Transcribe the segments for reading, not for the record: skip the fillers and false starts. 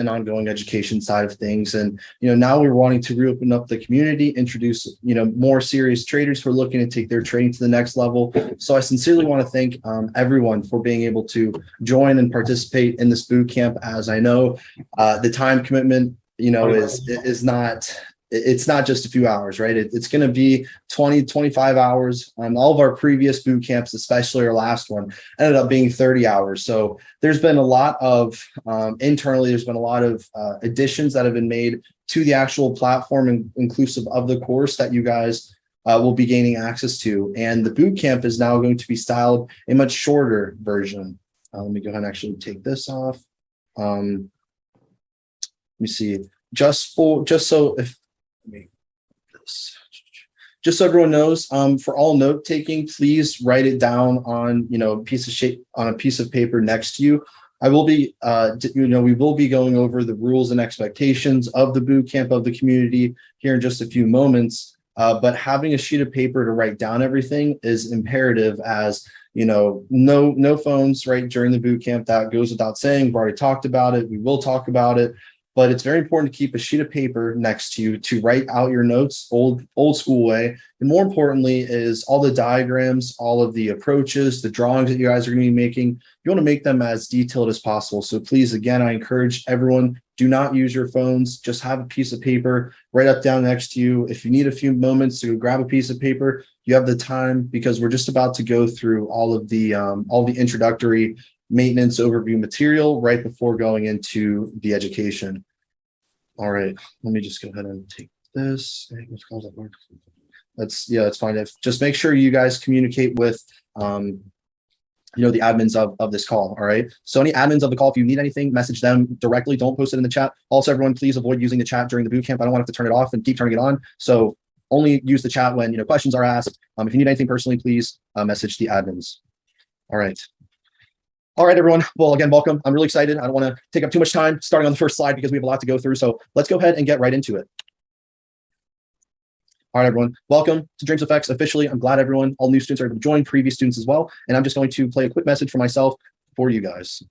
and ongoing education side of things. And, now we're wanting to reopen up the community, introduce, more serious traders who are looking to take their trading to the next level. So I sincerely want to thank everyone for being able to join and participate in this boot camp. As I know, the time commitment, is not, it's not just a few hours, right? It's going to be 20, 25 hours. All of our previous boot camps, especially our last one, ended up being 30 hours. So there's been a lot of, internally, there's been a lot of additions that have been made to the actual platform, inclusive of the course that you guys will be gaining access to. And the boot camp is now going to be styled a much shorter version. Let me go ahead and actually take this off. Let me see, just so everyone knows, for all note taking, please write it down on a piece of paper next to you. I will be we will be going over the rules and expectations of the boot camp, of the community, here in just a few moments. But having a sheet of paper to write down everything is imperative, as no phones right during the boot camp. That goes without saying. We've already talked about it. We will talk about it. But it's very important to keep a sheet of paper next to you to write out your notes old school way. And more importantly is all the diagrams, all of the approaches, the drawings that you guys are going to be making. You want to make them as detailed as possible. So please, again, I encourage everyone, do not use your phones. Just have a piece of paper right up down next to you. If you need a few moments to grab a piece of paper, you have the time, because we're just about to go through all the introductory maintenance overview material right before going into the education. All right, let me just go ahead and take this. That's fine. Just make sure you guys communicate with the admins of this call. All right, so any admins of the call, if you need anything, message them directly. Don't post it in the chat. Also, everyone, please avoid using the chat during the boot camp. I don't want to have to turn it off and keep turning it on. So only use the chat when questions are asked. If you need anything personally, please message the admins. All right, everyone. Well, again, welcome. I'm really excited. I don't want to take up too much time starting on the first slide because we have a lot to go through. So let's go ahead and get right into it. All right, everyone. Welcome to Dreams Effects officially. I'm glad all new students are able to join, previous students as well. And I'm just going to play a quick message for myself for you guys.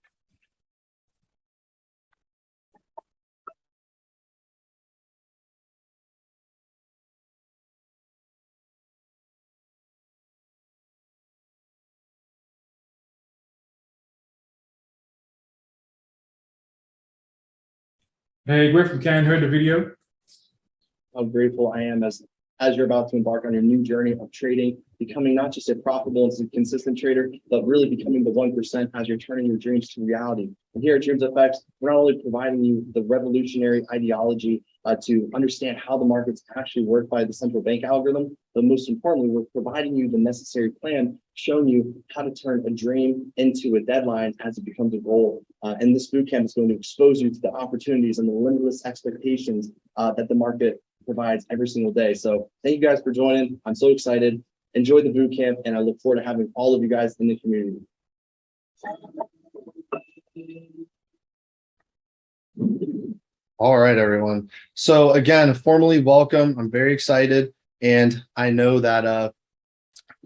Hey, Griff, can you hear the video? How grateful I am as you're about to embark on your new journey of trading, becoming not just a profitable and consistent trader, but really becoming the 1% as you're turning your dreams to reality. And here at Dreams Effects, we're not only providing you the revolutionary ideology to understand how the markets actually work by the central bank algorithm, but most importantly, we're providing you the necessary plan, showing you how to turn a dream into a deadline as it becomes a goal. And this bootcamp is going to expose you to the opportunities and the limitless expectations that the market provides every single day. So thank you guys for joining. I'm so excited. Enjoy the boot camp, and I look forward to having all of you guys in the community. All right, everyone. So again, formally welcome. I'm very excited, and I know that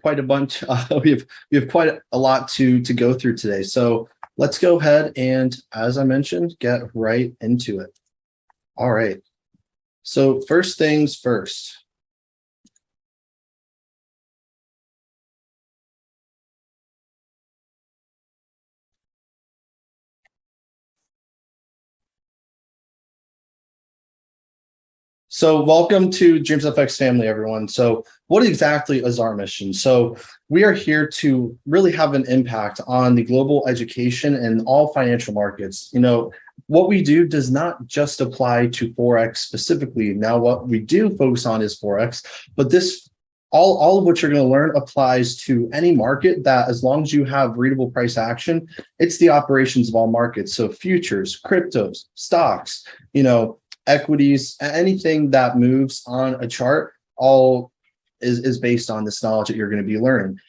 quite a bunch. We have quite a lot to go through today. So let's go ahead and, as I mentioned, get right into it. All right. So first things first. So welcome to Dreams FX family, everyone. So what exactly is our mission? So we are here to really have an impact on the global education and all financial markets. What we do does not just apply to Forex specifically. Now, what we do focus on is Forex, but this all of what you're going to learn applies to any market that, as long as you have readable price action, it's the operations of all markets. So futures, cryptos, stocks, equities, anything that moves on a chart, all is based on this knowledge that you're going to be learning.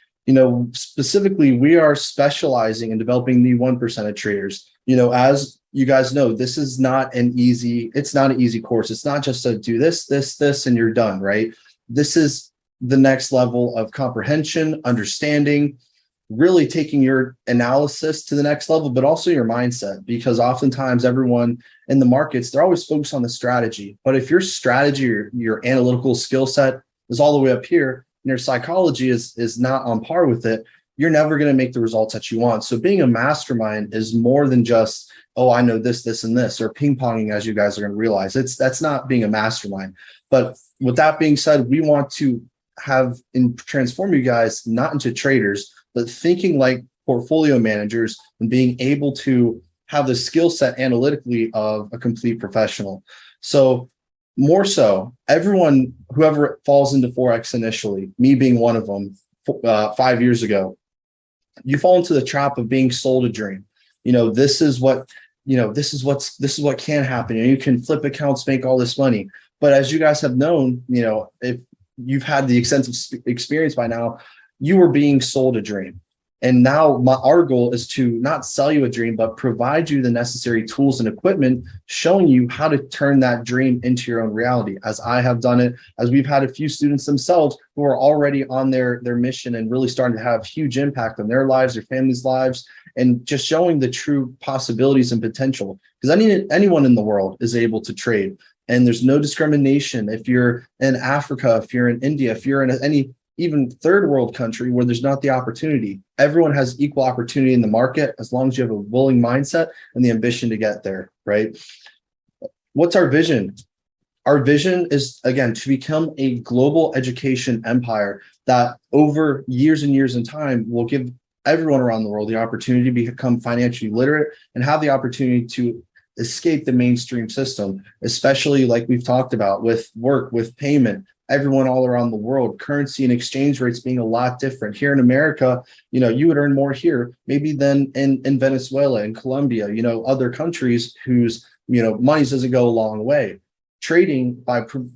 Specifically, we are specializing in developing the 1% of traders. As you guys know, this is not it's not an easy course. It's not just to do this, and you're done, right? This is the next level of comprehension, understanding, really taking your analysis to the next level, but also your mindset, because oftentimes everyone in the markets, they're always focused on the strategy. But if your strategy or your analytical skill set is all the way up here and your psychology is not on par with it, you're never going to make the results that you want. So being a mastermind is more than just, oh, I know this, this, and this, or ping-ponging, as you guys are going to realize. That's not being a mastermind. But with that being said, we want to have and transform you guys not into traders, but thinking like portfolio managers and being able to have the skill set analytically of a complete professional. So more so, everyone, whoever falls into Forex initially, me being one of them, 5 years ago, you fall into the trap of being sold a dream. This is what can happen. You can flip accounts, make all this money. But as you guys have known, if you've had the extensive experience by now, you were being sold a dream. And now our goal is to not sell you a dream, but provide you the necessary tools and equipment, showing you how to turn that dream into your own reality, as I have done it, as we've had a few students themselves who are already on their mission and really starting to have huge impact on their lives, their families' lives, and just showing the true possibilities and potential. Because anyone in the world is able to trade. And there's no discrimination. If you're in Africa, if you're in India, if you're in any even third world country where there's not the opportunity, everyone has equal opportunity in the market as long as you have a willing mindset and the ambition to get there, right? What's our vision? Our vision is, again, to become a global education empire that over years and years in time will give everyone around the world the opportunity to become financially literate and have the opportunity to escape the mainstream system, especially like we've talked about with work, with payment, everyone all around the world, currency and exchange rates being a lot different. Here in America, you would earn more here maybe than in Venezuela and Colombia, other countries whose, monies doesn't go a long way. Trading,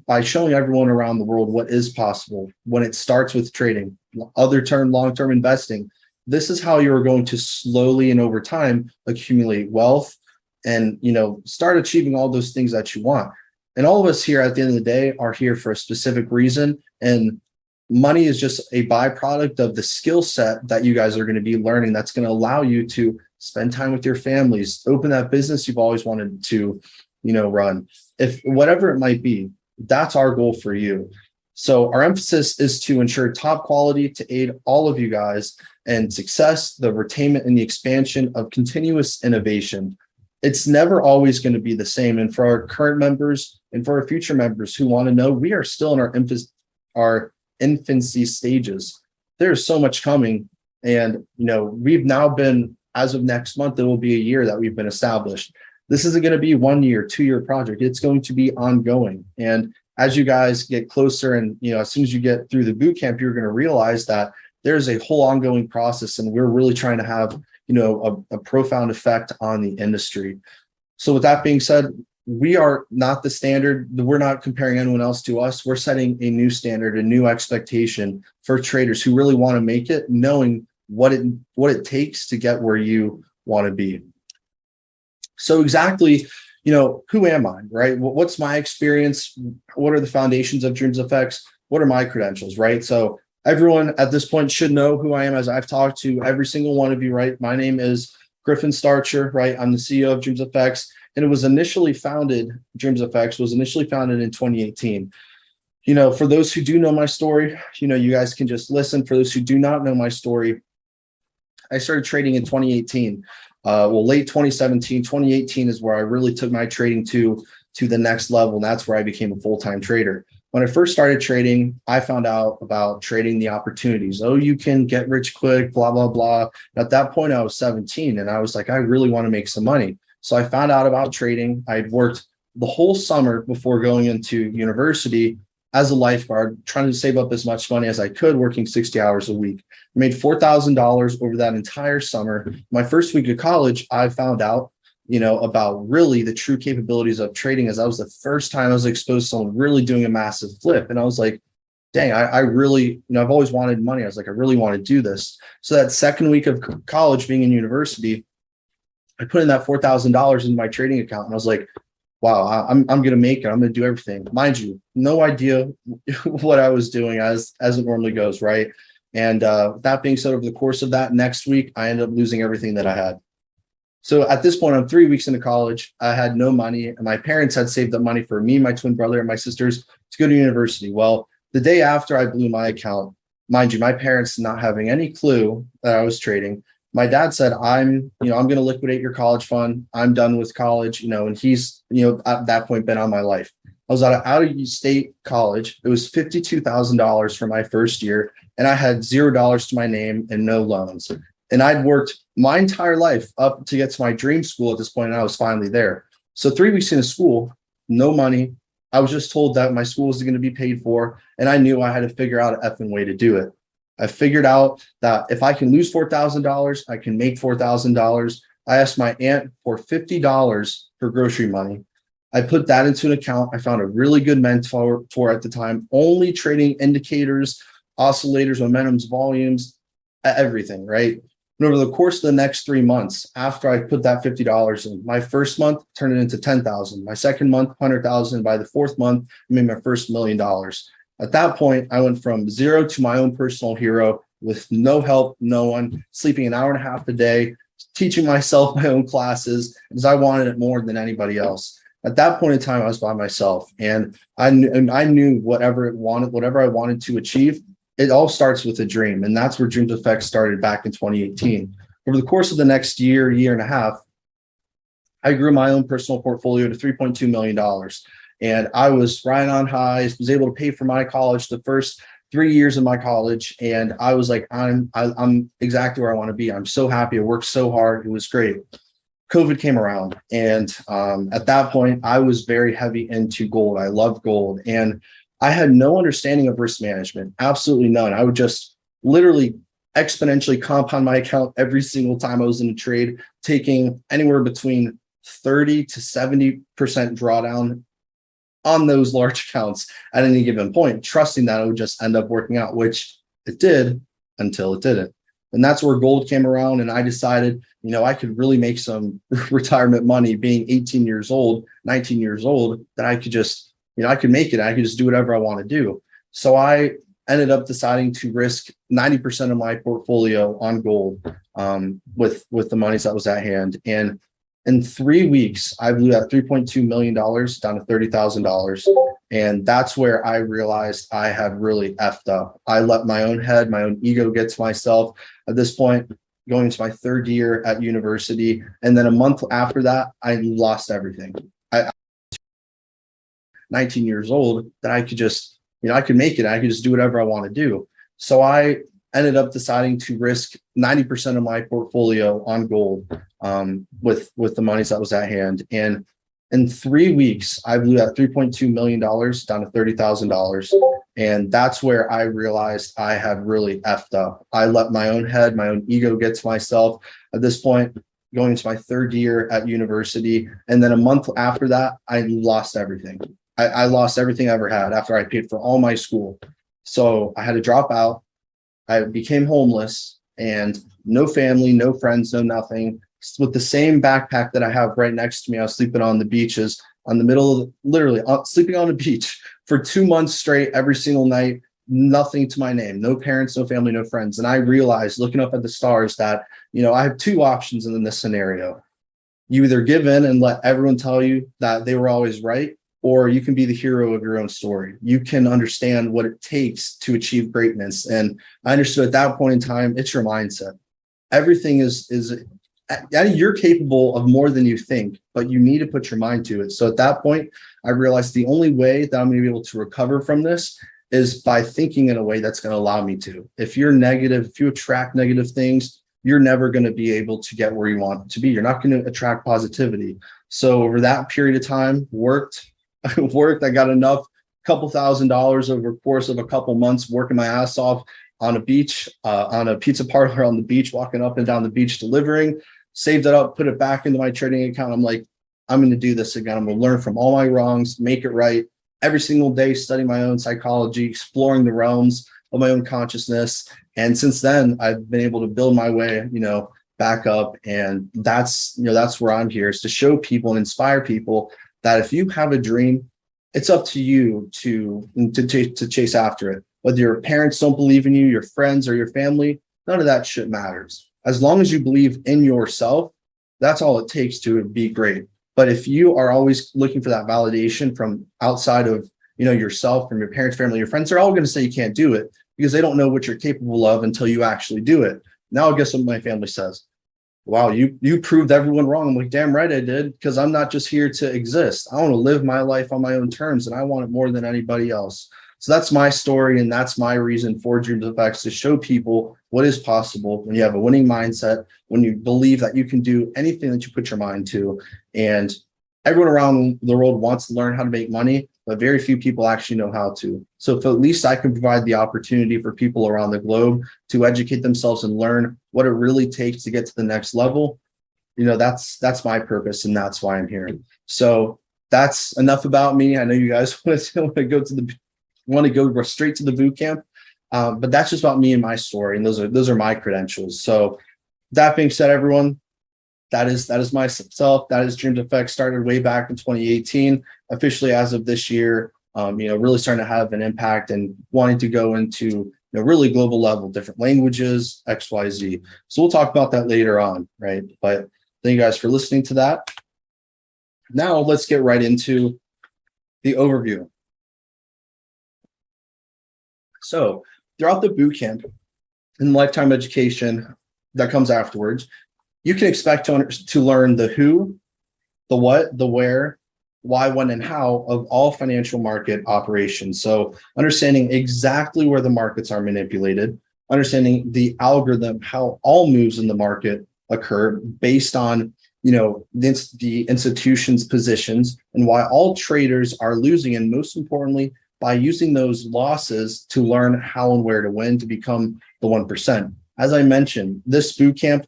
by showing everyone around the world what is possible when it starts with trading, long-term investing, this is how you're going to slowly and over time accumulate wealth and start achieving all those things that you want. And all of us here at the end of the day are here for a specific reason, and money is just a byproduct of the skill set that you guys are going to be learning that's going to allow you to spend time with your families, open that business you've always wanted to run, if whatever it might be. That's our goal for you. So our emphasis is to ensure top quality to aid all of you guys and success, the retainment and the expansion of continuous innovation. It's never always going to be the same. And for our current members and for our future members who want to know, we are still in our infancy stages. There's so much coming. And, we've now been, as of next month, it will be a year that we've been established. This isn't going to be 1 year, 2 year project. It's going to be ongoing. And as you guys get closer and, as soon as you get through the boot camp, you're going to realize that there's a whole ongoing process. And we're really trying to have a profound effect on the industry. So with that being said, we are not the standard. We're not comparing anyone else to us. We're setting a new standard, a new expectation for traders who really want to make it, knowing what it takes to get where you want to be. So exactly, who am I, right? What's my experience? What are the foundations of Dreams FX? What are my credentials, right? So everyone at this point should know who I am, as I've talked to every single one of you, right? My name is Griffin Starcher, right? I'm the CEO of Dreams FX, and Dreams FX was initially founded in 2018. For those who do know my story, you guys can just listen. For those who do not know my story, I started trading in 2018. Late 2017, 2018 is where I really took my trading to the next level, and that's where I became a full-time trader. When I first started trading, I found out about trading the opportunities. Oh, you can get rich quick, blah, blah, blah. At that point, I was 17 and I was like, I really want to make some money. So I found out about trading. I'd worked the whole summer before going into university as a lifeguard, trying to save up as much money as I could, working 60 hours a week. I made $4,000 over that entire summer. My first week of college, I found out about really the true capabilities of trading, as that was the first time I was exposed to someone really doing a massive flip. And I was like, dang, I really, I've always wanted money. I was like, I really want to do this. So that second week of college, being in university, I put in that $4,000 into my trading account. And I was like, wow, I'm going to make it. I'm going to do everything. Mind you, no idea what I was doing, as it normally goes, right? And that being said, over the course of that next week, I ended up losing everything that I had. So at this point, I'm 3 weeks into college. I had no money, and my parents had saved up money for me, my twin brother, and my sisters to go to university. Well, the day after I blew my account, mind you, my parents not having any clue that I was trading, my dad said, I'm going to liquidate your college fund. I'm done with college, and he's, at that point been on my life. I was out of state college. It was $52,000 for my first year, and I had $0 to my name and no loans. And I'd worked my entire life up to get to my dream school at this point, and I was finally there. So 3 weeks into school, no money. I was just told that my school was going to be paid for, and I knew I had to figure out an effing way to do it. I figured out that if I can lose $4,000, I can make $4,000. I asked my aunt for $50 for grocery money. I put that into an account. I found a really good mentor at the time, only trading indicators, oscillators, momentums, volumes, everything, right? And over the course of the next 3 months, after I put that $50 in, my first month turned it into $10,000. My second month, $100,000. By the fourth month, I made my first $1 million. At that point, I went from zero to my own personal hero with no help, no one, sleeping an hour and a half a day, teaching myself my own classes because I wanted it more than anybody else. At that point in time, I was by myself, and I knew whatever I wanted to achieve. It all starts with a dream, and that's where Dreams Effect started back in 2018. Over the course of the next year and a half, I grew my own personal portfolio to $3.2 million. And I was riding on highs, was able to pay for my college the first 3 years of my college. And I was like, I'm exactly where I want to be. I'm so happy. I worked so hard. It was great. COVID came around. And at that point, I was very heavy into gold. I loved gold. And I had no understanding of risk management, absolutely none. I would just literally exponentially compound my account every single time I was in a trade, taking anywhere between 30 to 70% drawdown on those large accounts at any given point, trusting that it would just end up working out, which it did until it didn't. And that's where gold came around. And I decided, I could really make some retirement money being 18 years old, 19 years old, that I could just, I could make it. I could just do whatever I want to do. So I ended up deciding to risk 90% of my portfolio on gold with the monies that was at hand. And in 3 weeks, I blew that $3.2 million down to $30,000. And that's where I realized I had really effed up. I let my own head, my own ego get to myself. At this point, going into my third year at university. And then a month after that, I lost everything. 19 years old, that I could just, I could make it. I could just do whatever I want to do. So I ended up deciding to risk 90% of my portfolio on gold with the monies that was at hand. And in 3 weeks, I blew that $3.2 million down to $30,000. And that's where I realized I had really effed up. I let my own head, my own ego get to myself. At this point, going into my third year at university. And then a month after that, I lost everything. I lost everything I ever had after I paid for all my school. So I had to drop out. I became homeless, and no family, no friends, no nothing. With the same backpack that I have right next to me, I was sleeping on the beaches, on the middle of literally sleeping on a beach for 2 months straight, every single night, nothing to my name, no parents, no family, no friends. And I realized, looking up at the stars, that, I have two options in this scenario. You either give in and let everyone tell you that they were always right, or you can be the hero of your own story. You can understand what it takes to achieve greatness. And I understood at that point in time, it's your mindset. Everything is you're capable of more than you think, but you need to put your mind to it. So at that point, I realized the only way that I'm going to be able to recover from this is by thinking in a way that's going to allow me to. If you're negative, if you attract negative things, you're never going to be able to get where you want to be. You're not going to attract positivity. So over that period of time, I got enough, couple $1,000s over the course of a couple months, working my ass off on a beach, on a pizza parlor on the beach, walking up and down the beach, delivering, saved it up, put it back into my trading account. I'm like, I'm going to do this again. I'm going to learn from all my wrongs, make it right. Every single day, studying my own psychology, exploring the realms of my own consciousness. And since then, I've been able to build my way, back up. And that's where I'm here, is to show people and inspire people that if you have a dream, it's up to you to chase after it. Whether your parents don't believe in you, your friends or your family, none of that shit matters. As long as you believe in yourself, that's all it takes to be great. But if you are always looking for that validation from outside of, yourself, from your parents, family, your friends, they're all going to say you can't do it because they don't know what you're capable of until you actually do it. Now, guess what my family says? Wow, you proved everyone wrong. I'm like, damn right I did, because I'm not just here to exist. I want to live my life on my own terms, and I want it more than anybody else. So that's my story, and that's my reason for Dreams of X, to show people what is possible when you have a winning mindset, when you believe that you can do anything that you put your mind to. And everyone around the world wants to learn how to make money, but very few people actually know how to. So if at least I can provide the opportunity for people around the globe to educate themselves and learn what it really takes to get to the next level, that's my purpose, and that's why I'm here. So that's enough about me. I know you guys want to go straight to the boot camp, but that's just about me and my story, and those are my credentials. So that being said, everyone, that is myself. That is Dreams of X. Started way back in 2018. Officially, as of this year, really starting to have an impact and wanting to go into really global level, different languages, XYZ. So we'll talk about that later on, right? But thank you guys for listening to that. Now let's get right into the overview. So throughout the boot camp and lifetime education that comes afterwards, you can expect to learn the who, the what, the where, why, when, and how of all financial market operations. So understanding exactly where the markets are manipulated, understanding the algorithm, how all moves in the market occur based on the institution's positions, and why all traders are losing, and most importantly, by using those losses to learn how and where to win to become the 1%. As I mentioned, this boot camp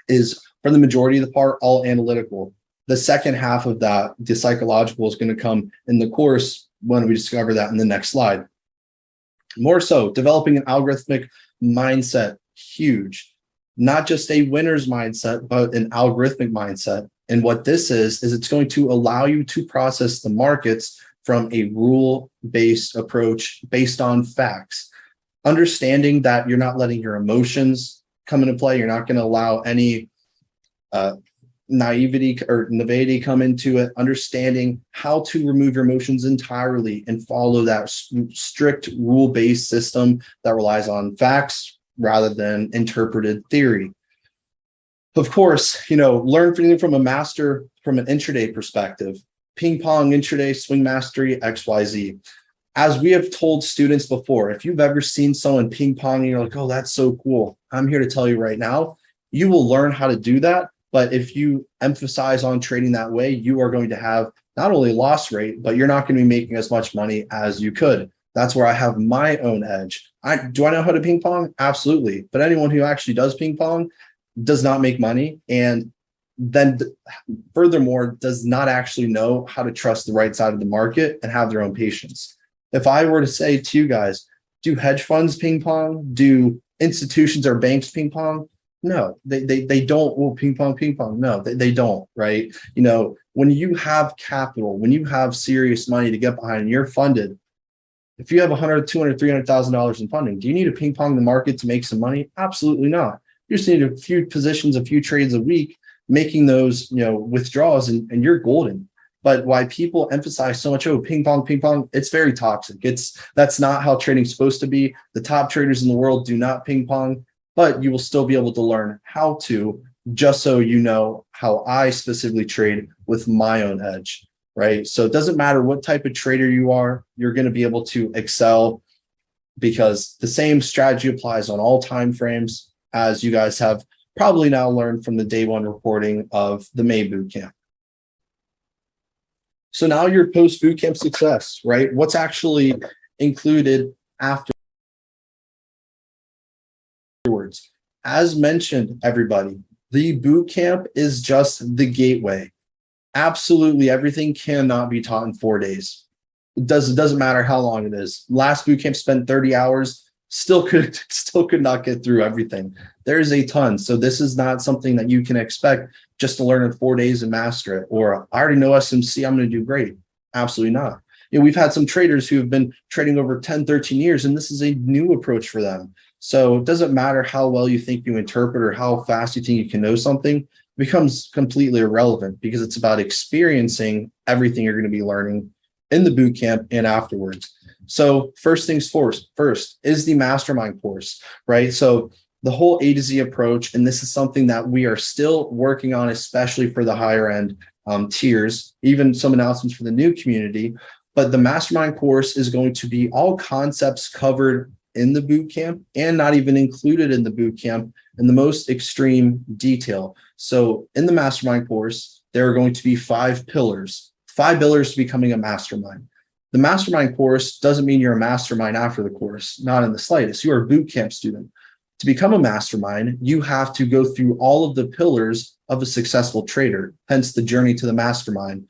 is, for the majority of the part, all analytical. The second half of that, the psychological, is going to come in the course when we discover that in the next slide. More so, developing an algorithmic mindset, huge. Not just a winner's mindset, but an algorithmic mindset. And what this is it's going to allow you to process the markets from a rule-based approach based on facts. Understanding that you're not letting your emotions come into play. You're not going to allow any naivety come into it. Understanding how to remove your emotions entirely and follow that strict rule-based system that relies on facts rather than interpreted theory. Of course, learn from a master from an intraday perspective. Ping pong, intraday, swing mastery, XYZ. As we have told students before, if you've ever seen someone ping pong and you're like, oh, that's so cool, I'm here to tell you right now, you will learn how to do that. But if you emphasize on trading that way, you are going to have not only loss rate, but you're not going to be making as much money as you could. That's where I have my own edge. Do I know how to ping pong? Absolutely. But anyone who actually does ping pong does not make money. And then furthermore, does not actually know how to trust the right side of the market and have their own patience. If I were to say to you guys, do hedge funds ping pong? Do institutions or banks ping pong? No, they don't. Well, ping pong. No, they don't, right? When you have capital, when you have serious money to get behind and you're funded, if you have $100, $200, $300,000 in funding, do you need to ping pong the market to make some money? Absolutely not. You just need a few positions, a few trades a week, making those, withdrawals, and you're golden. But why people emphasize so much, ping pong, it's very toxic. That's not how trading's supposed to be. The top traders in the world do not ping pong, but you will still be able to learn how to, just so you know how I specifically trade with my own edge, right? So it doesn't matter what type of trader you are, you're going to be able to excel, because the same strategy applies on all time frames, as you guys have probably now learned from the day one reporting of the May bootcamp. So now your post bootcamp success, right? What's actually included afterwards? As mentioned, everybody, the bootcamp is just the gateway. Absolutely everything cannot be taught in 4 days. It doesn't matter how long it is. Last bootcamp spent 30 hours. Still could not get through everything. There's a ton. So this is not something that you can expect just to learn in 4 days and master it. Or I already know SMC, I'm going to do great. Absolutely not. we've had some traders who have been trading over 10, 13 years, and this is a new approach for them. So it doesn't matter how well you think you interpret or how fast you think you can know something, it becomes completely irrelevant because it's about experiencing everything you're going to be learning in the boot camp and afterwards. So first things first is the mastermind course, right? So the whole A to Z approach, and this is something that we are still working on, especially for the higher end tiers, even some announcements for the new community. But the mastermind course is going to be all concepts covered in the boot camp and not even included in the boot camp in the most extreme detail. So in the mastermind course, there are going to be 5 pillars to becoming a mastermind. The mastermind course doesn't mean you're a mastermind after the course, not in the slightest. You are a boot camp student. To become a mastermind, you have to go through all of the pillars of a successful trader, hence the journey to the mastermind.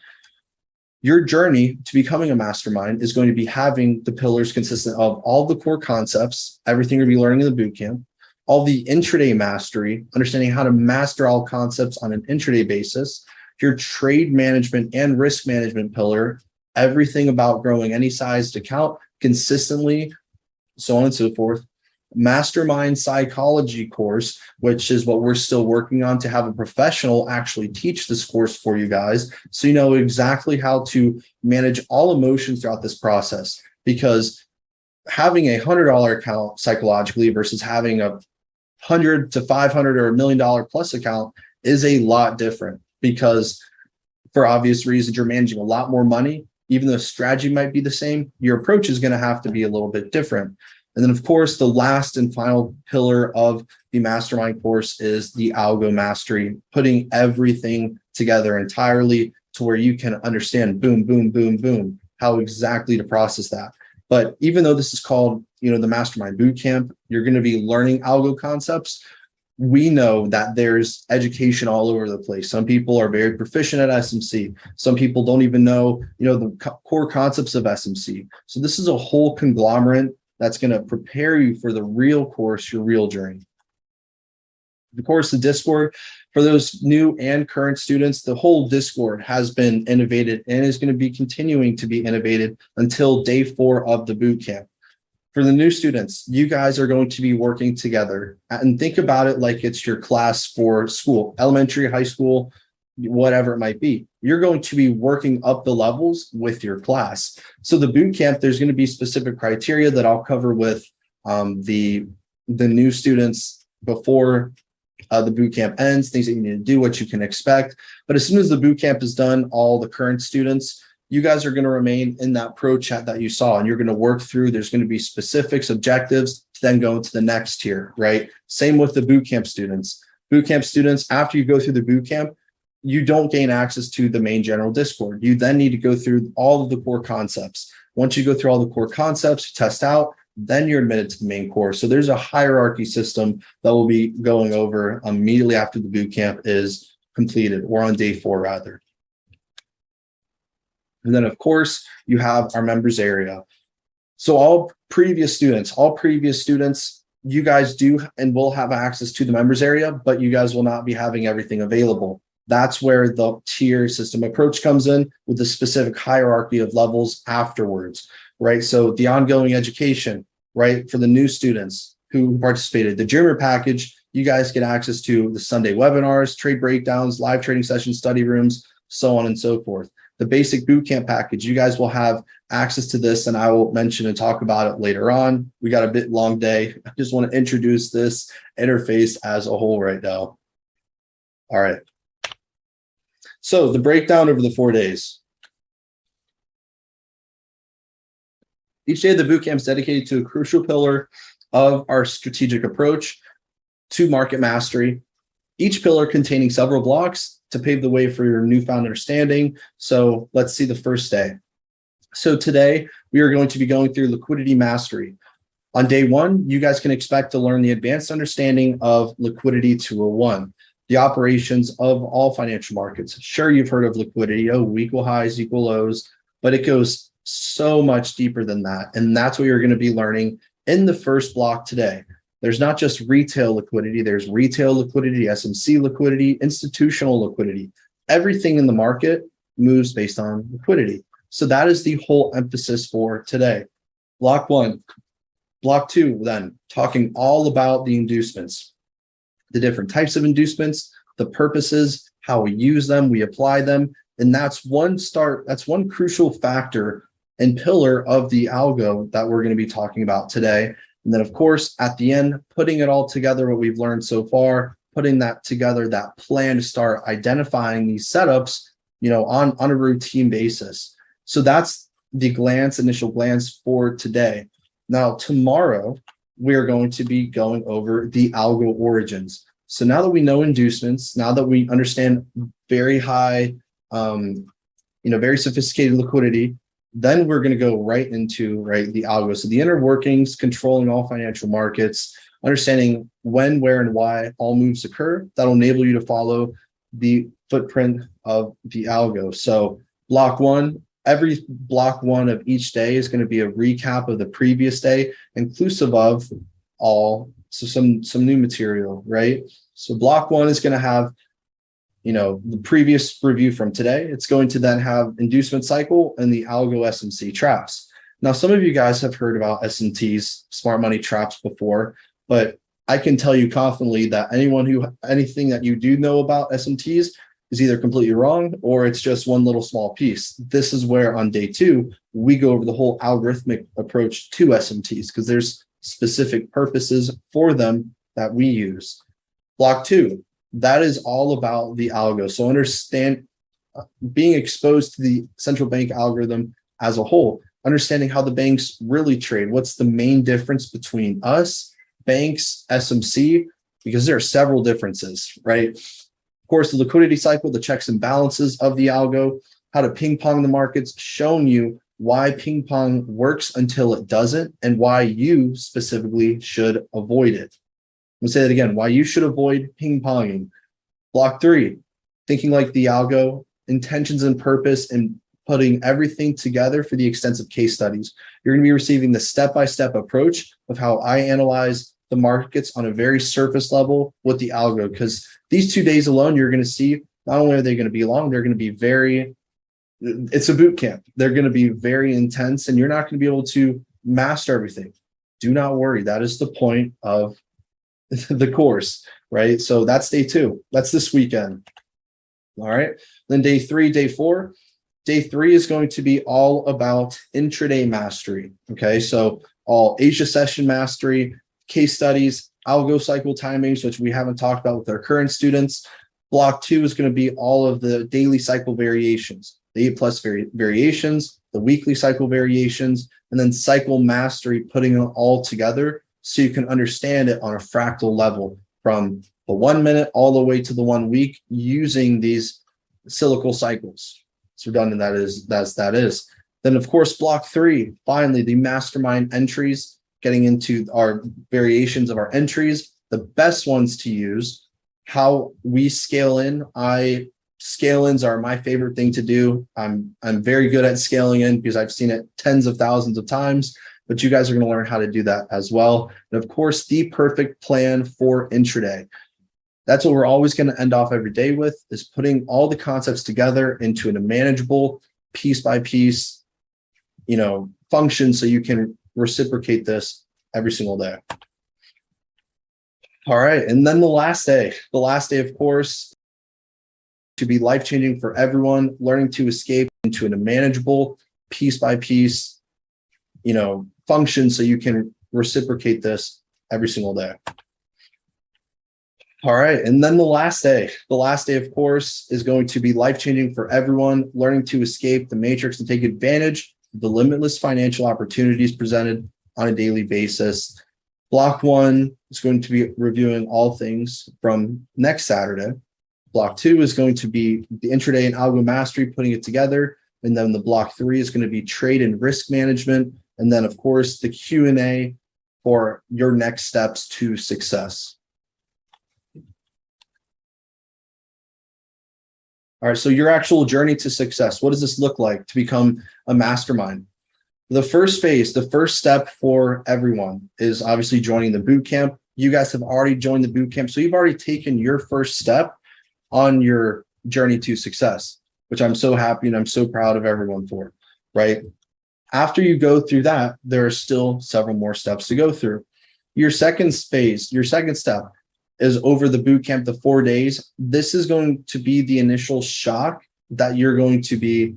Your journey to becoming a mastermind is going to be having the pillars consistent of all the core concepts, everything you'll be learning in the boot camp, all the intraday mastery, understanding how to master all concepts on an intraday basis, your trade management and risk management pillar, everything about growing any sized account consistently, so on and so forth. Mastermind psychology course, which is what we're still working on to have a professional actually teach this course for you guys, so you know exactly how to manage all emotions throughout this process. Because having $100 account psychologically versus having a $100 to $500 or $1 million plus account is a lot different, because for obvious reasons, you're managing a lot more money. Even though strategy might be the same, your approach is going to have to be a little bit different. And then, of course, the last and final pillar of the mastermind course is the algo mastery, putting everything together entirely to where you can understand boom, boom, boom, boom, how exactly to process that. But even though this is called, the mastermind boot camp, you're going to be learning algo concepts. We know that there's education all over the place. Some people are very proficient at SMC. Some people don't even know, the core concepts of SMC. So this is a whole conglomerate that's going to prepare you for the real course, your real journey. Of course, the Discord, for those new and current students, the whole Discord has been innovated and is going to be continuing to be innovated until day 4 of the boot camp. For the new students, you guys are going to be working together, and think about it like it's your class for school, elementary, high school, whatever it might be. You're going to be working up the levels with your class. So the boot camp, there's going to be specific criteria that I'll cover with the new students before the boot camp ends, things that you need to do, what you can expect. But as soon as the boot camp is done, all the current students, you guys are going to remain in that pro chat that you saw, and you're going to work through. There's going to be specifics, objectives, to then go into the next tier, right? Same with the boot camp students. Boot camp students, after you go through the boot camp, you don't gain access to the main general Discord. You then need to go through all of the core concepts. Once you go through all the core concepts, test out, then you're admitted to the main course. So there's a hierarchy system that we'll be going over immediately after the boot camp is completed, or on day 4 rather. And then, of course, you have our members area. So all previous students, you guys do and will have access to the members area, but you guys will not be having everything available. That's where the tier system approach comes in, with the specific hierarchy of levels afterwards, right? So the ongoing education, right, for the new students who participated, the Dreamer package, you guys get access to the Sunday webinars, trade breakdowns, live trading sessions, study rooms, so on and so forth. The basic bootcamp package, you guys will have access to this, and I will mention and talk about it later on. We got a bit long day. I just want to introduce this interface as a whole right now. All right. So the breakdown over the 4 days. Each day of the bootcamp is dedicated to a crucial pillar of our strategic approach to market mastery. Each pillar containing several blocks to pave the way for your newfound understanding. So let's see the first day. So today we are going to be going through liquidity mastery. On day 1, you guys can expect to learn the advanced understanding of liquidity 201, the operations of all financial markets. Sure, you've heard of liquidity, equal highs, equal lows, but it goes so much deeper than that. And that's what you're going to be learning in the first block today. There's not just retail liquidity, there's retail liquidity, SMC liquidity, institutional liquidity. Everything in the market moves based on liquidity. So that is the whole emphasis for today. Block one. Block two, then talking all about the inducements, the different types of inducements, the purposes, how we use them, we apply them. And that's one crucial factor and pillar of the algo that we're going to be talking about today. And then, of course, at the end, putting it all together, what we've learned so far, putting that together, that plan to start identifying these setups, on a routine basis. So that's the initial glance for today. Now, tomorrow, we're going to be going over the algo origins. So now that we know inducements, now that we understand very high, very sophisticated liquidity, then we're going to go right into the algo. So the inner workings, controlling all financial markets, understanding when, where, and why all moves occur. That'll enable you to follow the footprint of the algo. So block one, every block one of each day is going to be a recap of the previous day, inclusive of some new material, right? So block one is going to have, the previous review from today. It's going to then have inducement cycle and the algo SMC traps. Now, some of you guys have heard about SMTs, smart money traps before, but I can tell you confidently that anything that you do know about SMTs is either completely wrong or it's just one little small piece. This is where on day two, we go over the whole algorithmic approach to SMTs because there's specific purposes for them that we use. Block two, that is all about the algo. So understand being exposed to the central bank algorithm as a whole, understanding how the banks really trade. What's the main difference between us, banks, SMC, because there are several differences, right? Of course, the liquidity cycle, the checks and balances of the algo, how to ping pong the markets, showing you why ping pong works until it doesn't and why you specifically should avoid it. I'm gonna say that again, why you should avoid ping ponging. Block three, thinking like the algo, intentions and purpose, and putting everything together for the extensive case studies. You're going to be receiving the step-by-step approach of how I analyze the markets on a very surface level with the algo, because these 2 days alone, you're going to see not only are they going to be long, they're going to be it's a boot camp. They're going to be very intense and you're not going to be able to master everything. Do not worry. That is the point of the course, right? So that's day two. That's this weekend. All right. Then day three, day four. Day three is going to be all about intraday mastery. Okay. So all Asia session mastery, case studies, algo cycle timings, which we haven't talked about with our current students. Block two is going to be all of the daily cycle variations, the 8+ variations, the weekly cycle variations, and then cycle mastery, putting it all together so you can understand it on a fractal level from the 1 minute all the way to the 1 week using these cyclical cycles. So redundant that is. Then of course, block three, finally the mastermind entries, getting into our variations of our entries, the best ones to use, how we scale in. Scale-ins are my favorite thing to do. I'm very good at scaling in because I've seen it tens of thousands of times, but you guys are going to learn how to do that as well. And of course, the perfect plan for intraday. That's what we're always going to end off every day with, is putting all the concepts together into a manageable piece by piece, function so you can reciprocate this every single day. All right. And then the last day, of course, to be life-changing for everyone, learning to escape into a manageable piece by piece, function so you can reciprocate this every single day. All right. And then the last day, of course, is going to be life-changing for everyone, learning to escape the matrix and take advantage of the limitless financial opportunities presented on a daily basis. Block one is going to be reviewing all things from next Saturday. Block two is going to be the intraday and algo mastery, putting it together. And then the block three is going to be trade and risk management. And then, of course, the Q&A for your next steps to success. All right, so your actual journey to success. What does this look like to become a mastermind? The first phase, the first step for everyone is obviously joining the boot camp. You guys have already joined the boot camp, so you've already taken your first step on your journey to success, which I'm so happy and I'm so proud of everyone for. right? After you go through that, there are still several more steps to go through. Your second phase, your second step is over the boot camp, the 4 days. This is going to be the initial shock that you're going to be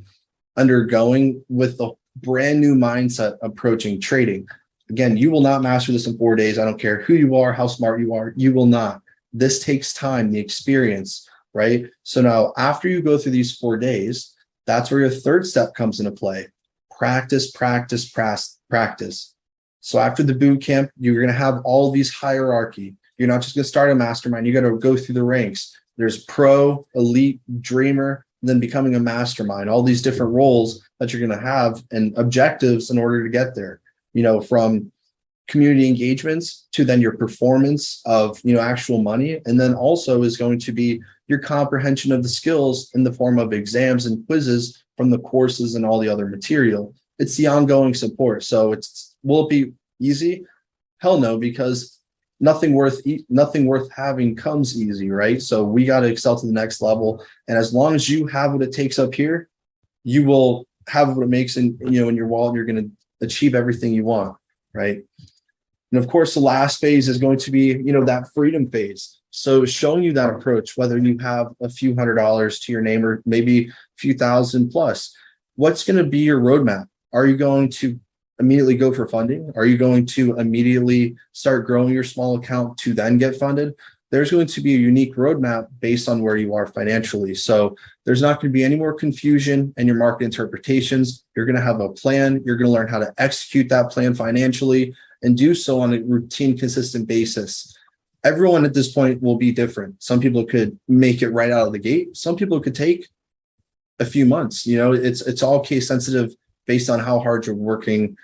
undergoing with the brand new mindset approaching trading. Again, you will not master this in 4 days. I don't care who you are, how smart you are, you will not. This takes time, the experience, right? So now after you go through these 4 days, that's where your third step comes into play. Practice, practice, practice. So after the boot camp, you're going to have all these hierarchy. You're not just going to start a mastermind. You got to go through the ranks. There's pro, elite, dreamer, then becoming a mastermind, all these different roles that you're going to have and objectives in order to get there, from community engagements to then your performance of, actual money. And then also is going to be your comprehension of the skills in the form of exams and quizzes from the courses and all the other material. It's the ongoing support. So will it be easy? Hell no, because nothing worth having comes easy, right? So we got to excel to the next level. And as long as you have what it takes up here, you will have what it makes in your wallet. You're going to achieve everything you want, right? And of course, the last phase is going to be, that freedom phase. So showing you that approach, whether you have a few $100s to your name or maybe a few thousand plus, what's going to be your roadmap? Are you going to immediately go for funding? Are you going to immediately start growing your small account to then get funded? There's going to be a unique roadmap based on where you are financially. So there's not going to be any more confusion in your market interpretations. You're going to have a plan. You're going to learn how to execute that plan financially and do so on a routine, consistent basis. Everyone at this point will be different. Some people could make it right out of the gate. Some people could take a few months. It's all case sensitive based on how hard you're working,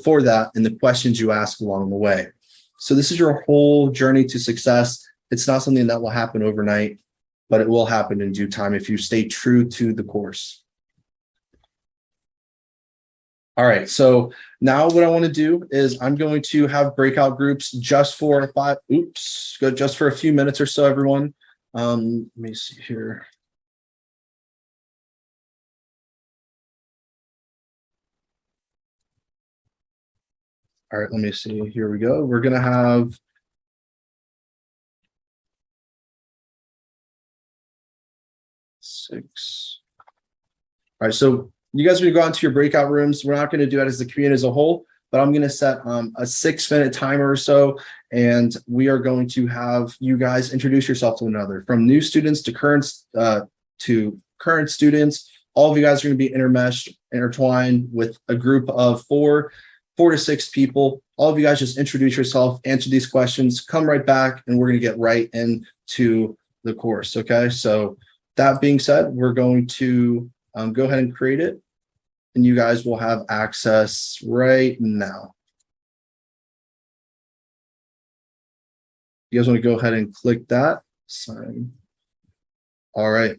for that and the questions you ask along the way. So this is your whole journey to success. It's not something that will happen overnight, but it will happen in due time if you stay true to the course. All right, so now what I want to do is I'm going to have breakout groups just for just for a few minutes or so, everyone. Let me see here. All right, let me see. Here we go. We're going to have six. All right, so you guys are going to go into your breakout rooms. We're not going to do it as the community as a whole, but I'm going to set a 6-minute timer or so, and we are going to have you guys introduce yourself to one another, from new students to current students. All of you guys are going to be intertwined with a group of four to six people. All of you guys just introduce yourself, answer these questions, come right back, and we're going to get right into the course. Okay, so that being said, we're going to go ahead and create it, and you guys will have access right now. You guys want to go ahead and click that sign. All right.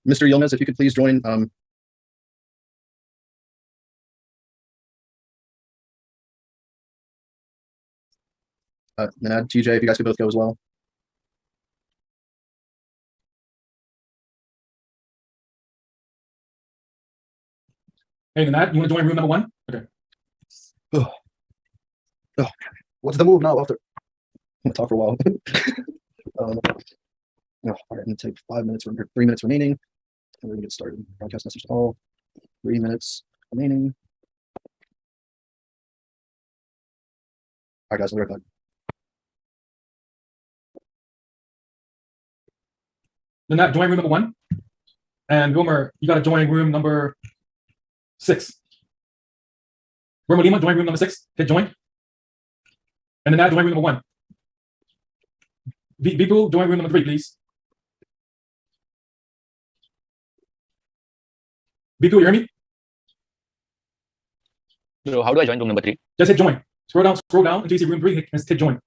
Mr. Yilmaz, if you could please join. And TJ, if you guys could both go as well. Hey, Nat, you want to join room number 1? Okay. What's the move now? After I'm gonna talk for a while. All right, I'm gonna take 5 minutes, 3 minutes remaining, and we're gonna get started. Broadcast message to all. 3 minutes remaining. All right, guys, we'll be right back. Nat, join room number 1. And Wilmer, you got to join room number 6. Room Lima, join room number 6. Hit join. And then now join room number 1. Vipu, join room number 3, please. Vipu, you hear me? So how do I join room number 3? Just hit join. Scroll down until you see room 3, hit join.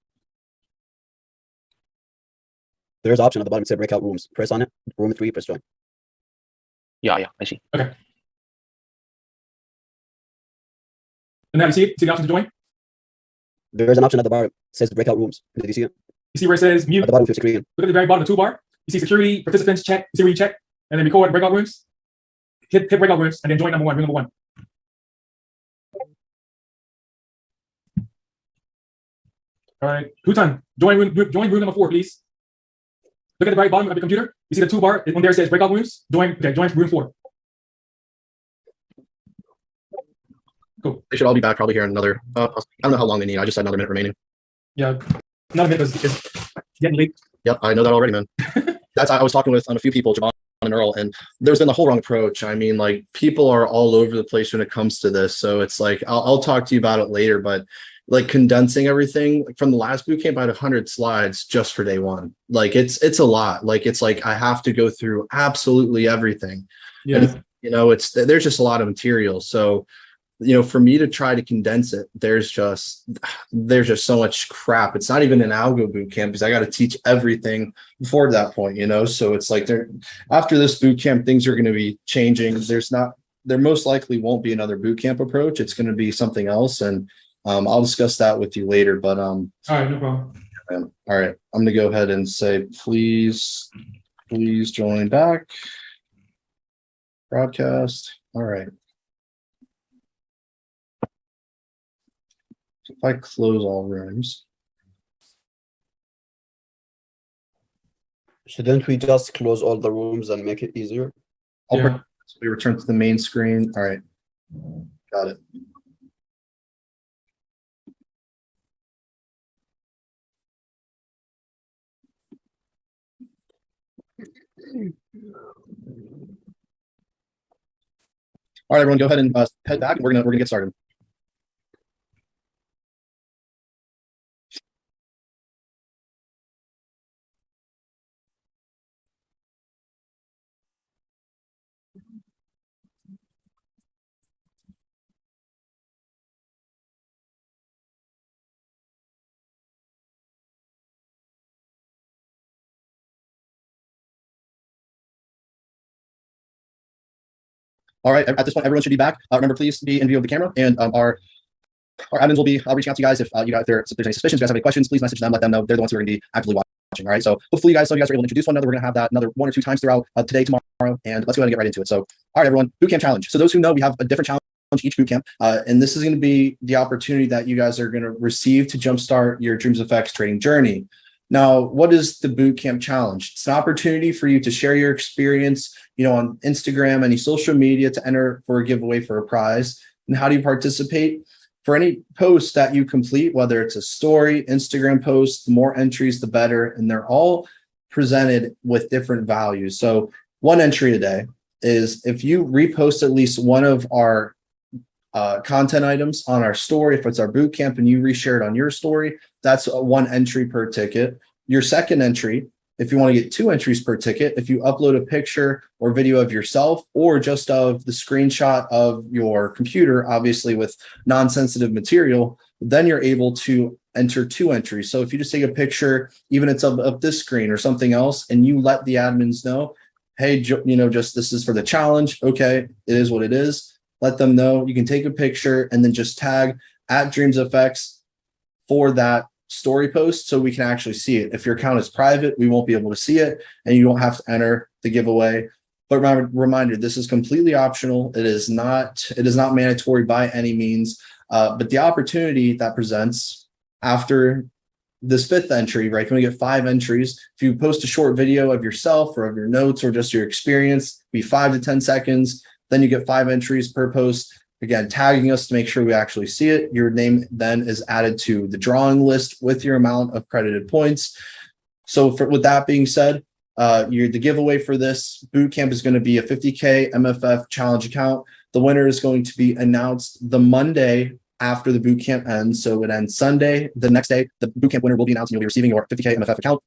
There's an option at the bottom that says breakout rooms. Press on it. Room 3, press join. Yeah, I see. Okay. And now you see it? See the option to join? There's an option at the bottom that says breakout rooms. Did you see it? You see where it says mute? At the bottom of your screen. Look at the very bottom of the toolbar. You see security, participants, check. You see where you check? And then record breakout rooms. Hit breakout rooms and then join number 1, room number 1. All right. Hutan, join room number 4, please. Look at the very bottom of your computer. You see the toolbar when there says breakout rooms? Join room 4. Cool. They should all be back probably here in another, I don't know how long they need. I just had another minute remaining. Yeah. Not a minute because it's getting late. Yep, I know that already, man. I was talking with on a few people, Javon and Earl, and there's been the whole wrong approach. I mean, like, people are all over the place when it comes to this. So it's like, I'll talk to you about it later, but like condensing everything like from the last boot camp, I had 100 slides just for day 1. Like it's a lot. Like it's like I have to go through absolutely everything. Yeah. And, you know, there's just a lot of material. So, you know, for me to try to condense it, there's just so much crap. It's not even an algo boot camp because I got to teach everything before that point, you know. So it's like after this boot camp, things are going to be changing. There most likely won't be another boot camp approach. It's going to be something else, and I'll discuss that with you later. But all right, no problem. All right, I'm going to go ahead and say please join back broadcast. All right. If I close all rooms, Shouldn't we just close all the rooms and make it easier? Yeah. so we return to the main screen. All right, got it. All right, everyone, go ahead and head back. We're gonna get started. All right, at this point, everyone should be back. Remember, please be in view of the camera, and our admins will be reaching out to you guys if there's any suspicions, if you guys have any questions, please message them, let them know. They're the ones who are going to be actively watching. All right, so hopefully you guys are able to introduce one another. We're going to have that another 1 or 2 times throughout today, tomorrow, and let's go ahead and get right into it. So, all right, everyone, bootcamp challenge. So those who know, we have a different challenge each bootcamp, and this is going to be the opportunity that you guys are going to receive to jumpstart your Dreams Effects trading journey. Now, what is the bootcamp challenge? It's an opportunity for you to share your experience, you know, on Instagram, any social media, to enter for a giveaway for a prize. And how do you participate? For any post that you complete, whether it's a story, Instagram post, the more entries, the better. And they're all presented with different values. So one entry a day is if you repost at least one of our content items on our story, if it's our boot camp and you reshare it on your story, that's 1 entry per ticket. Your second entry, if you want to get 2 entries per ticket, if you upload a picture or video of yourself or just of the screenshot of your computer, obviously with non-sensitive material, then you're able to enter 2 entries. So if you just take a picture, even it's of this screen or something else, and you let the admins know, hey, you know, just this is for the challenge. Okay, it is what it is. Let them know. You can take a picture and then just tag @DreamsFX for that story post so we can actually see it. If your account is private, we won't be able to see it and you don't have to enter the giveaway. But reminder, this is completely optional. It is not mandatory by any means. But the opportunity that presents after this 5th entry, right? Can we get 5 entries? If you post a short video of yourself or of your notes or just your experience, be 5 to 10 seconds, then you get 5 entries per post. Again, tagging us to make sure we actually see it. Your name then is added to the drawing list with your amount of credited points. So with that being said, the giveaway for this bootcamp is going to be a 50K MFF challenge account. The winner is going to be announced the Monday after the boot camp ends. So it ends Sunday. The next day, the boot camp winner will be announced and you'll be receiving your 50K MFF account.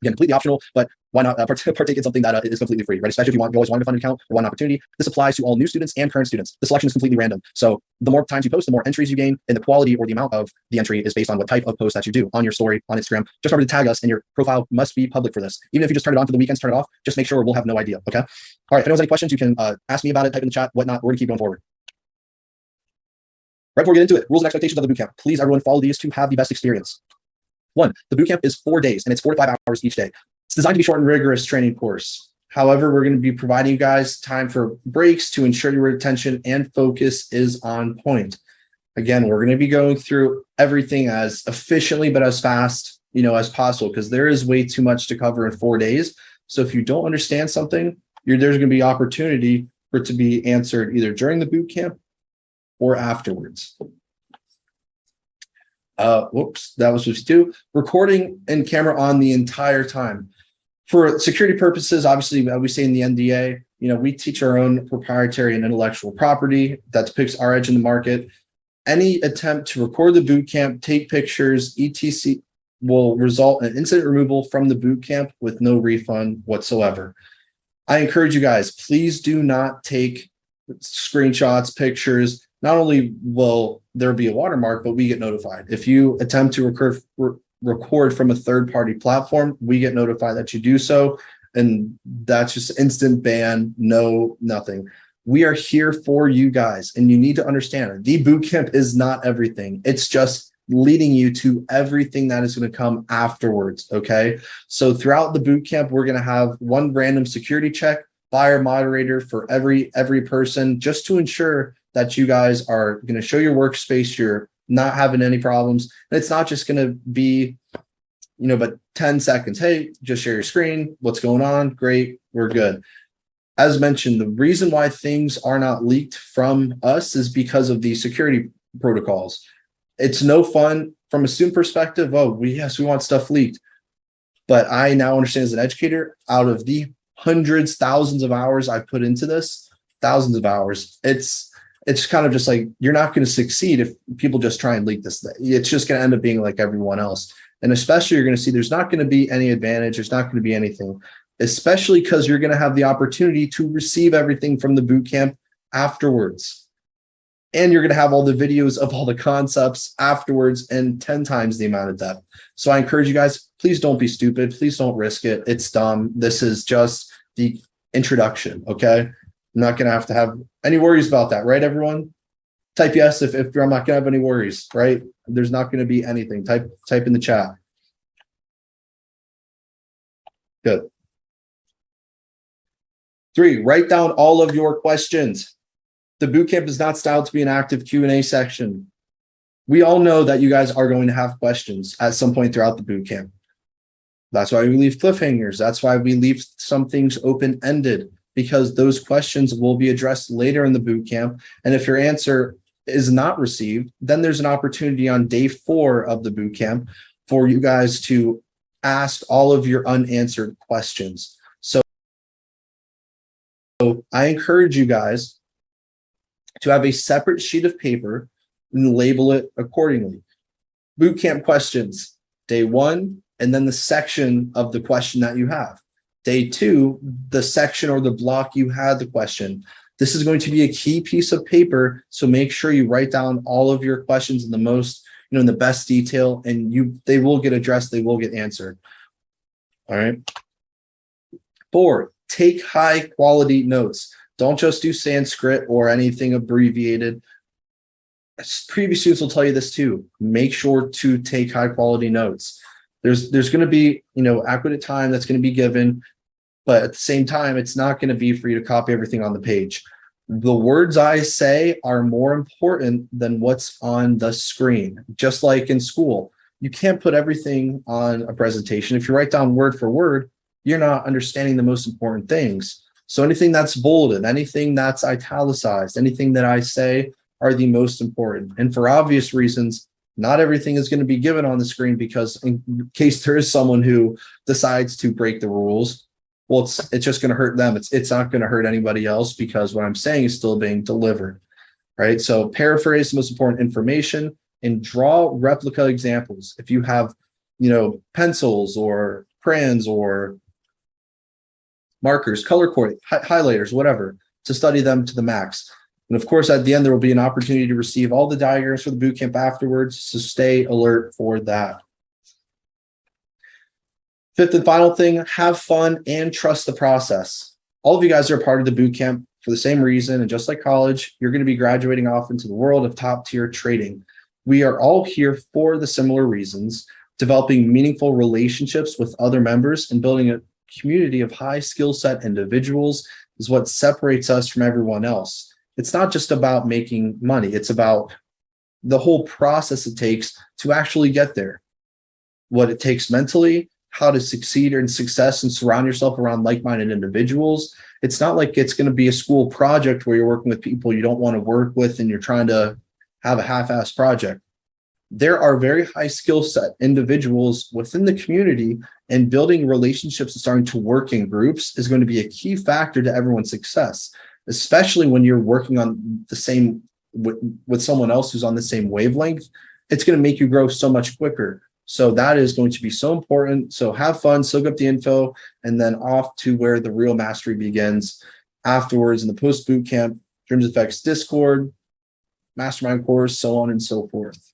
Again, completely optional, but why not partake in something that is completely free, right? Especially if you always wanted to fund an account or want an opportunity. This applies to all new students and current students. The selection is completely random. So the more times you post, the more entries you gain, and the quality or the amount of the entry is based on what type of post that you do on your story, on Instagram. Just remember to tag us, and your profile must be public for this. Even if you just turn it on for the weekends, turn it off, just make sure we'll have no idea, okay? All right, if anyone has any questions, you can ask me about it, type in the chat, whatnot. We're gonna keep going forward. Right before we get into it, rules and expectations of the bootcamp. Please, everyone, follow these to have the best experience. 1, the bootcamp is 4 days, and it's 4 to 5 hours each day. It's designed to be short and rigorous training course. However, we're going to be providing you guys time for breaks to ensure your attention and focus is on point. Again, we're going to be going through everything as efficiently but as fast, as possible, because there is way too much to cover in 4 days. So if you don't understand something, there's going to be opportunity for it to be answered either during the boot camp or afterwards. Whoops, that was just 2. Recording and camera on the entire time. For security purposes, obviously, we say in the NDA, we teach our own proprietary and intellectual property that depicts our edge in the market. Any attempt to record the boot camp, take pictures, etc., will result in incident removal from the boot camp with no refund whatsoever. I encourage you guys, please do not take screenshots, pictures. Not only will there be a watermark, but we get notified. If you attempt to record from a third-party platform, we get notified that you do so, and that's just instant ban, no, nothing. We are here for you guys, and you need to understand the boot camp is not everything. It's just leading you to everything that is going to come afterwards, okay? So throughout the boot camp, we're going to have one random security check by our moderator for every person, just to ensure that you guys are going to show your workspace, you're not having any problems. And it's not just going to be, but 10 seconds. Hey, just share your screen. What's going on? Great. We're good. As mentioned, the reason why things are not leaked from us is because of the security protocols. It's no fun from a student perspective. Oh, we want stuff leaked. But I now understand as an educator, out of the hundreds, thousands of hours I've put into this, thousands of hours, it's kind of just like, you're not going to succeed if people just try and leak this thing. It's just going to end up being like everyone else. And especially you're going to see there's not going to be any advantage. There's not going to be anything, especially because you're going to have the opportunity to receive everything from the boot camp afterwards. And you're going to have all the videos of all the concepts afterwards and 10 times the amount of depth. So I encourage you guys, please don't be stupid. Please don't risk it. It's dumb. This is just the introduction. Okay. I'm not going to have any worries about that, right, everyone? Type yes if I'm not going to have any worries, right? There's not going to be anything. Type in the chat. Good. 3, write down all of your questions. The bootcamp is not styled to be an active Q&A section. We all know that you guys are going to have questions at some point throughout the bootcamp. That's why we leave cliffhangers. That's why we leave some things open-ended, because those questions will be addressed later in the boot camp. And if your answer is not received, then there's an opportunity on day 4 of the boot camp for you guys to ask all of your unanswered questions. So I encourage you guys to have a separate sheet of paper and label it accordingly. Boot camp questions, day 1, and then the section of the question that you have. Day 2, the section or the block you had the question. This is going to be a key piece of paper, so make sure you write down all of your questions in the most, in the best detail, and they will get addressed, they will get answered. All right. 4, take high quality notes. Don't just do Sanskrit or anything abbreviated. Previous students will tell you this too. Make sure to take high quality notes. There's going to be, adequate time that's going to be given, but at the same time, it's not going to be for you to copy everything on the page. The words I say are more important than what's on the screen. Just like in school, you can't put everything on a presentation. If you write down word for word, you're not understanding the most important things. So anything that's bolded, anything that's italicized, anything that I say are the most important. And for obvious reasons, not everything is going to be given on the screen, because in case there is someone who decides to break the rules, well, it's just going to hurt them. It's not going to hurt anybody else, because what I'm saying is still being delivered. right? So paraphrase the most important information and draw replica examples. If you have, pencils or crayons or markers, color coding, highlighters, whatever, to study them to the max. And of course, at the end, there will be an opportunity to receive all the diagrams for the bootcamp afterwards. So stay alert for that. Fifth and final thing, have fun and trust the process. All of you guys are a part of the bootcamp for the same reason. And just like college, you're going to be graduating off into the world of top tier trading. We are all here for the similar reasons. Developing meaningful relationships with other members and building a community of high skill set individuals is what separates us from everyone else. It's not just about making money. It's about the whole process it takes to actually get there. What it takes mentally, how to succeed in success and surround yourself around like-minded individuals. It's not like it's going to be a school project where you're working with people you don't want to work with and you're trying to have a half-assed project. There are very high skill set individuals within the community, and building relationships and starting to work in groups is going to be a key factor to everyone's success, especially when you're working on the same with someone else who's on the same wavelength. It's going to make you grow so much quicker. So that is going to be so important. So have fun, soak up the info, and then off to where the real mastery begins afterwards in the post bootcamp, Dreams Effects Discord, mastermind course, so on and so forth.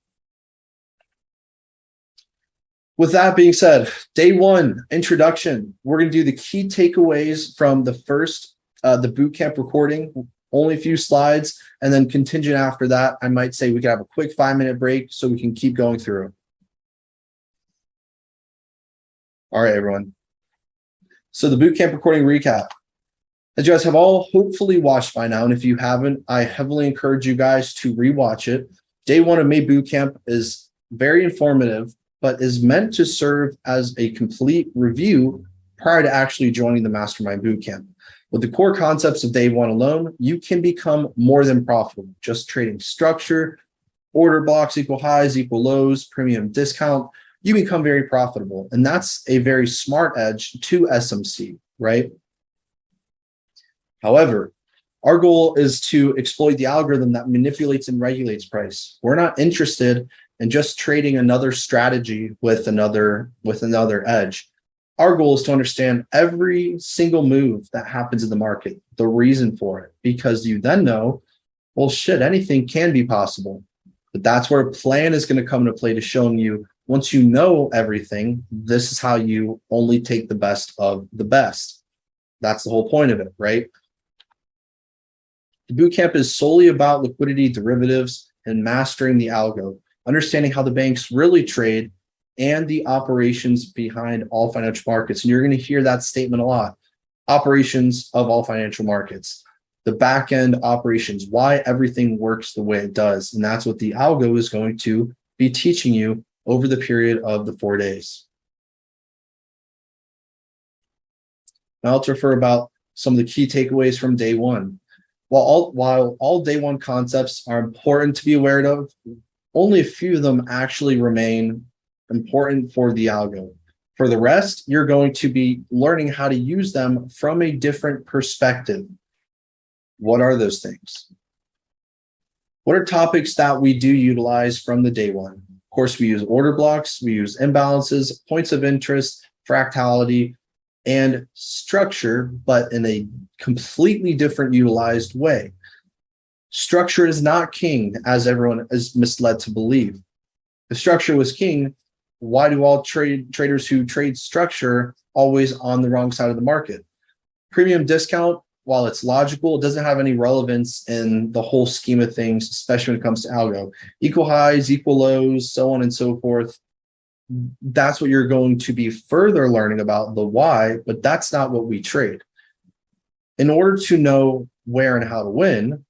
With that being said, day one, introduction. We're going to do the key takeaways from the first, the bootcamp recording, only a few slides, and then contingent after that, I might say we could have a quick 5-minute break so we can keep going through it. All right, everyone. So the bootcamp recording recap. As you guys have all hopefully watched by now, and if you haven't, I heavily encourage you guys to rewatch it. Day one of May bootcamp is very informative, but is meant to serve as a complete review prior to actually joining the Mastermind Bootcamp. With the core concepts of day one alone, you can become more than profitable. Just trading structure, order blocks equal highs, equal lows, premium discount, you become very profitable. And that's a very smart edge to SMC, right? However, our goal is to exploit the algorithm that manipulates and regulates price. We're not interested in just trading another strategy with another edge. Our goal is to understand every single move that happens in the market, the reason for it, because you then know, well, shit, anything can be possible. But that's where a plan is going to come into play to showing you, once you know everything, this is how you only take the best of the best. That's the whole point of it, right? The bootcamp is solely about liquidity, derivatives, and mastering the algo, understanding how the banks really trade and the operations behind all financial markets. And you're going to hear that statement a lot. Operations of all financial markets, the back end operations, why everything works the way it does. And that's what the algo is going to be teaching you over the period of the 4 days. Now let's refer about some of the key takeaways from day one. While all day one concepts are important to be aware of, only a few of them actually remain important for the algo. For the rest, you're going to be learning how to use them from a different perspective. What are those things? What are topics that we do utilize from the day one? Of course, we use order blocks, we use imbalances, points of interest, fractality, and structure, but in a completely different utilized way. Structure is not king, as everyone is misled to believe. If structure was king, why do all traders who trade structure always on the wrong side of the market? Premium discount, while it's logical, it doesn't have any relevance in the whole scheme of things, especially when it comes to algo. Equal highs, equal lows, so on and so forth. That's what you're going to be further learning about, the why, but that's not what we trade. In order to know where and how to win,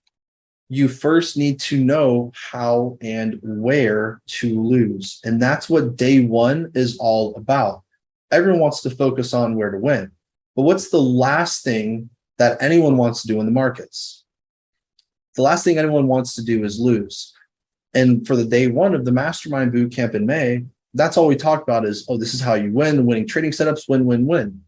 you first need to know how and where to lose. And that's what day one is all about. Everyone wants to focus on where to win. But what's the last thing that anyone wants to do in the markets? The last thing anyone wants to do is lose. And for the day one of the Mastermind Bootcamp in May, that's all we talk about is, oh, this is how you win, winning trading setups, win, win, win.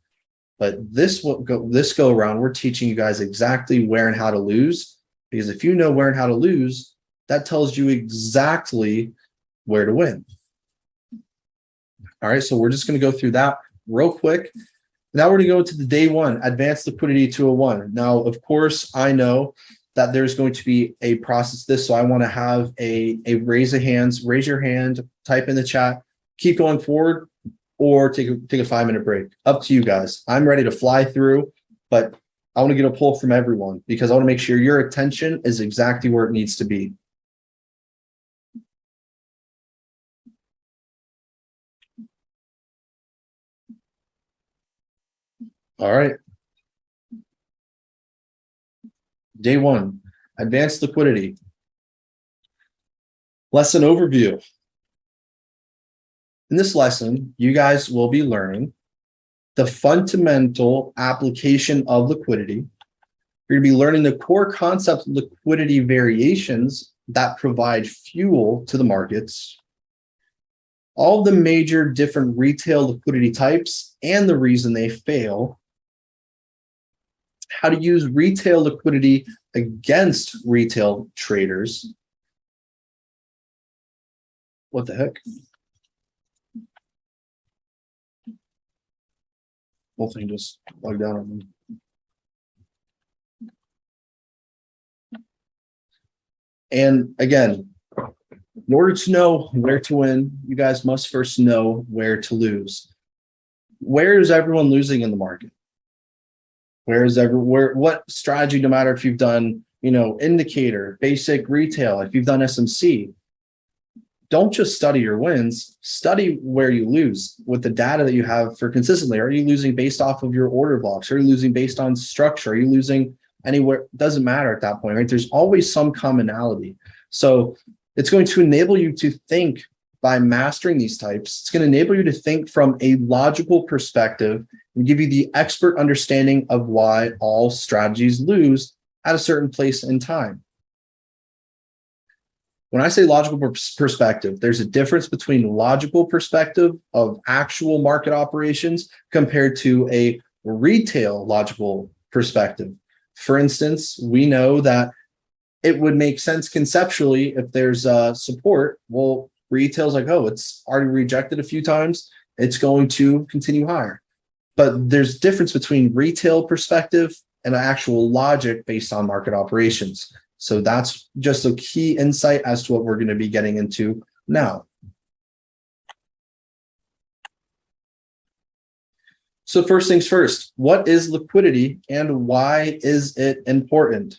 But this go around, we're teaching you guys exactly where and how to lose Because if you know where and how to lose, that tells you exactly where to win. All right, so we're just going to go through that real quick. Now we're going to go to the day one, advanced liquidity 201. Now, of course, I know that there's going to be a process to this, so I want to have a raise of hands. Raise your hand, type in the chat, keep going forward, or take a 5-minute break. Up to you guys. I'm ready to fly through, but I want to get a pull from everyone because I want to make sure your attention is exactly where it needs to be. All right. Day one, advanced liquidity. Lesson overview. In this lesson, you guys will be learning the fundamental application of liquidity. You're going to be learning the core concept of liquidity variations that provide fuel to the markets, all the major different retail liquidity types and the reason they fail, how to use retail liquidity against retail traders. What the heck? Whole thing just logged down on me. And again, in order to know where to win, you guys must first know where to lose. Where is everyone losing in the market? What strategy, no matter if you've done, indicator, basic retail, if you've done SMC, don't just study your wins, study where you lose with the data that you have for consistently. Are you losing based off of your order blocks? Are you losing based on structure? Are you losing anywhere? Doesn't matter at that point, right? There's always some commonality. So it's going to enable you to think by mastering these types. It's going to enable you to think from a logical perspective and give you the expert understanding of why all strategies lose at a certain place in time. When I say logical perspective, there's a difference between logical perspective of actual market operations compared to a retail logical perspective. For instance, we know that it would make sense conceptually if there's support. Well, retail's like, oh, it's already rejected a few times. It's going to continue higher. But there's difference between retail perspective and actual logic based on market operations. So that's just a key insight as to what we're going to be getting into now. So first things first, what is liquidity and why is it important?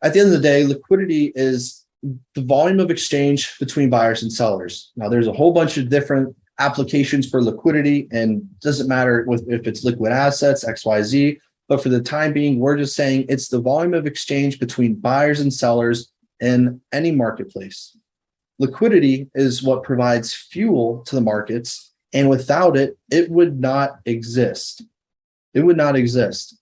At the end of the day, liquidity is the volume of exchange between buyers and sellers. Now, there's a whole bunch of different applications for liquidity, and it doesn't matter if it's liquid assets, XYZ, but for the time being, we're just saying it's the volume of exchange between buyers and sellers in any marketplace. Liquidity is what provides fuel to the markets, and without it, it would not exist. It would not exist.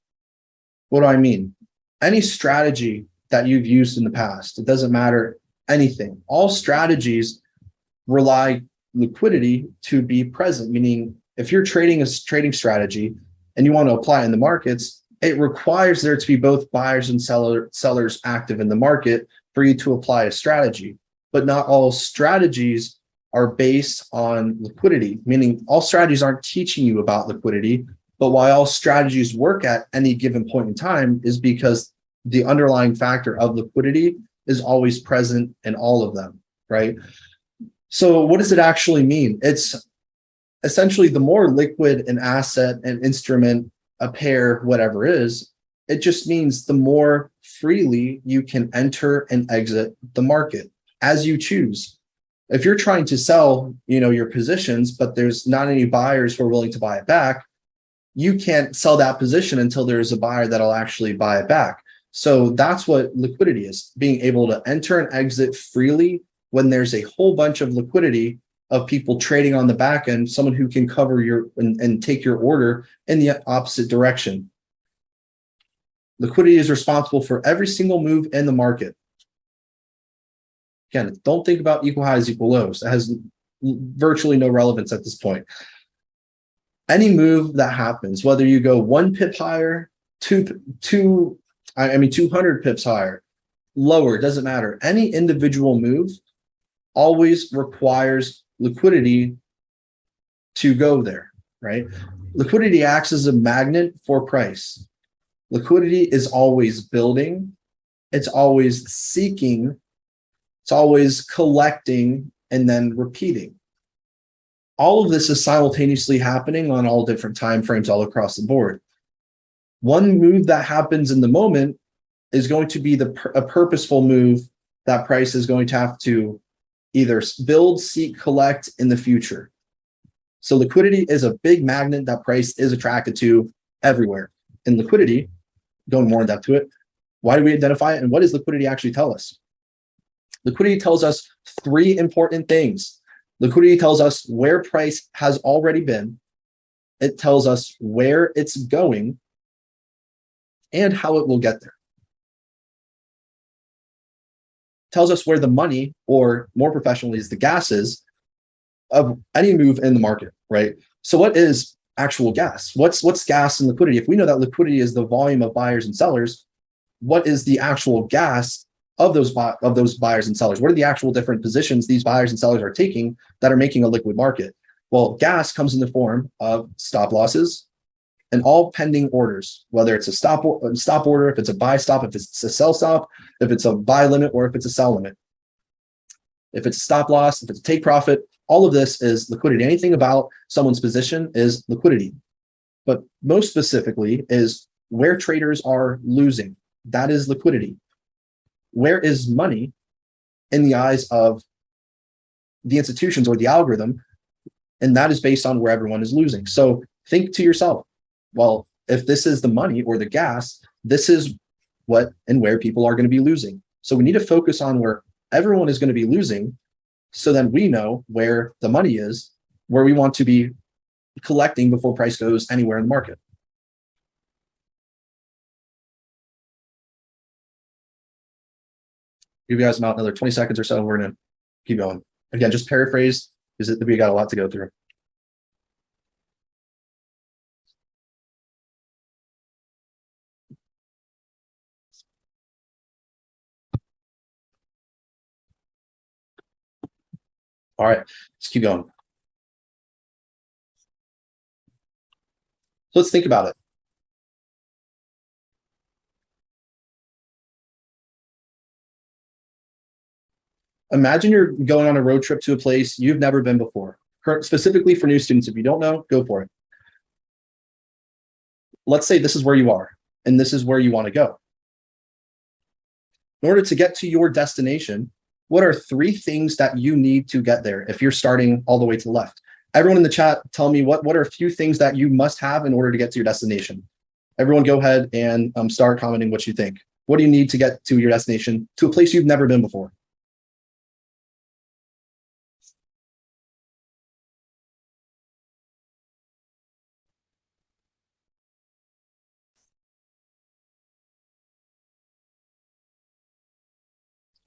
What do I mean? Any strategy that you've used in the past, it doesn't matter anything. All strategies rely liquidity to be present, meaning if you're trading a trading strategy and you want to apply it in the markets, it requires there to be both buyers and sellers active in the market for you to apply a strategy. But not all strategies are based on liquidity, meaning all strategies aren't teaching you about liquidity, but why all strategies work at any given point in time is because the underlying factor of liquidity is always present in all of them, right? So what does it actually mean? It's essentially the more liquid an asset, an instrument, a pair, whatever is, it just means the more freely you can enter and exit the market as you choose. If you're trying to sell, your positions, but there's not any buyers who are willing to buy it back, you can't sell that position until there's a buyer that'll actually buy it back. So that's what liquidity is, being able to enter and exit freely when there's a whole bunch of liquidity of people trading on the back end, someone who can cover and take your order in the opposite direction. Liquidity is responsible for every single move in the market. Again, don't think about equal highs, equal lows. That has virtually no relevance at this point. Any move that happens, whether you go 1 pip higher, two I mean, 200 pips higher, lower, doesn't matter. Any individual move always requires liquidity to go there, right? Liquidity acts as a magnet for price. Liquidity is always building, it's always seeking, it's always collecting, and then repeating. All of this is simultaneously happening on all different time frames all across the board. One move that happens in the moment is going to be a purposeful move that price is going to have to either build, seek, collect in the future. So liquidity is a big magnet that price is attracted to everywhere. And liquidity, going more in depth to it, why do we identify it and what does liquidity actually tell us? Liquidity tells us three important things. Liquidity tells us where price has already been. It tells us where it's going and how it will get there. It tells us where the money, or more professionally, is the gas is of any move in the market, right? So what is actual gas? What's gas and liquidity? If we know that liquidity is the volume of buyers and sellers, what is the actual gas of those buyers and sellers? What are the actual different positions these buyers and sellers are taking that are making a liquid market? Well, gas comes in the form of stop losses and all pending orders, whether it's a stop order, if it's a buy stop, if it's a sell stop, if it's a buy limit, or if it's a sell limit. If it's a stop loss, if it's a take profit, all of this is liquidity. Anything about someone's position is liquidity. But most specifically is where traders are losing. That is liquidity. Where is money in the eyes of the institutions or the algorithm? And that is based on where everyone is losing. So think to yourself, well, if this is the money or the gas, this is what and where people are going to be losing. So we need to focus on where everyone is going to be losing, so then we know where the money is, where we want to be collecting before price goes anywhere in the market. Give you guys about another 20 seconds or so. We're going to keep going. Again, just paraphrase, because we got a lot to go through. All right, let's keep going. So let's think about it. Imagine you're going on a road trip to a place you've never been before. Specifically for new students, if you don't know, go for it. Let's say this is where you are, and this is where you want to go. In order to get to your destination, what are three things that you need to get there if you're starting all the way to the left? Everyone in the chat, tell me what are a few things that you must have in order to get to your destination? Everyone go ahead and start commenting what you think. What do you need to get to your destination, to a place you've never been before?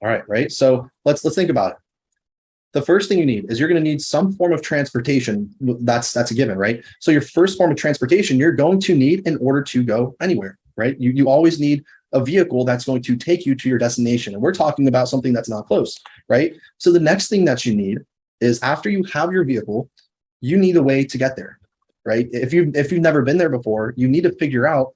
All right, right? So let's think about it. The first thing you need is you're going to need some form of transportation. That's a given, right? So your first form of transportation you're going to need in order to go anywhere, right? You always need a vehicle that's going to take you to your destination. And we're talking about something that's not close, right? So the next thing that you need is, after you have your vehicle, you need a way to get there, right? If you've never been there before, you need to figure out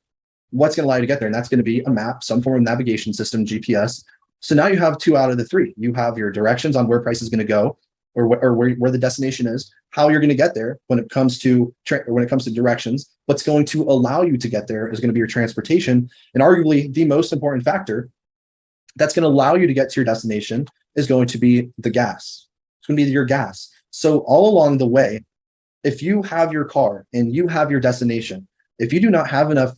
what's going to allow you to get there. And that's going to be a map, some form of navigation system, GPS. So now you have two out of the three. You have your directions on where price is going to go, or where the destination is, how you're going to get there when it comes to directions. What's going to allow you to get there is going to be your transportation. And arguably the most important factor that's going to allow you to get to your destination is going to be the gas. It's going to be your gas. So all along the way, if you have your car and you have your destination, if you do not have enough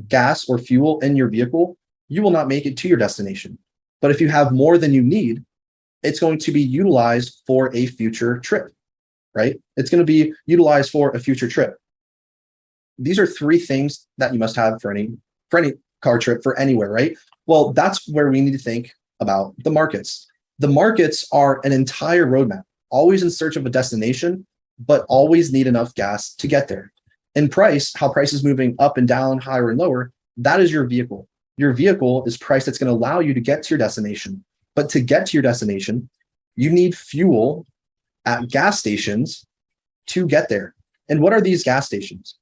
gas or fuel in your vehicle, you will not make it to your destination. But if you have more than you need, it's going to be utilized for a future trip, right? It's going to be utilized for a future trip. These are three things that you must have for any car trip, for anywhere, right? Well, that's where we need to think about the markets. The markets are an entire roadmap, always in search of a destination, but always need enough gas to get there. And price, how price is moving up and down, higher and lower, that is your vehicle. Your vehicle is priced that's going to allow you to get to your destination. But to get to your destination, you need fuel at gas stations to get there. And what are these gas stations?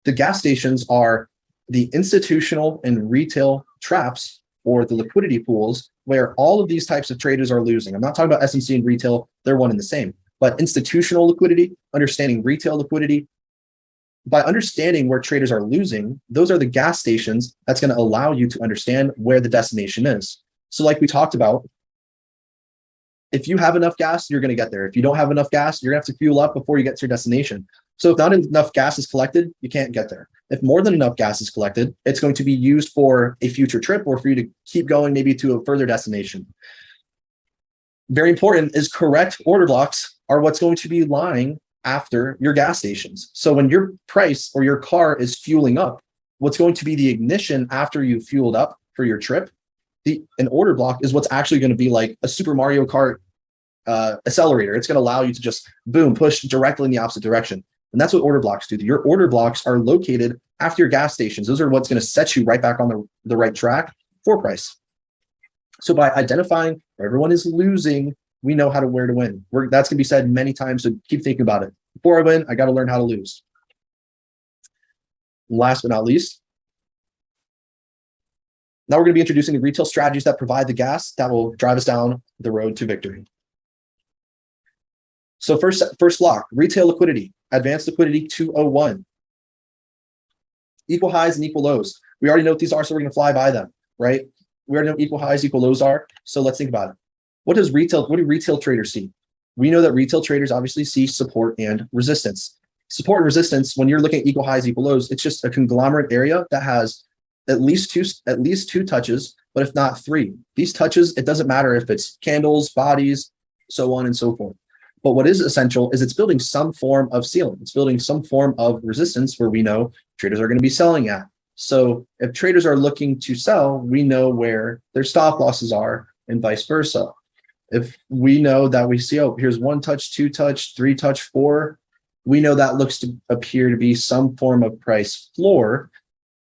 The gas stations are the institutional and retail traps or the liquidity pools where all of these types of traders are losing. I'm not talking about SMC and retail, they're one and the same. But institutional liquidity, understanding retail liquidity, by understanding where traders are losing, those are the gas stations that's going to allow you to understand where the destination is. So like we talked about, if you have enough gas, you're going to get there. If you don't have enough gas, you're going to have to fuel up before you get to your destination. So if not enough gas is collected, you can't get there. If more than enough gas is collected, it's going to be used for a future trip or for you to keep going maybe to a further destination. Very important is correct order blocks are what's going to be lying after your gas stations. So when your price or your car is fueling up, what's going to be the ignition after you fueled up for your trip, an order block is what's actually going to be like a Super Mario Kart accelerator. It's going to allow you to just boom, push directly in the opposite direction. And that's what order blocks do. Your order blocks are located after your gas stations. Those are what's going to set you right back on the right track for price. So by identifying where everyone is losing, we know where to win. That's going to be said many times, so keep thinking about it. Before I win, I got to learn how to lose. Last but not least, now we're going to be introducing the retail strategies that provide the gas that will drive us down the road to victory. So first block, retail liquidity, advanced liquidity 201. Equal highs and equal lows. We already know what these are, so we're going to fly by them, right? We already know what equal highs, equal lows are. So let's think about it. What do retail traders see? We know that retail traders obviously see support and resistance. Support and resistance, when you're looking at equal highs, equal lows, it's just a conglomerate area that has at least two touches, but if not three. These touches, it doesn't matter if it's candles, bodies, so on and so forth. But what is essential is it's building some form of ceiling. It's building some form of resistance where we know traders are going to be selling at. So if traders are looking to sell, we know where their stop losses are and vice versa. If we know that we see, oh, here's 1 touch, 2 touch, 3 touch, 4, we know that looks to appear to be some form of price floor.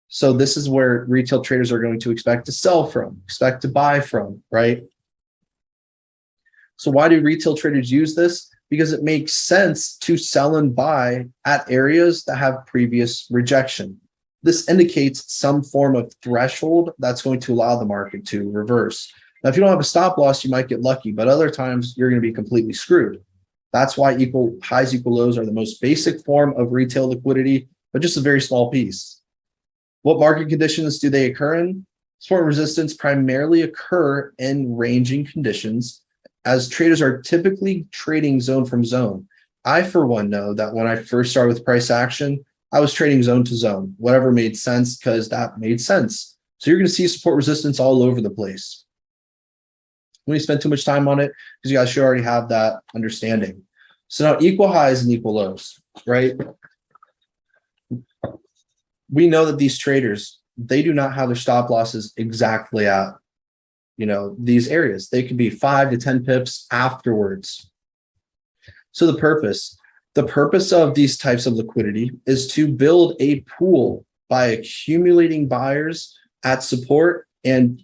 So this is where retail traders are going to expect to sell from, expect to buy from, right? So why do retail traders use this? Because it makes sense to sell and buy at areas that have previous rejection. This indicates some form of threshold that's going to allow the market to reverse. Now, if you don't have a stop loss, you might get lucky, but other times you're going to be completely screwed. That's why equal highs, equal lows are the most basic form of retail liquidity, but just a very small piece. What market conditions do they occur in? Support and resistance primarily occur in ranging conditions as traders are typically trading zone from zone. I, for one, know that when I first started with price action, I was trading zone to zone, whatever made sense, because that made sense. So you're going to see support resistance all over the place. When you spend too much time on it, because you guys should already have that understanding. So now equal highs and equal lows, right? We know that these traders, they do not have their stop losses exactly at, these areas. They could be 5 to 10 pips afterwards. So the purpose of these types of liquidity is to build a pool by accumulating buyers at support and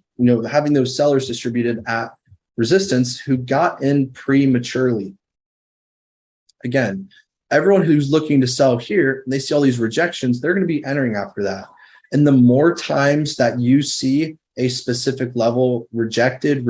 having those sellers distributed at resistance who got in prematurely. Again, everyone who's looking to sell here, and they see all these rejections, they're going to be entering after that. And the more times that you see a specific level rejected,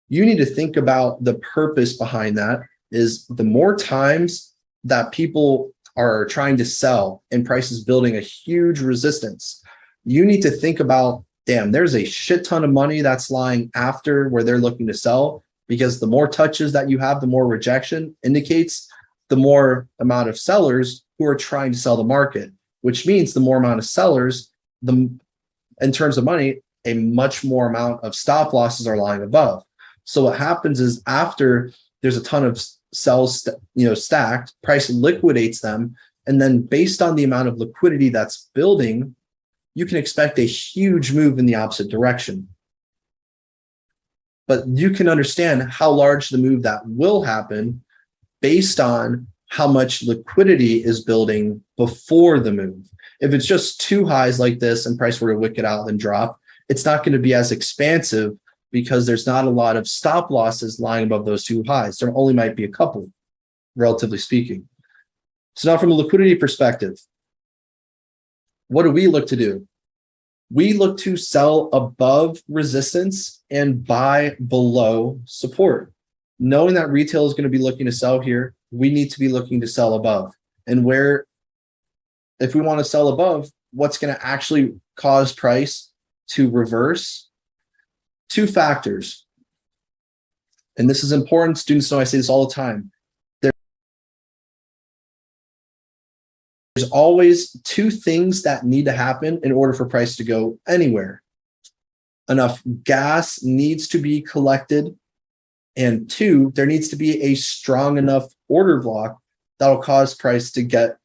you need to think about the purpose behind that is the more times that people are trying to sell and price is building a huge resistance, you need to think about, damn, there's a shit ton of money that's lying after where they're looking to sell, because the more touches that you have, the more rejection indicates the more amount of sellers who are trying to sell the market, which means the more amount of sellers, in terms of money, a much more amount of stop losses are lying above. So what happens is after there's a ton of sells, stacked, price liquidates them. And then based on the amount of liquidity that's building, you can expect a huge move in the opposite direction. But you can understand how large the move that will happen based on how much liquidity is building before the move. If it's just two highs like this and price were to wick it out and drop, it's not going to be as expansive because there's not a lot of stop losses lying above those two highs. There only might be a couple, relatively speaking. So now from a liquidity perspective, what do we look to do? We look to sell above resistance and buy below support. Knowing that retail is going to be looking to sell here, we need to be looking to sell above. And where, if we want to sell above, what's going to actually cause price to reverse? Two factors. And this is important. Students know I say this all the time. There's always two things that need to happen in order for price to go anywhere. Enough gas needs to be collected. And two, there needs to be a strong enough order block that'll cause price to get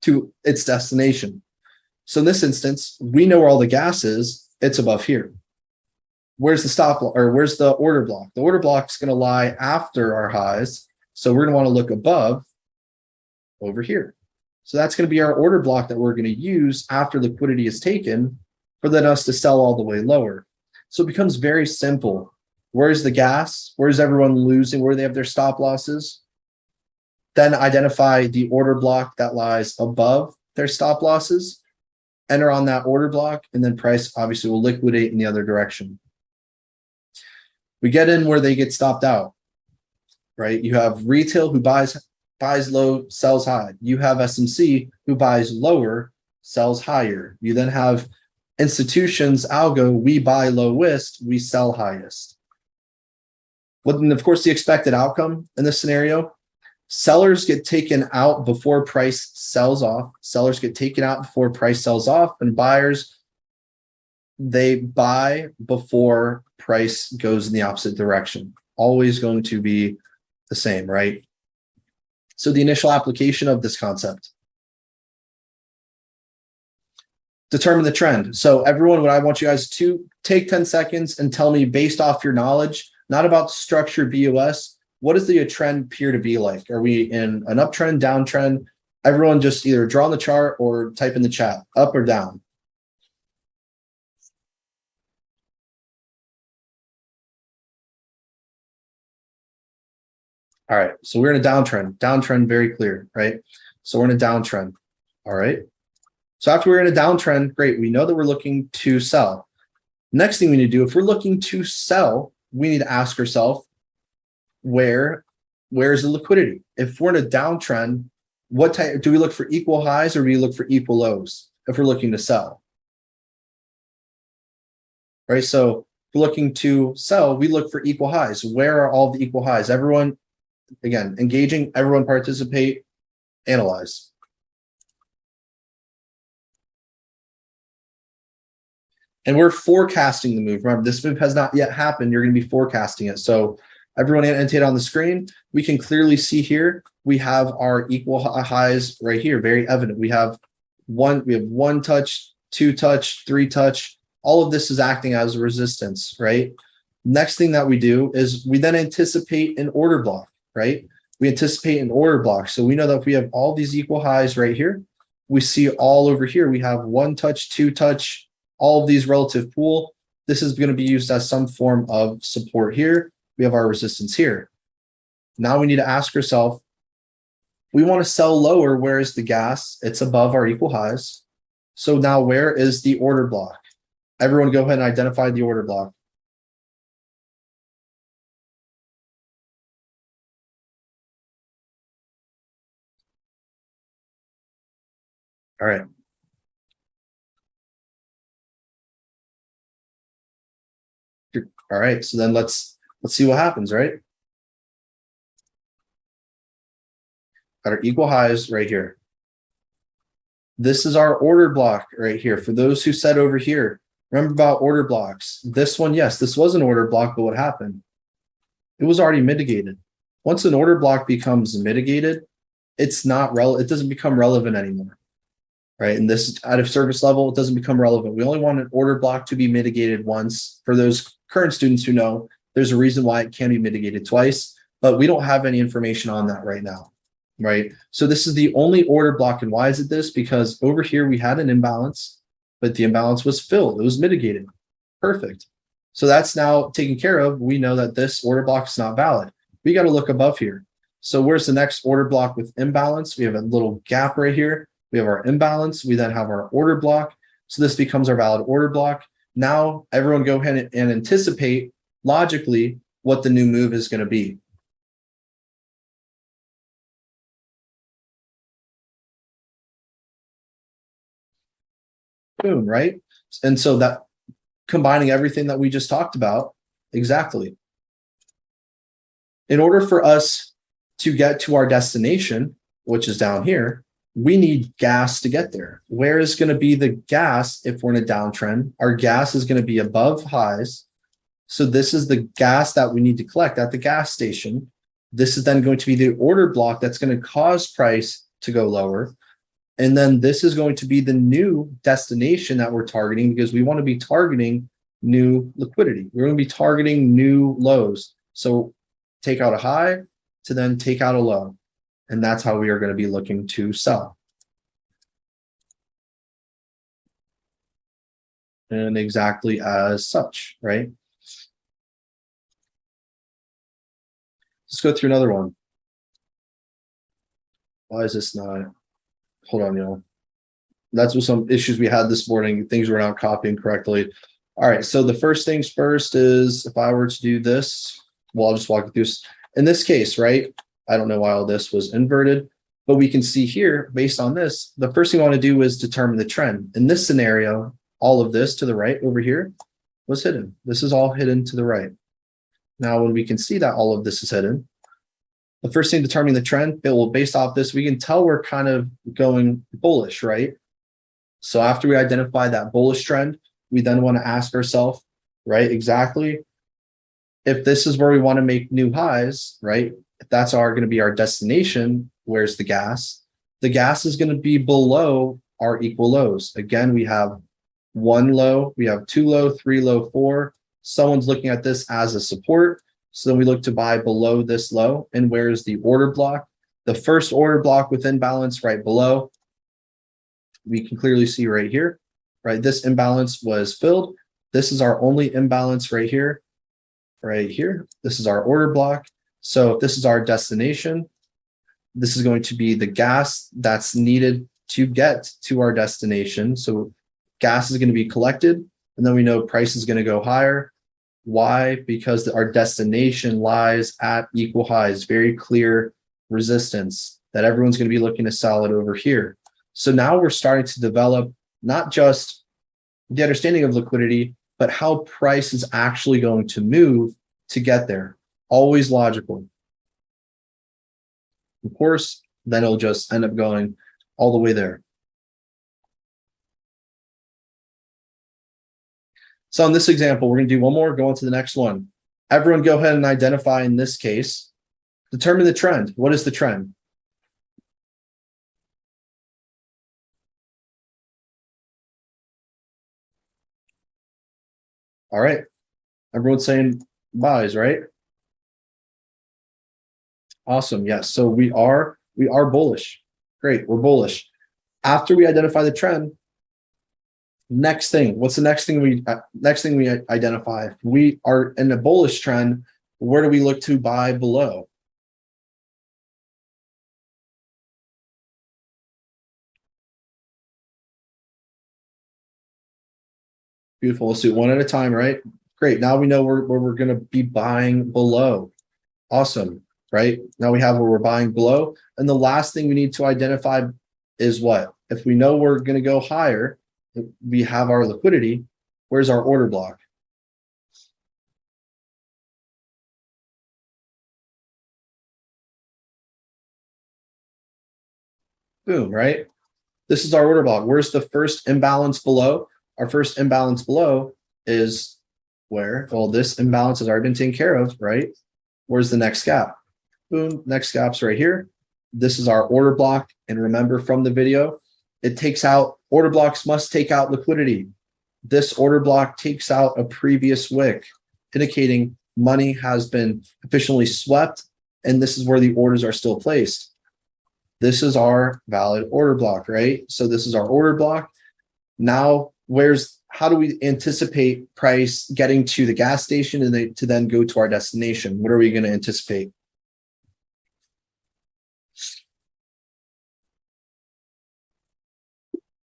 to its destination. So in this instance, we know where all the gas is. It's above here. Where's the stop or where's the order block? The order block is going to lie after our highs. So we're going to want to look above over here. So that's going to be our order block that we're going to use after liquidity is taken for then us to sell all the way lower. So it becomes very simple. Where's the gas? Where's everyone losing? Where they have their stop losses? Then identify the order block that lies above their stop losses, enter on that order block, and then price obviously will liquidate in the other direction. We get in where they get stopped out, right? You have retail who buys low, sells high. You have SMC who buys lower, sells higher. You then have institutions, algo, we buy lowest, we sell highest. And of course, the expected outcome in this scenario, sellers get taken out before price sells off. Sellers get taken out before price sells off, and buyers, they buy before price goes in the opposite direction. Always going to be the same, right? So the initial application of this concept. Determine the trend. So everyone, what I want you guys to take 10 seconds and tell me based off your knowledge, not about structure BOS, what does the trend appear to be like? Are we in an uptrend, downtrend? Everyone just either draw on the chart or type in the chat, up or down. All right, so we're in a downtrend, very clear, right? So we're in a downtrend, all right? So after we're in a downtrend, great, we know that we're looking to sell. Next thing we need to do, if we're looking to sell, we need to ask ourselves, where's the liquidity? If we're in a downtrend, what type, do we look for equal highs or do we look for equal lows if we're looking to sell? Right, so if we're looking to sell, we look for equal highs. Where are all the equal highs? Everyone, again, engaging, everyone participate, analyze. And we're forecasting the move. Remember, this move has not yet happened. You're going to be forecasting it. So everyone annotate on the screen. We can clearly see here, we have our equal highs right here, very evident. We have one touch, two touch, three touch. All of this is acting as a resistance, right? Next thing that we do is we then anticipate an order block, right? We anticipate an order block. So we know that if we have all these equal highs right here, we see all over here, we have one touch, two touch, all of these relative pool. This is going to be used as some form of support here. We have our resistance here. Now we need to ask ourselves, we want to sell lower. Where is the gas? It's above our equal highs. So now where is the order block? Everyone go ahead and identify the order block. All right. All right, so then let's see what happens, right? Got our equal highs right here. This is our order block right here. For those who said over here, remember about order blocks. This one, yes, this was an order block, but what happened? It was already mitigated. Once an order block becomes mitigated, it's not relevant. It doesn't become relevant anymore, right? And this out of service level, it doesn't become relevant. We only want an order block to be mitigated once. For those current students who know, there's a reason why it can be mitigated twice, but we don't have any information on that right now. right? So this is the only order block. And why is it this? Because over here we had an imbalance, but the imbalance was filled. It was mitigated. Perfect. So that's now taken care of. We know that this order block is not valid. We got to look above here. So where's the next order block with imbalance? We have a little gap right here. We have our imbalance. We then have our order block. So this becomes our valid order block. Now everyone go ahead and anticipate logically what the new move is going to be. Boom, right? And so that combining everything that we just talked about, exactly. In order for us to get to our destination, which is down here, we need gas to get there. Where is going to be the gas if we're in a downtrend? Our gas is going to be above highs. So this is the gas that we need to collect at the gas station. This is then going to be the order block that's going to cause price to go lower. And then this is going to be the new destination that we're targeting, because we want to be targeting new liquidity. We're going to be targeting new lows. So take out a high to then take out a low. And that's how we are going to be looking to sell. And exactly as such, right? Let's go through another one. Why is this not? Hold on, y'all. That's with some issues we had this morning. Things were not copying correctly. All right. So the first things first is if I were to do this, well, I'll just walk you through this. In this case, right? I don't know why all this was inverted, but we can see here, based on this, the first thing I want to do is determine the trend. In this scenario, all of this to the right over here was hidden. This is all hidden to the right. Now, when we can see that all of this is hidden, the first thing determining the trend, it will, based off this, we can tell we're kind of going bullish, right? So after we identify that bullish trend, we then want to ask ourselves, right, exactly, if this is where we want to make new highs, right? If that's going to be our destination, where's the gas? The gas is going to be below our equal lows. Again, we have one low, we have two low, three low, four. Someone's looking at this as a support. So then we look to buy below this low. And where's the order block? The first order block with imbalance right below. We can clearly see right here, right? This imbalance was filled. This is our only imbalance right here, right here. This is our order block. So if this is our destination, this is going to be the gas that's needed to get to our destination. So gas is going to be collected, and then we know price is going to go higher. Why? Because our destination lies at equal highs, very clear resistance that everyone's going to be looking to sell it over here. So now we're starting to develop not just the understanding of liquidity, but how price is actually going to move to get there. Always logical. Of course, then it'll just end up going all the way there. So in this example, we're going to do one more, go on to the next one. Everyone go ahead and identify in this case, determine the trend. What is the trend? All right. Everyone's saying buys, right? Awesome. Yes. So we are bullish. Great. We're bullish. After we identify the trend, next thing, what's the next thing we identify? If we are in a bullish trend, where do we look to buy below? Beautiful. Let's do one at a time, right? Great. Now we know where we're going to be buying below. Awesome. Right? Now we have where we're buying below. And the last thing we need to identify is what? If we know we're going to go higher, we have our liquidity. Where's our order block? Boom, right? This is our order block. Where's the first imbalance below? Our first imbalance below is where? Well, this imbalance has already been taken care of, right? Where's the next gap? Boom, next gap's right here. This is our order block. And remember from the video, it takes out, order blocks must take out liquidity. This order block takes out a previous wick, indicating money has been efficiently swept, and this is where the orders are still placed. This is our valid order block, right? So this is our order block. Now, how do we anticipate price getting to the gas station and to then go to our destination? What are we going to anticipate?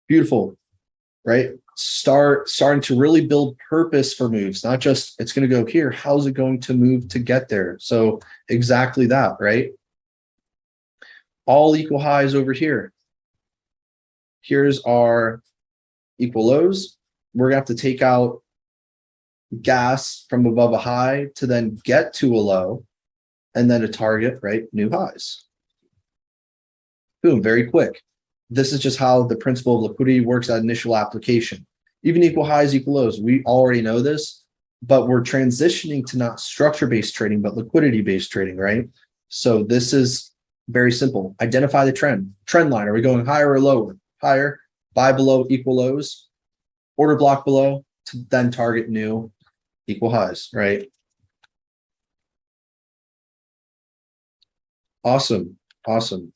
Beautiful, right? Starting to really build purpose for moves, not just it's going to go here. How's it going to move to get there? So exactly that, right? All equal highs over here. Here's our equal lows. We're gonna have to take out gas from above a high to then get to a low and then a target, right? New highs. Boom, very quick. This is just how the principle of liquidity works at initial application. Even equal highs, equal lows. We already know this, but we're transitioning to not structure-based trading, but liquidity-based trading, right? So this is very simple. Identify the trend line. Are we going higher or lower? Higher, buy below equal lows, order block below to then target new equal highs, right? Awesome. Awesome.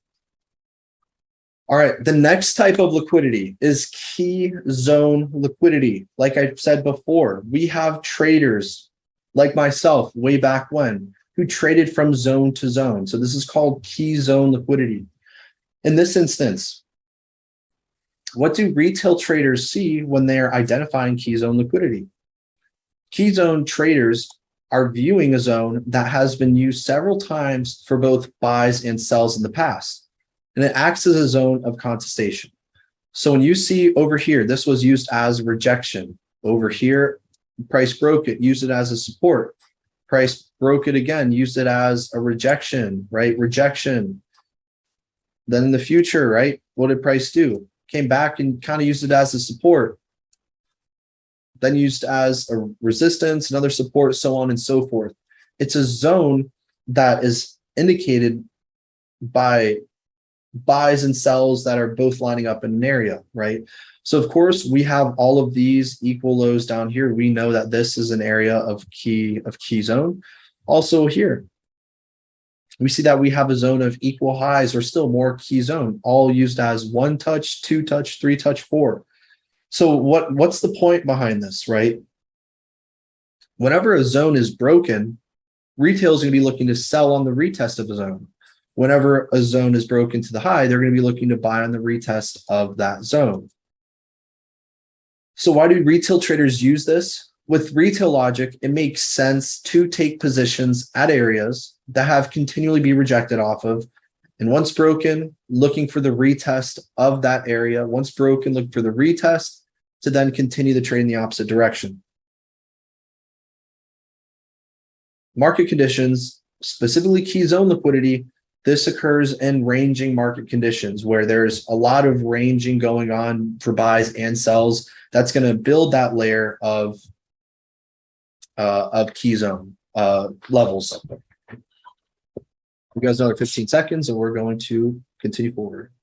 All right. The next type of liquidity is key zone liquidity. Like I said before, we have traders like myself way back when who traded from zone to zone. So this is called key zone liquidity. In this instance, what do retail traders see when they're identifying key zone liquidity? Key zone traders are viewing a zone that has been used several times for both buys and sells in the past, and it acts as a zone of contestation. So when you see over here, this was used as rejection. Over here, price broke it, used it as a support. Price broke it again, used it as a rejection, right? Rejection. Then in the future, right? What did price do? Came back and kind of used it as a support. Then used as a resistance, another support, so on and so forth. It's a zone that is indicated by buys and sells that are both lining up in an area, right? So of course we have all of these equal lows down here. We know that this is an area of key zone. Also here, we see that we have a zone of equal highs or still more key zone, all used as 1 touch, 2 touch, 3 touch, 4. So what's the point behind this, right? Whenever a zone is broken, retail is going to be looking to sell on the retest of the zone. Whenever a zone is broken to the high, they're going to be looking to buy on the retest of that zone. So why do retail traders use this? With retail logic, it makes sense to take positions at areas that have continually be rejected off of. And once broken, looking for the retest of that area. Once broken, look for the retest to then continue the trade in the opposite direction. Market conditions, specifically key zone liquidity, this occurs in ranging market conditions where there's a lot of ranging going on for buys and sells. That's going to build that layer of key zone levels. We got another 15 seconds and we're going to continue forward.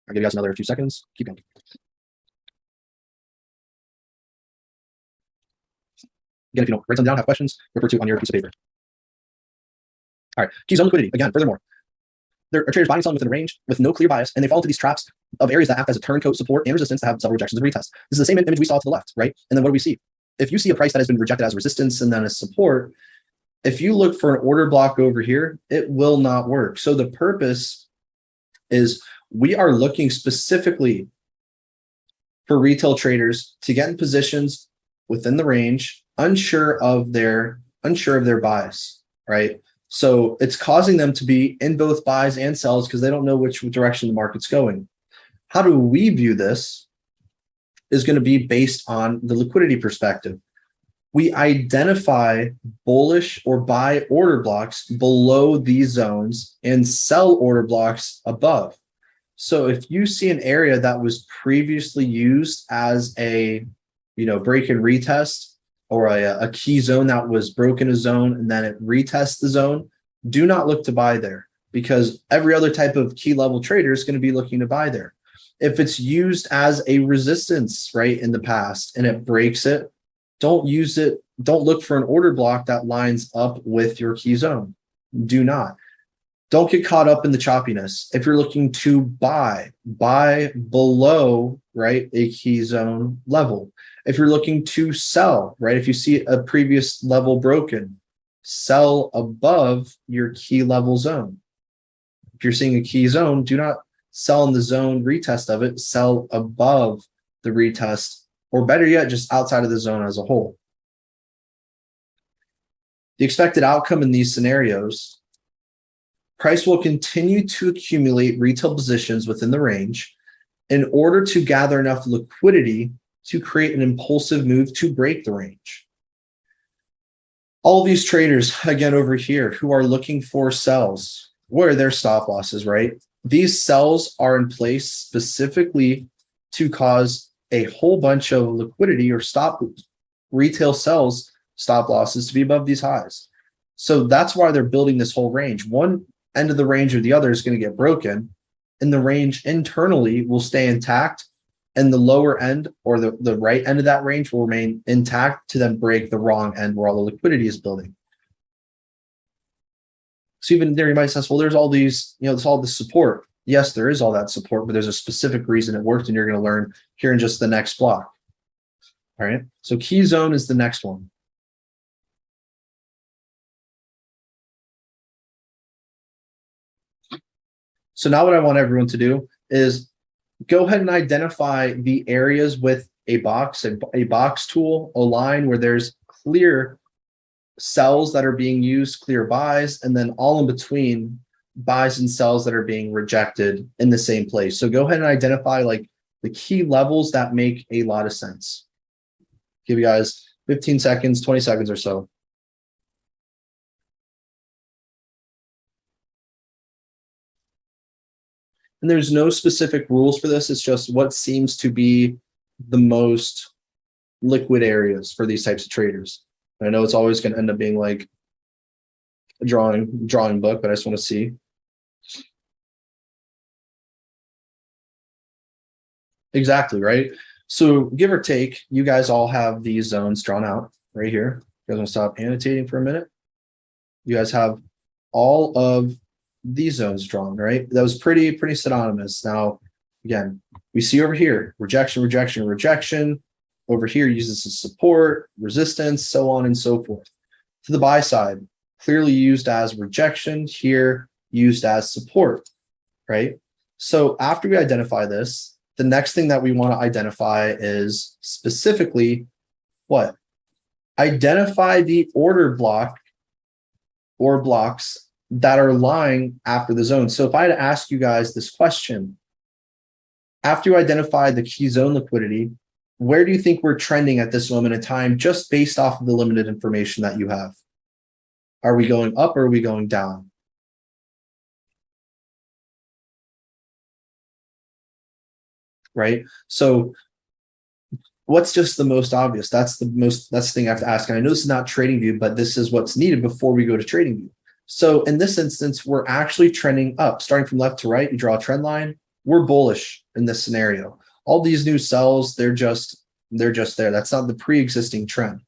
I'll give you guys another 2 seconds. Keep going. Again, if you don't write something down, have questions, refer to on your piece of paper. All right, key zone liquidity. Again, furthermore, there are traders buying and selling within a range with no clear bias, and they fall into these traps of areas that act as a turncoat support and resistance that have several rejections and retests. This is the same image we saw to the left, right? And then what do we see? If you see a price that has been rejected as resistance and then a support, if you look for an order block over here, it will not work. So the purpose is we are looking specifically for retail traders to get in positions within the range, unsure of their bias, right? So it's causing them to be in both buys and sells because they don't know which direction the market's going. How do we view this is going to be based on the liquidity perspective. We identify bullish or buy order blocks below these zones and sell order blocks above. So if you see an area that was previously used as a break and retest, or a key zone that was broken a zone and then it retests the zone, do not look to buy there because every other type of key level trader is going to be looking to buy there. If it's used as a resistance, right, in the past and it breaks it, don't use it. Don't look for an order block that lines up with your key zone. Do not. Don't get caught up in the choppiness. If you're looking to buy below, right, a key zone level. If you're looking to sell, right, if you see a previous level broken, sell above your key level zone. If you're seeing a key zone, do not sell in the zone retest of it, sell above the retest, or better yet, just outside of the zone as a whole. The expected outcome in these scenarios, price will continue to accumulate retail positions within the range in order to gather enough liquidity to create an impulsive move to break the range. All these traders, again, over here, who are looking for sells, where are their stop losses, right? These sells are in place specifically to cause a whole bunch of liquidity or retail sells stop losses to be above these highs. So that's why they're building this whole range. One end of the range or the other is going to get broken, and the range internally will stay intact, and the lower end or the right end of that range will remain intact to then break the wrong end where all the liquidity is building. So even there, you might say, well, there's all these, there's all this support. Yes, there is all that support, but there's a specific reason it worked, and you're going to learn here in just the next block. All right. So key zone is the next one. So now what I want everyone to do is go ahead and identify the areas with a box tool, a line where there's clear sells that are being used, clear buys, and then all in between buys and sells that are being rejected in the same place. So go ahead and identify like the key levels that make a lot of sense. Give you guys 15 seconds, 20 seconds or so. And there's no specific rules for this. It's just what seems to be the most liquid areas for these types of traders. And I know it's always going to end up being like a drawing book, but I just want to see. Exactly, right? So give or take, you guys all have these zones drawn out right here. You guys want to stop annotating for a minute? You guys have all of these zones drawn, right? That was pretty synonymous. Now, again, we see over here, rejection, rejection, rejection. Over here uses as support, resistance, so on and so forth. To the buy side, clearly used as rejection, here used as support, right? So after we identify this, the next thing that we want to identify is specifically what? Identify the order block or blocks that are lying after the zone. So if I had to ask you guys this question, after you identify the key zone liquidity, where do you think we're trending at this moment in time, just based off of the limited information that you have? Are we going up or are we going down? Right? So what's just the most obvious? That's the thing I have to ask. And I know this is not TradingView, but this is what's needed before we go to TradingView. So in this instance, we're actually trending up, starting from left to right. You draw a trend line. We're bullish in this scenario. All these new sells, they're just there. That's not the pre-existing trend.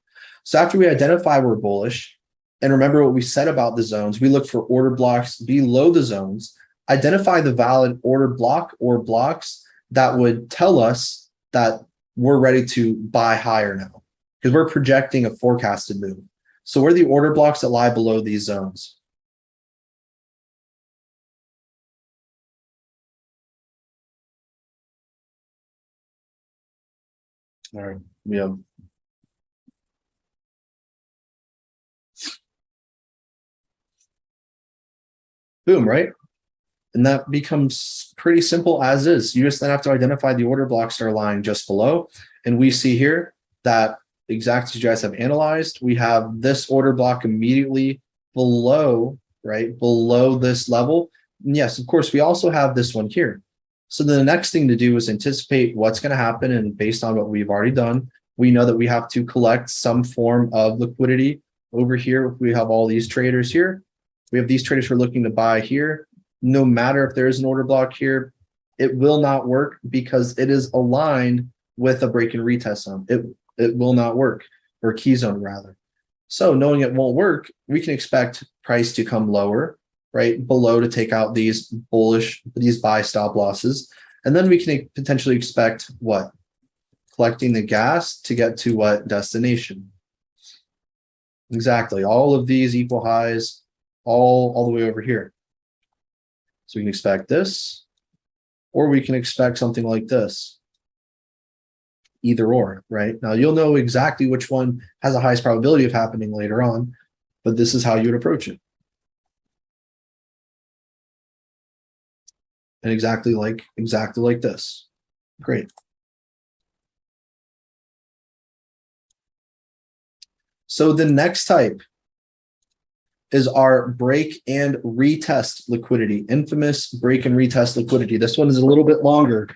So after we identify we're bullish, and remember what we said about the zones, we look for order blocks below the zones, identify the valid order block or blocks that would tell us that we're ready to buy higher now, because we're projecting a forecasted move. So where are the order blocks that lie below these zones? All right, we have boom, right? And that becomes pretty simple as is. You just then have to identify the order blocks that are lying just below. And we see here that exactly as you guys have analyzed, we have this order block immediately below, right? Below this level. And yes, of course, we also have this one here. So the next thing to do is anticipate what's going to happen. And based on what we've already done, we know that we have to collect some form of liquidity over here. We have all these traders here. We have these traders who are looking to buy here. No matter if there is an order block here, it will not work because it is aligned with a break and retest zone. It will not work, or key zone rather. So knowing it won't work, we can expect price to come lower, right below to take out these buy stop losses. And then we can potentially expect what? Collecting the gas to get to what destination? Exactly. All of these equal highs, all the way over here. So we can expect this, or we can expect something like this. Either or, right? Now you'll know exactly which one has the highest probability of happening later on, but this is how you would approach it. And exactly like this. Great. So the next type is our break and retest liquidity, infamous break and retest liquidity. This one is a little bit longer,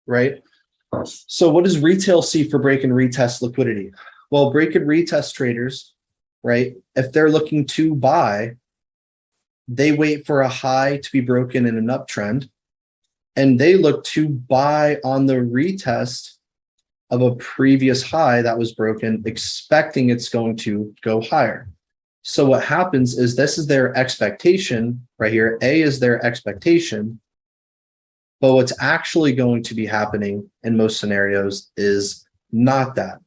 right? So what does retail see for break and retest liquidity? Well, break and retest traders, right? If they're looking to buy, they wait for a high to be broken in an uptrend, and they look to buy on the retest of a previous high that was broken, expecting it's going to go higher. So what happens is this is their expectation right here. A is their expectation, but what's actually going to be happening in most scenarios is not that.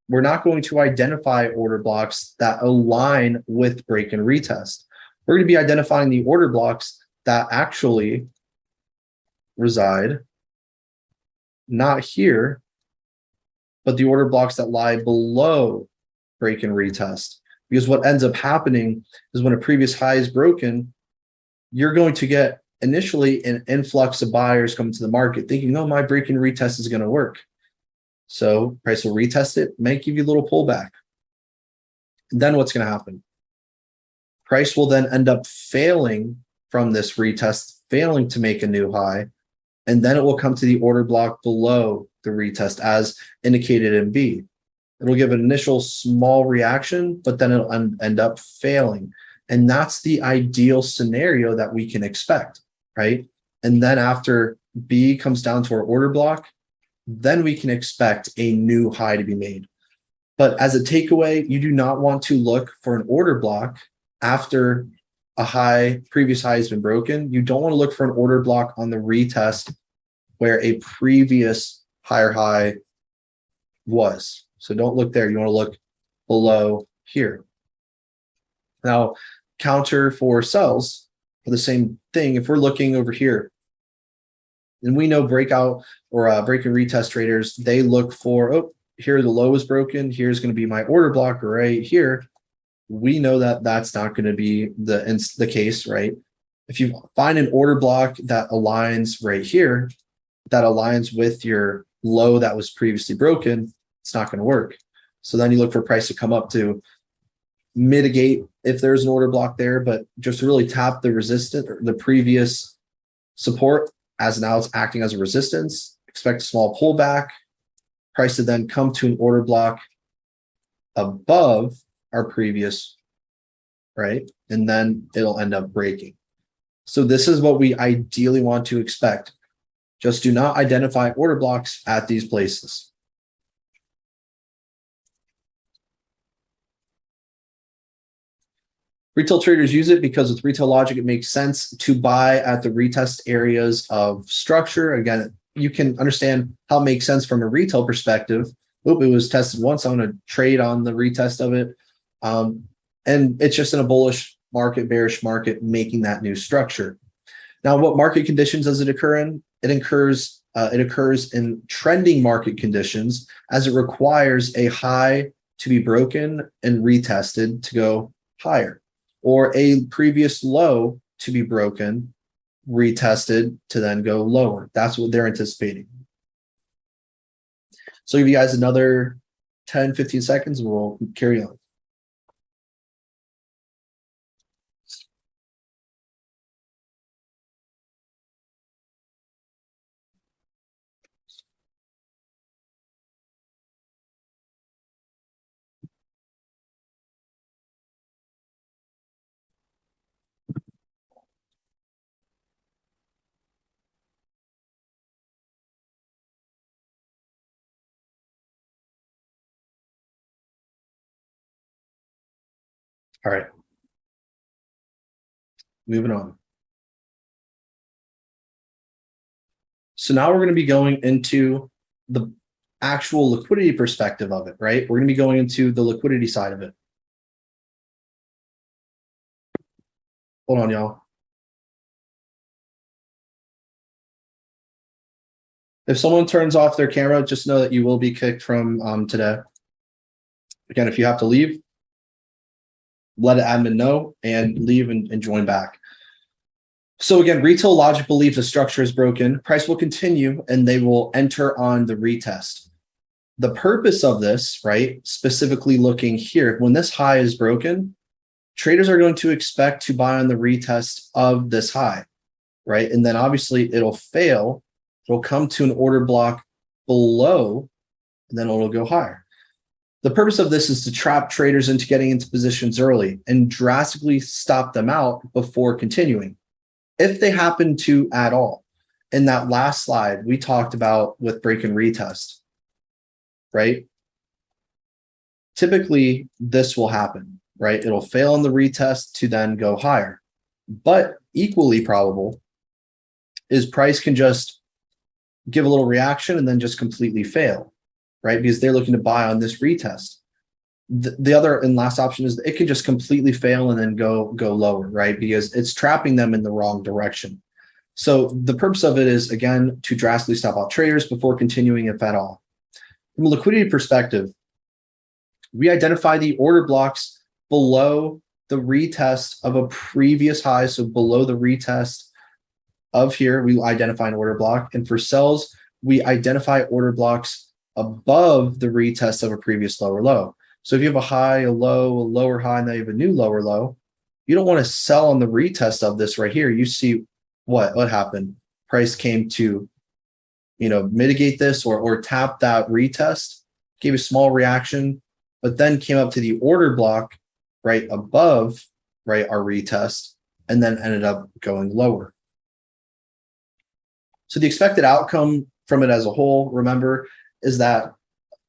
We're not going to identify order blocks that align with break and retest. We're going to be identifying the order blocks that actually reside not here, but the order blocks that lie below break and retest. Because what ends up happening is when a previous high is broken, you're going to get initially an influx of buyers coming to the market thinking, oh, my break and retest is going to work. So price will retest it, may give you a little pullback. And then what's going to happen? Price will then end up failing from this retest, failing to make a new high. And then it will come to the order block below the retest as indicated in B. It'll give an initial small reaction, but then it'll end up failing. And that's the ideal scenario that we can expect, right? And then after B comes down to our order block, then we can expect a new high to be made. But as a takeaway, you do not want to look for an order block after a previous high has been broken. You don't want to look for an order block on the retest where a previous higher high was. So don't look there. You want to look below here. Now, counter for sells for the same thing. If we're looking over here, and we know breakout or break and retest traders, they look for, oh, here the low is broken. Here's going to be my order block right here. We know that that's not going to be the case, right? If you find an order block that aligns right here, that aligns with your low that was previously broken, it's not going to work. So then you look for price to come up to mitigate if there's an order block there, but just to really tap the resistance or the previous support as now it's acting as a resistance, expect a small pullback, price to then come to an order block above our previous, right? And then it'll end up breaking. So this is what we ideally want to expect. Just do not identify order blocks at these places. Retail traders use it because with retail logic, it makes sense to buy at the retest areas of structure. Again, you can understand how it makes sense from a retail perspective. Oop, it was tested once. I'm going to trade on the retest of it. And it's just in a bullish market, bearish market, making that new structure. Now, what market conditions does it occur in? It occurs in trending market conditions as it requires a high to be broken and retested to go higher, or a previous low to be broken, retested to then go lower. That's what they're anticipating. So I'll give you guys another 10, 15 seconds and we'll carry on. All right. Moving on. So now we're going to be going into the actual liquidity perspective of it, right? We're going to be going into the liquidity side of it. Hold on, y'all. If someone turns off their camera, just know that you will be kicked from today. Again, if you have to leave, let admin know and leave and join back. So again, retail logic believes the structure is broken. Price will continue and they will enter on the retest. The purpose of this, right, specifically looking here, when this high is broken, traders are going to expect to buy on the retest of this high, right? And then obviously it'll fail. It'll come to an order block below, and then it'll go higher. The purpose of this is to trap traders into getting into positions early and drastically stop them out before continuing, if they happen to at all. In that last slide, we talked about with break and retest, right? Typically, this will happen, right? It'll fail on the retest to then go higher. But equally probable is price can just give a little reaction and then just completely fail, right? Because they're looking to buy on this retest. The other and last option is it can just completely fail and then go lower, right? Because it's trapping them in the wrong direction. So the purpose of it is, again, to drastically stop out traders before continuing, if at all. From a liquidity perspective, we identify the order blocks below the retest of a previous high. So below the retest of here, we identify an order block. And for sells, we identify order blocks above the retest of a previous lower low. So if you have a high, a low, a lower high, and then you have a new lower low, you don't want to sell on the retest of this right here. You see what happened. Price came to, mitigate this or tap that retest, gave a small reaction, but then came up to the order block right above, right, our retest, and then ended up going lower. So the expected outcome from it as a whole, remember, is that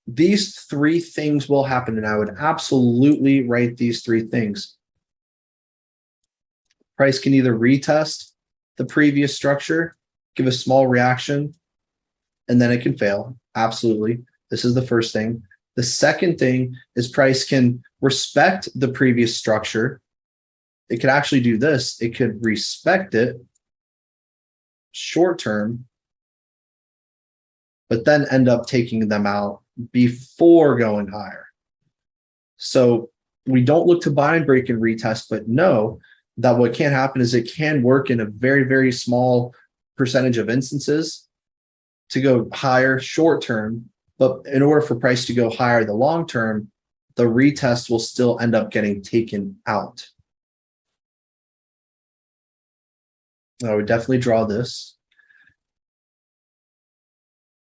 these three things will happen, and I would absolutely write these three things. Price can either retest the previous structure, give a small reaction, and then it can fail. Absolutely. This is the first thing. The second thing is price can respect the previous structure. It could actually do this. It could respect it short term, but then end up taking them out before going higher. So we don't look to buy and break and retest, but know that what can happen is it can work in a very, very small percentage of instances to go higher short term. But in order for price to go higher the long term, the retest will still end up getting taken out. I would definitely draw this.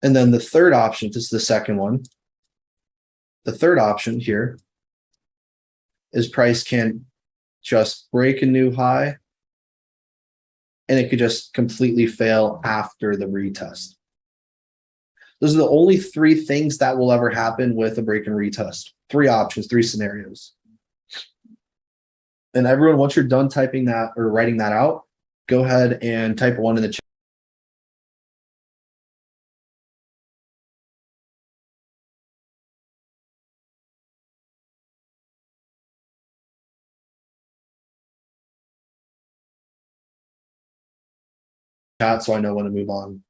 And then the third option, this is the second one. The third option here is price can just break a new high and it could just completely fail after the retest. Those are the only three things that will ever happen with a break and retest. Three options, three scenarios. And everyone, once you're done typing that or writing that out, go ahead and type one in the chat. So I know when to move on.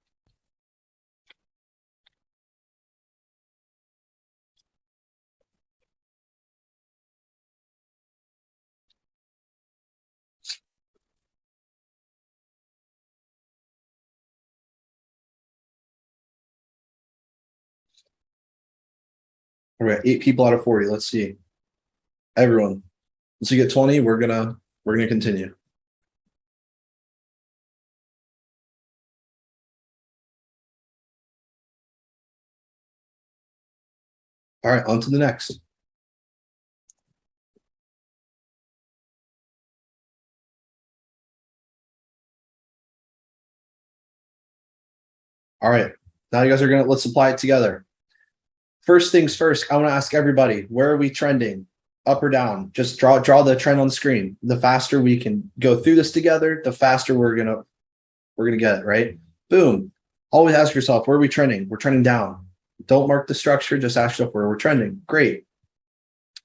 All right, 8 people out of 40. Let's see. Everyone. Once you get 20, we're gonna continue. All right, on to the next. All right, now you guys are let's apply it together. First things first, I want to ask everybody, where are we trending? up or down. Just draw the trend on the screen. The faster we can go through this together, the faster we're gonna get it, right? Boom. Always ask yourself, where are we trending? We're trending down. Don't mark the structure, just ask yourself where we're trending. Great.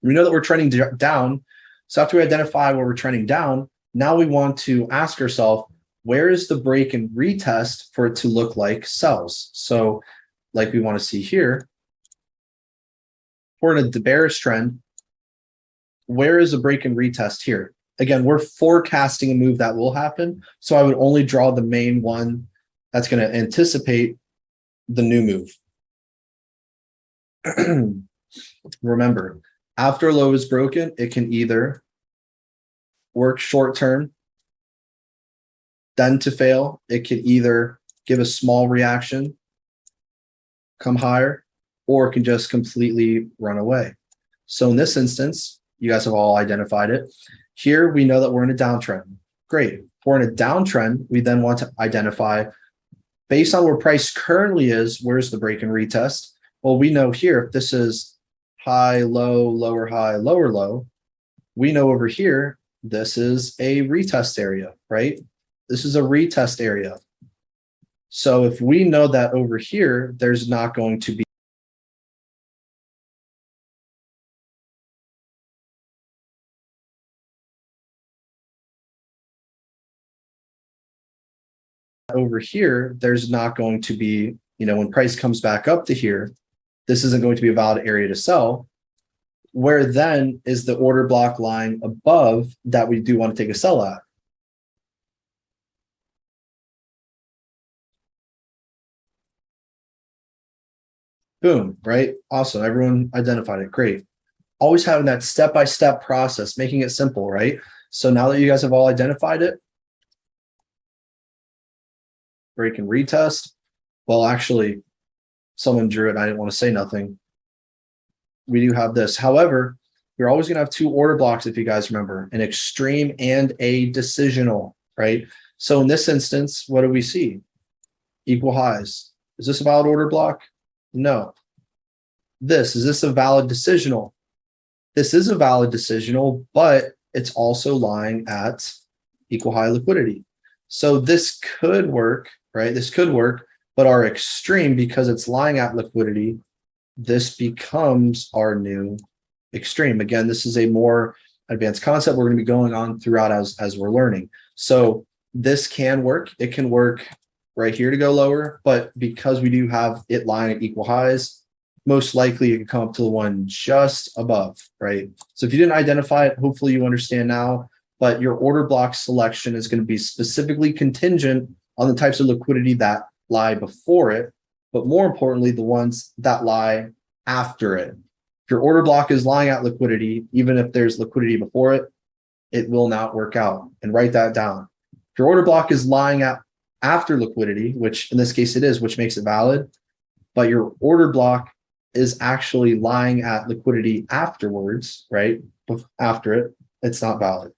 We know that we're trending down. So after we identify where we're trending down, now we want to ask ourselves, where is the break and retest for it to look like sells? So like we want to see here, we're in a bearish trend. Where is the break and retest here? Again, we're forecasting a move that will happen. So I would only draw the main one that's going to anticipate the new move. Remember, after a low is broken, it can either work short term, then to fail. It can either give a small reaction, come higher, or it can just completely run away. So in this instance, you guys have all identified it. Here, we know that we're in a downtrend. Great. If we're in a downtrend, we then want to identify, based on where price currently is, where's the break and retest? Well, we know here, if this is high, low, lower high, lower low, we know over here, this is a retest area, right? This is a retest area. So if we know that over here, there's not going to be over here, there's not going to be, when price comes back up to here, this isn't going to be a valid area to sell. Where then is the order block line above that we do want to take a sell at? Boom, right? Awesome. Everyone identified it. Great. Always having that step-by-step process, making it simple, right? So now that you guys have all identified it, break and retest. Well, actually, someone drew it. I didn't want to say nothing. We do have this. However, you're always going to have two order blocks, if you guys remember, an extreme and a decisional, right? So in this instance, what do we see? Equal highs. Is this a valid order block? No. Is this a valid decisional? This is a valid decisional, but it's also lying at equal high liquidity. So this could work, right? This could work, but our extreme, because it's lying at liquidity, this becomes our new extreme. Again, this is a more advanced concept we're going to be going on throughout as we're learning. So this can work. It can work right here to go lower, but because we do have it lying at equal highs, most likely it can come up to the one just above, right? So if you didn't identify it, hopefully you understand now, but your order block selection is going to be specifically contingent on the types of liquidity that lie before it, but more importantly, the ones that lie after it. If your order block is lying at liquidity, even if there's liquidity before it, it will not work out. And write that down. If your order block is lying at after liquidity, which in this case it is, which makes it valid, but your order block is actually lying at liquidity afterwards, right? After it, it's not valid.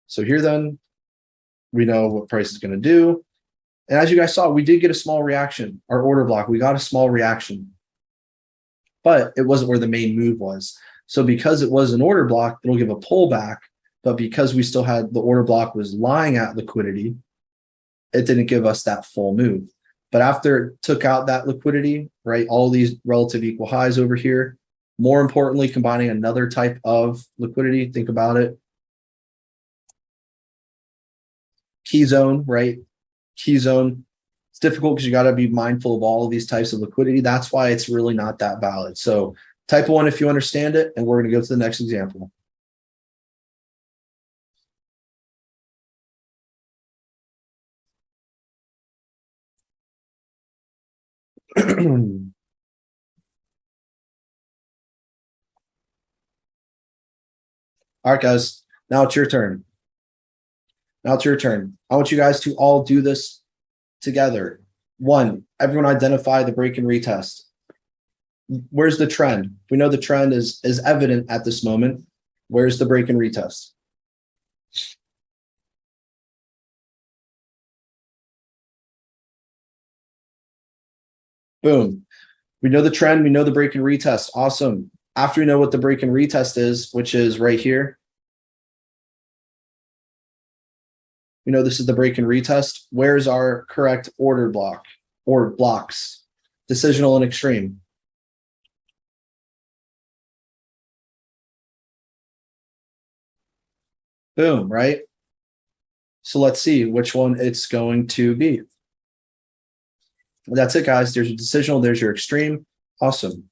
So here then, we know what price is going to do. And as you guys saw, we did get a small reaction. Our order block, we got a small reaction, but it wasn't where the main move was. So because it was an order block, it'll give a pullback. But because we still had the order block was lying at liquidity, it didn't give us that full move. But after it took out that liquidity, right, all these relative equal highs over here, more importantly, combining another type of liquidity, think about it. Key zone, right? Key zone. It's difficult because you got to be mindful of all of these types of liquidity. That's why it's really not that valid. So type 1 if you understand it, and we're going to go to the next example. All right, guys, now it's your turn. Now it's your turn. I want you guys to all do this together. 1, everyone identify the break and retest. Where's the trend? We know the trend is evident at this moment. Where's the break and retest? Boom. We know the trend. We know the break and retest. Awesome. After we know what the break and retest is, which is right here, we know this is the break and retest. Where's our correct order block or blocks? Decisional and extreme. Boom, right? So let's see which one it's going to be. That's it, guys. There's your decisional, there's your extreme. Awesome.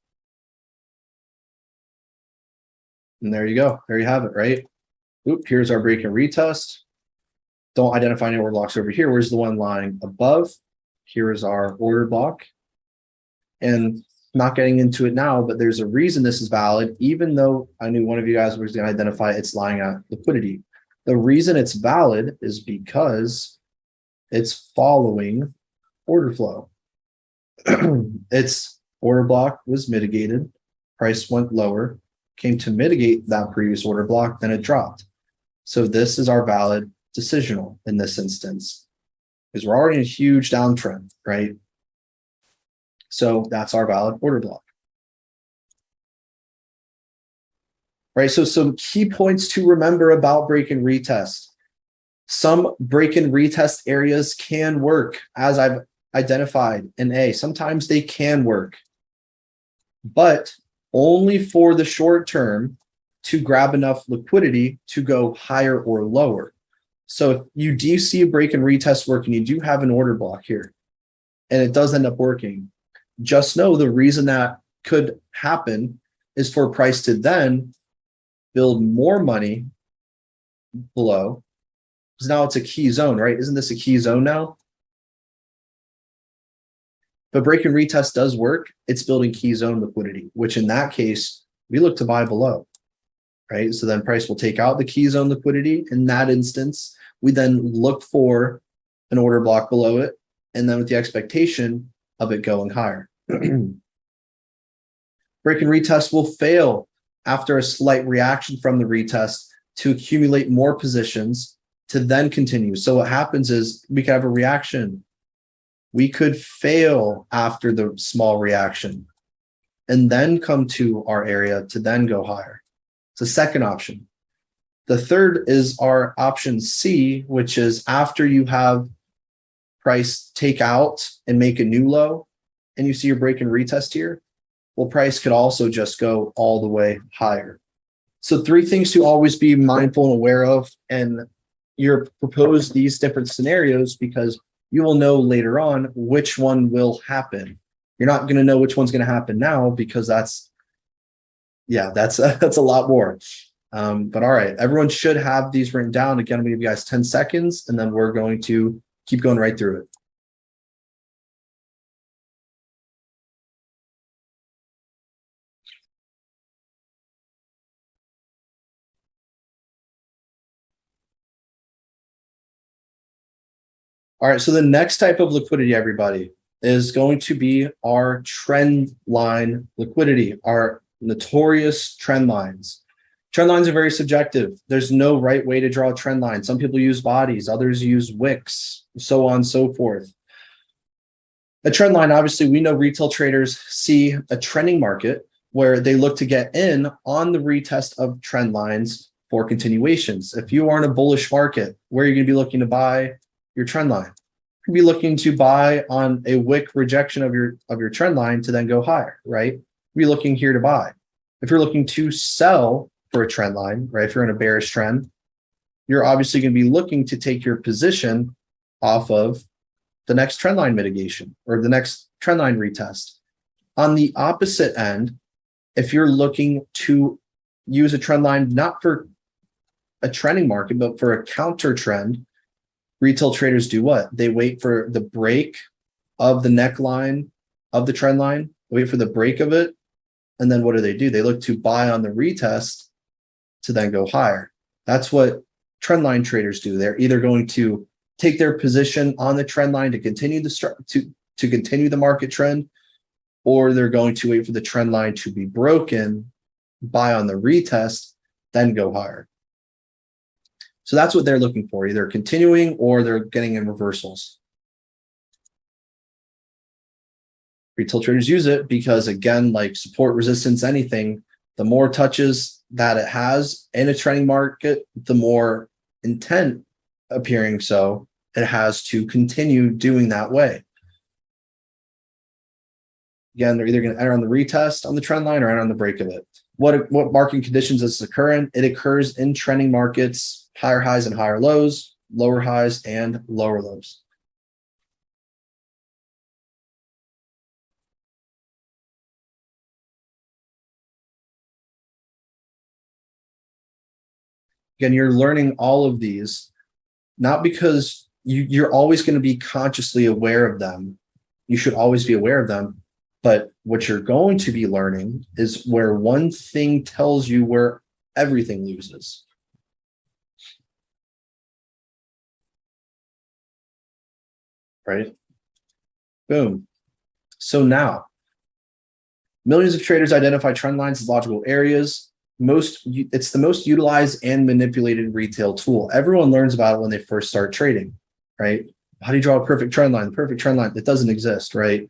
And there you go. There you have it, right? Oop, here's our break and retest. Don't identify any order blocks over here. Where's the one lying above? Here is our order block. And not getting into it now, but there's a reason this is valid, even though I knew one of you guys was going to identify it's lying at liquidity. The reason it's valid is because it's following order flow. Its order block was mitigated, price went lower, came to mitigate that previous order block, then it dropped. So this is our valid decisional in this instance, because we're already in a huge downtrend, right? So that's our valid order block. Right, so some key points to remember about break and retest. Some break and retest areas can work, as I've identified in A. Sometimes they can work, but only for the short term to grab enough liquidity to go higher or lower. So if you do see a break and retest work and you do have an order block here, and it does end up working, just know the reason that could happen is for price to then build more money below, because now it's a key zone, right? Isn't this a key zone now? But break and retest does work. It's building key zone liquidity, which in that case, we look to buy below, right? So then price will take out the key zone liquidity. In that instance, we then look for an order block below it, and then with the expectation of it going higher. Break and retest will fail after a slight reaction from the retest to accumulate more positions to then continue. So what happens is we could have a reaction. We could fail after the small reaction and then come to our area to then go higher. It's the second option. The third is our option C, which is after you have price take out and make a new low and you see your break and retest here, well, price could also just go all the way higher. So three things to always be mindful and aware of. And you're proposed these different scenarios because you will know later on which one will happen. You're not going to know which one's going to happen now because that's a lot more. But all right, everyone should have these written down. Again, I'm going to give you guys 10 seconds and then we're going to keep going right through it. All right, so the next type of liquidity, everybody, is going to be our trend line liquidity, our notorious trend lines. Trend lines are very subjective. There's no right way to draw a trend line. Some people use bodies, others use wicks, so on and so forth. A trend line, obviously, we know retail traders see a trending market where they look to get in on the retest of trend lines for continuations. If you are in a bullish market, where are you going to be looking to buy your trend line? You'd be looking to buy on a wick rejection of your trend line to then go higher, right? You'd be looking here to buy. If you're looking to sell for a trend line, right? If you're in a bearish trend, you're obviously going to be looking to take your position off of the next trend line mitigation or the next trend line retest. On the opposite end, if you're looking to use a trend line, not for a trending market, but for a counter trend, retail traders do what? They wait for the break of the neckline of the trend line, wait for the break of it, and then what do? They look to buy on the retest to then go higher. That's what trend line traders do. They're either going to take their position on the trend line to continue to continue the market trend, or they're going to wait for the trend line to be broken, buy on the retest, then go higher. So that's what they're looking for, either continuing or they're getting in reversals. Retail traders use it because, again, like support, resistance, anything, The more touches that it has in a trending market, the more intent appearing so it has to continue doing that way. Again, they're either going to enter on the retest on the trend line or enter on the break of it. What market conditions does this occur in? It occurs in trending markets, higher highs and higher lows, lower highs and lower lows. Again, you're learning all of these, not because you're always going to be consciously aware of them. You should always be aware of them. But what you're going to be learning is where one thing tells you where everything loses. Right? Boom. So now, millions of traders identify trend lines as logical areas. It's the most utilized and manipulated retail tool. Everyone learns about it when they first start trading, right? How do you draw a perfect trend line? The perfect trend line, it doesn't exist, right?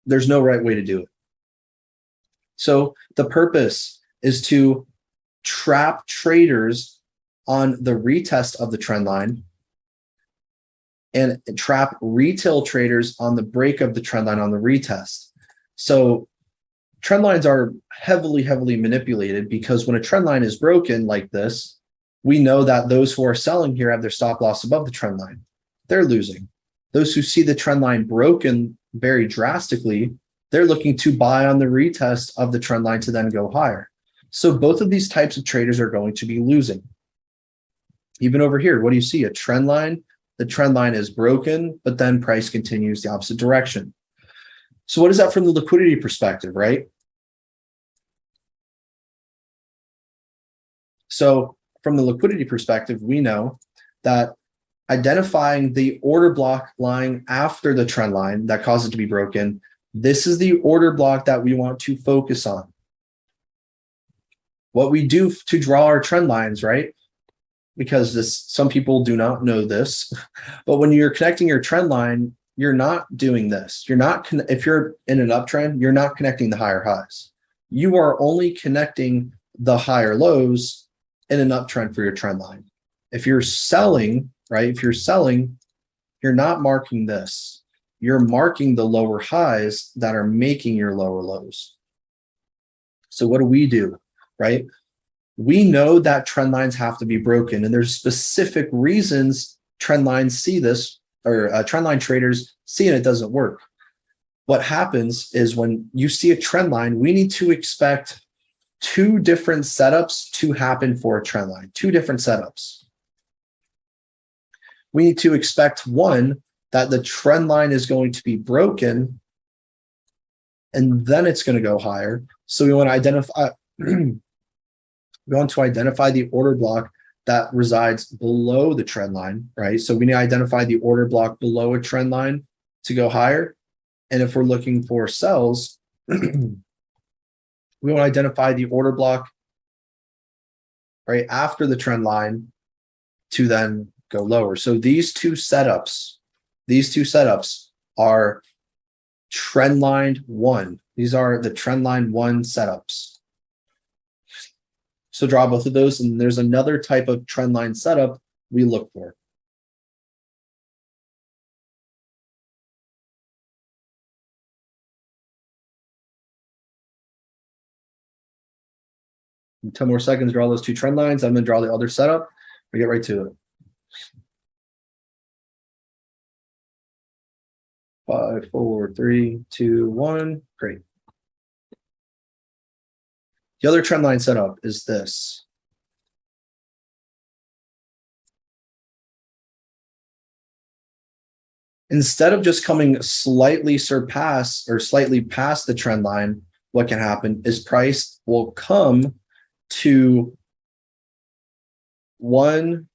There's no right way to do it. So the purpose is to trap traders on the retest of the trend line and trap retail traders on the break of the trend line on the retest. So trend lines are heavily manipulated because when a trend line is broken like this, we know that those who are selling here have their stop loss above the trend line. They're losing. Those who see the trend line broken very drastically, they're looking to buy on the retest of the trend line to then go higher. So both of these types of traders are going to be losing. Even over here, what do you see? A trend line. The trend line is broken, but then price continues the opposite direction. So what is that from the liquidity perspective, right? So from the liquidity perspective, we know that identifying the order block lying after the trend line that caused it to be broken, this is the order block that we want to focus on. What we do to draw our trend lines, right? Because some people do not know this, but when you're connecting your trend line, you're not doing this. If you're in an uptrend, you're not connecting the higher highs. You are only connecting the higher lows in an uptrend for your trend line. If you're selling, right? If you're selling, you're not marking this. You're marking the lower highs that are making your lower lows. So what do? Right? We know that trend lines have to be broken, and there's specific reasons trend lines see this, or trend line traders see it doesn't work. What happens is when you see a trend line, we need to expect two different setups to happen for a trend line, two different setups. We need to expect one, that the trend line is going to be broken and then it's going to go higher. So we want to identify the order block that resides below the trend line, right? So we need to identify the order block below a trend line to go higher. And if we're looking for sells, we want to identify the order block right after the trend line to then go lower. So these two setups are trend line one. These are the trend line one setups. So draw both of those, and there's another type of trend line setup we look for. In 10 more seconds, draw those two trend lines. I'm going to draw the other setup. We get right to it. 5, 4, 3, 2, 1. Great. The other trend line setup is this. Instead of just coming slightly past the trend line, what can happen is price will come to 1,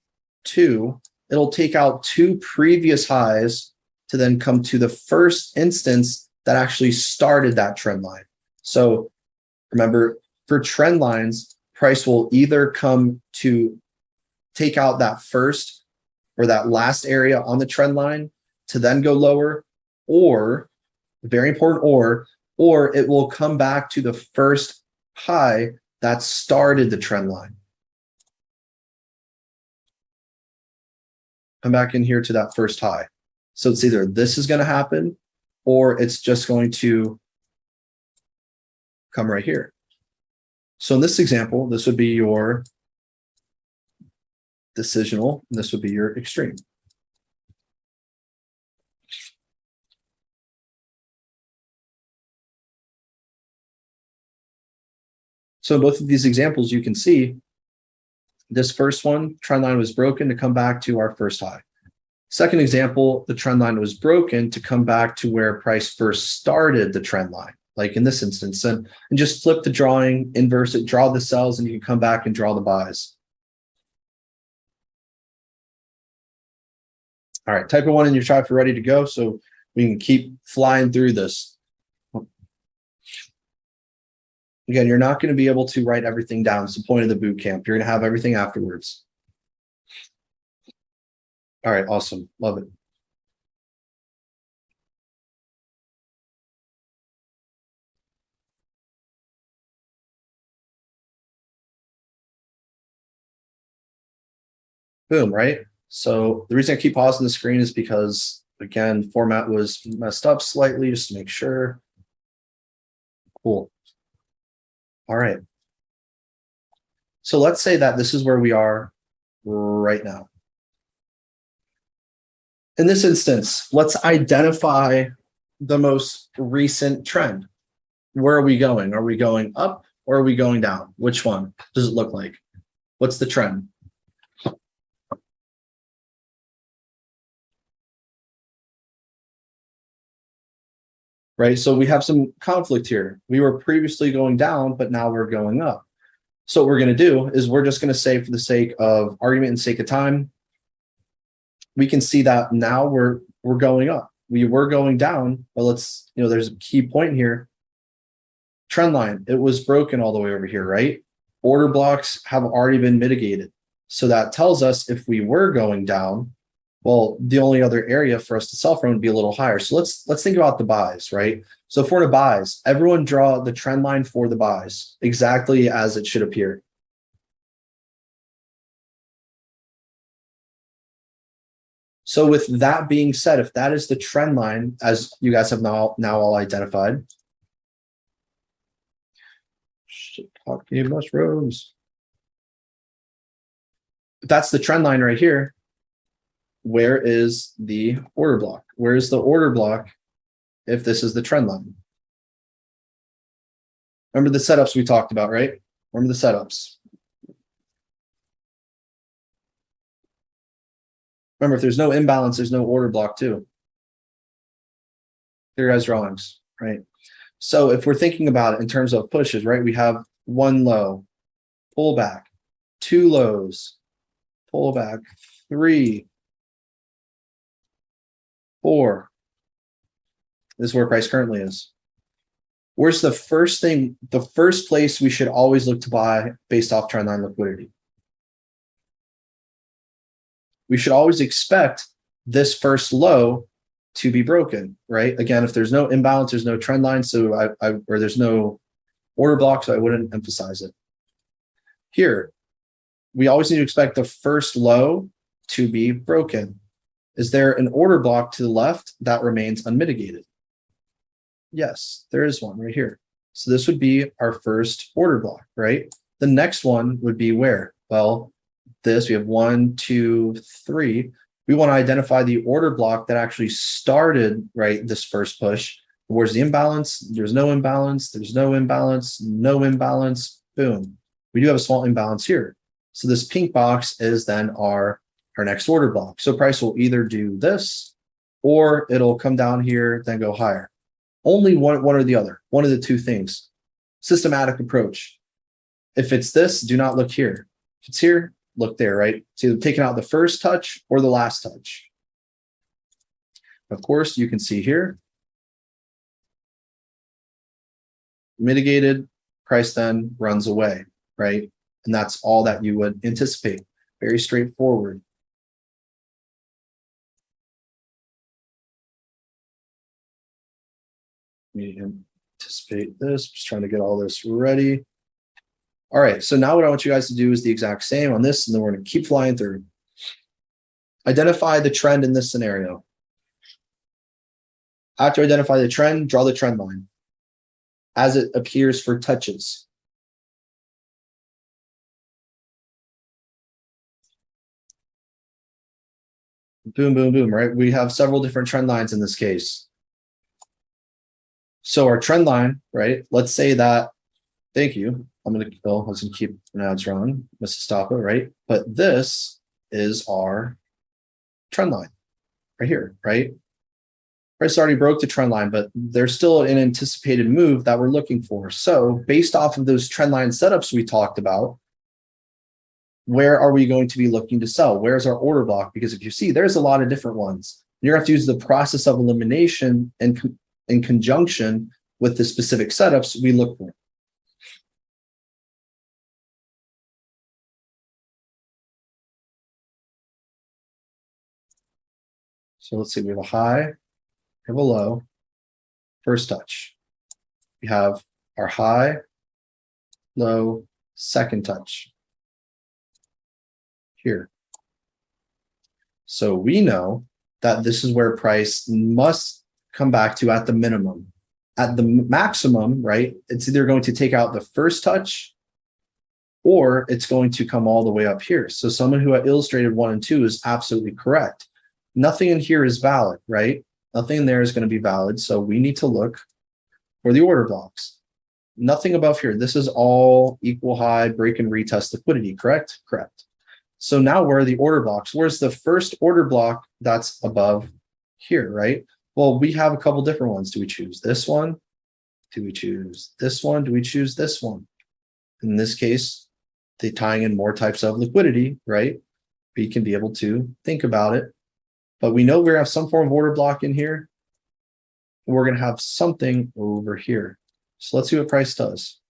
2. It'll take out two previous highs to then come to the first instance that actually started that trend line. So remember, for trend lines, price will either come to take out that first or that last area on the trend line to then go lower, or, very important, or it will come back to the first high that started the trend line. Come back in here to that first high. So it's either this is going to happen or it's just going to come right here. So in this example, this would be your decisional, and this would be your extreme. So in both of these examples, you can see this first one, trend line was broken to come back to our first high. Second example, the trend line was broken to come back to where price first started the trend line, like in this instance, and just flip the drawing, inverse it, draw the sells, and you can come back and draw the buys. All right, type a 1 in your chat if you're ready to go, so we can keep flying through this. Again, you're not going to be able to write everything down. It's the point of the boot camp. You're going to have everything afterwards. All right, awesome. Love it. Boom, right? So the reason I keep pausing the screen is because, again, format was messed up slightly just to make sure. Cool. All right. So let's say that this is where we are right now. In this instance, let's identify the most recent trend. Where are we going? Are we going up or are we going down? Which one does it look like? What's the trend? Right, so we have some conflict here. We were previously going down, but now we're going up. So what we're going to do is we're just going to say, for the sake of argument and sake of time, we can see that now we're going up. We were going down, but let's, there's a key point here. Trend line, it was broken all the way over here, right? Order blocks have already been mitigated. So that tells us if we were going down, well, the only other area for us to sell from would be a little higher. So let's think about the buys, right? So for the buys, everyone draw the trend line for the buys exactly as it should appear. So with that being said, if that is the trend line, as you guys have now all identified, mushrooms. If that's the trend line right here, where is the order block? Where is the order block if this is the trend line? Remember the setups we talked about, right? Remember the setups. Remember, if there's no imbalance, there's no order block too. Here guys' drawings, right? So if we're thinking about it in terms of pushes, right? We have one low, pull back, two lows, pull back, 3, 4. This is where price currently is. Where's the first thing, the first place we should always look to buy based off trend line liquidity? We should always expect this first low to be broken, right? Again, if there's no imbalance, there's no trend line, so or there's no order block, so I wouldn't emphasize it. Here, we always need to expect the first low to be broken. Is there an order block to the left that remains unmitigated? Yes, there is one right here. So this would be our first order block, right? The next one would be where? Well, this, we have 1, 2, 3. We want to identify the order block that actually started, right, this first push. Where's the imbalance? There's no imbalance. There's no imbalance. No imbalance. Boom. We do have a small imbalance here. So this pink box is then our next order block. So price will either do this or it'll come down here, then go higher. Only one or the other, one of the two things. Systematic approach. If it's this, do not look here. If it's here, look there, right? So either taking out the first touch or the last touch. Of course, you can see here, mitigated, price then runs away, right? And that's all that you would anticipate. Very straightforward. Let me anticipate this, just trying to get all this ready. All right, so now what I want you guys to do is the exact same on this, and then we're going to keep flying through. Identify the trend in this scenario. After identify the trend, draw the trend line as it appears for touches. Boom, boom, boom, right? We have several different trend lines in this case. So our trend line, right? Let's say that, thank you. I'm going to go, let's keep now it's wrong. Let's stop it, right? But this is our trend line right here, right? Price already broke the trend line, but there's still an anticipated move that we're looking for. So based off of those trend line setups we talked about, where are we going to be looking to sell? Where's our order block? Because if you see, there's a lot of different ones. You're going to have to use the process of elimination and in conjunction with the specific setups we look for. So let's see, we have a high, we have a low, first touch. We have our high, low, second touch here. So we know that this is where price must come back to at the minimum. At the maximum, right, it's either going to take out the first touch or it's going to come all the way up here. So someone who had illustrated 1 and 2 is absolutely correct. Nothing in here is valid, right? Nothing in there is going to be valid. So we need to look for the order blocks. Nothing above here. This is all equal high, break and retest liquidity, correct? Correct. So now where are the order blocks? Where's the first order block that's above here, right? Well, we have a couple different ones. Do we choose this one? Do we choose this one? Do we choose this one? In this case, they're tying in more types of liquidity, right? We can be able to think about it. But we know we have some form of order block in here. We're going to have something over here. So let's see what price does.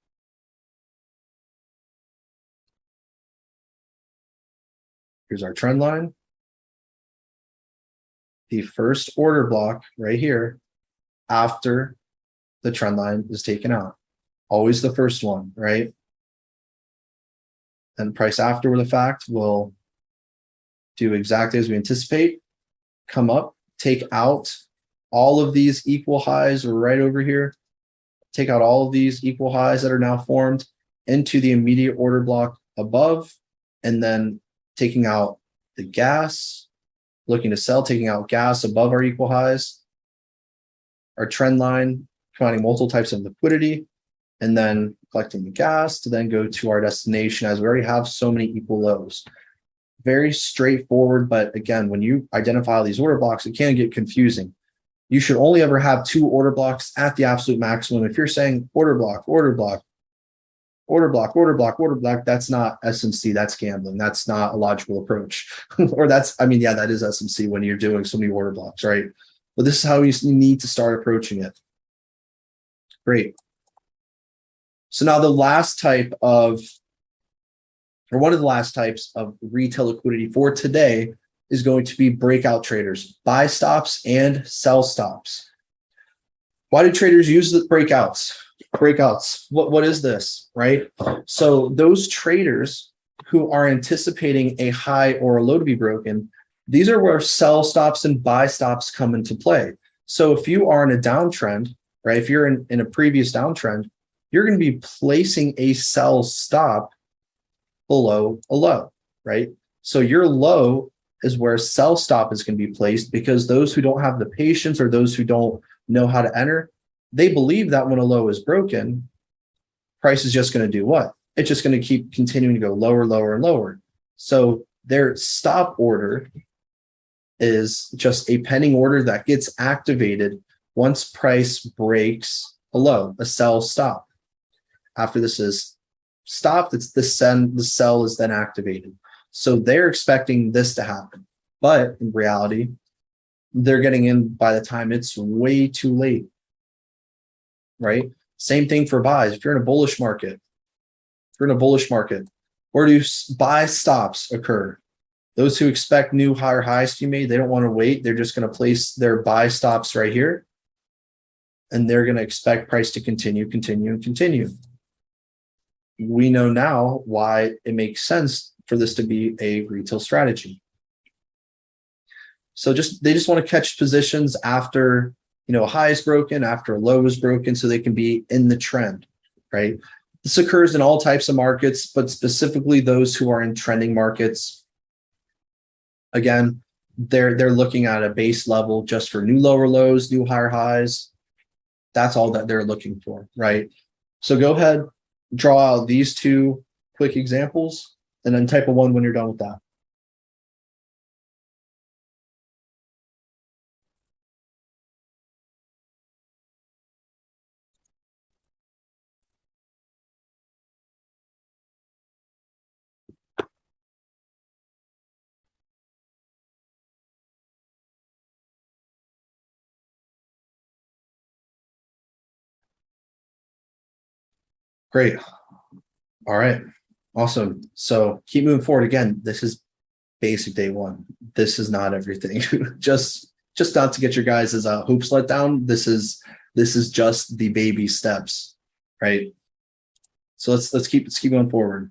Here's our trend line. The first order block right here after the trend line is taken out. Always the first one, right? And price after the fact will do exactly as we anticipate. Come up, take out all of these equal highs right over here. Take out all of these equal highs that are now formed into the immediate order block above, and then taking out the gas, looking to sell, taking out gas above our equal highs, our trend line, finding multiple types of liquidity, and then collecting the gas to then go to our destination as we already have so many equal lows. Very straightforward, but again, when you identify all these order blocks, it can get confusing. You should only ever have 2 order blocks at the absolute maximum. If you're saying order block, order block, order block, order block, order block, that's not SMC, that's gambling. That's not a logical approach. Or that's, I mean, yeah, that is SMC when you're doing so many order blocks, right? But this is how you need to start approaching it. Great. So now the last type of, or one of the last types of retail liquidity for today is going to be breakout traders, buy stops and sell stops. Why do traders use the breakouts? Breakouts, what is this, right? So those traders who are anticipating a high or a low to be broken, these are where sell stops and buy stops come into play. So if you are in a downtrend, right, if you're in a previous downtrend, you're going to be placing a sell stop below a low, right? So your low is where sell stop is going to be placed, because those who don't have the patience or those who don't know how to enter, they believe that when a low is broken, price is just going to do what? It's just going to keep continuing to go lower, lower, and lower. So their stop order is just a pending order that gets activated once price breaks a low, a sell stop. After this is stopped, it's the sell is then activated. So they're expecting this to happen. But in reality, they're getting in by the time it's way too late, right? Same thing for buys. If you're in a bullish market, where do buy stops occur? Those who expect new higher highs to be made, they don't want to wait. They're just going to place their buy stops right here. And they're going to expect price to continue. we know now why it makes sense for this to be a retail strategy. So they just want to catch positions after, a high is broken, after a low is broken, so they can be in the trend, right? This occurs in all types of markets, but specifically those who are in trending markets. Again, they're looking at a base level just for new lower lows, new higher highs. That's all that they're looking for, right? So go ahead, draw out these two quick examples, and then type a 1 when you're done with that. Great. All right. Awesome. So keep moving forward. Again, this is basic day one. This is not everything. just not to get your guys' hopes let down. This is just the baby steps, right? So let's keep going forward.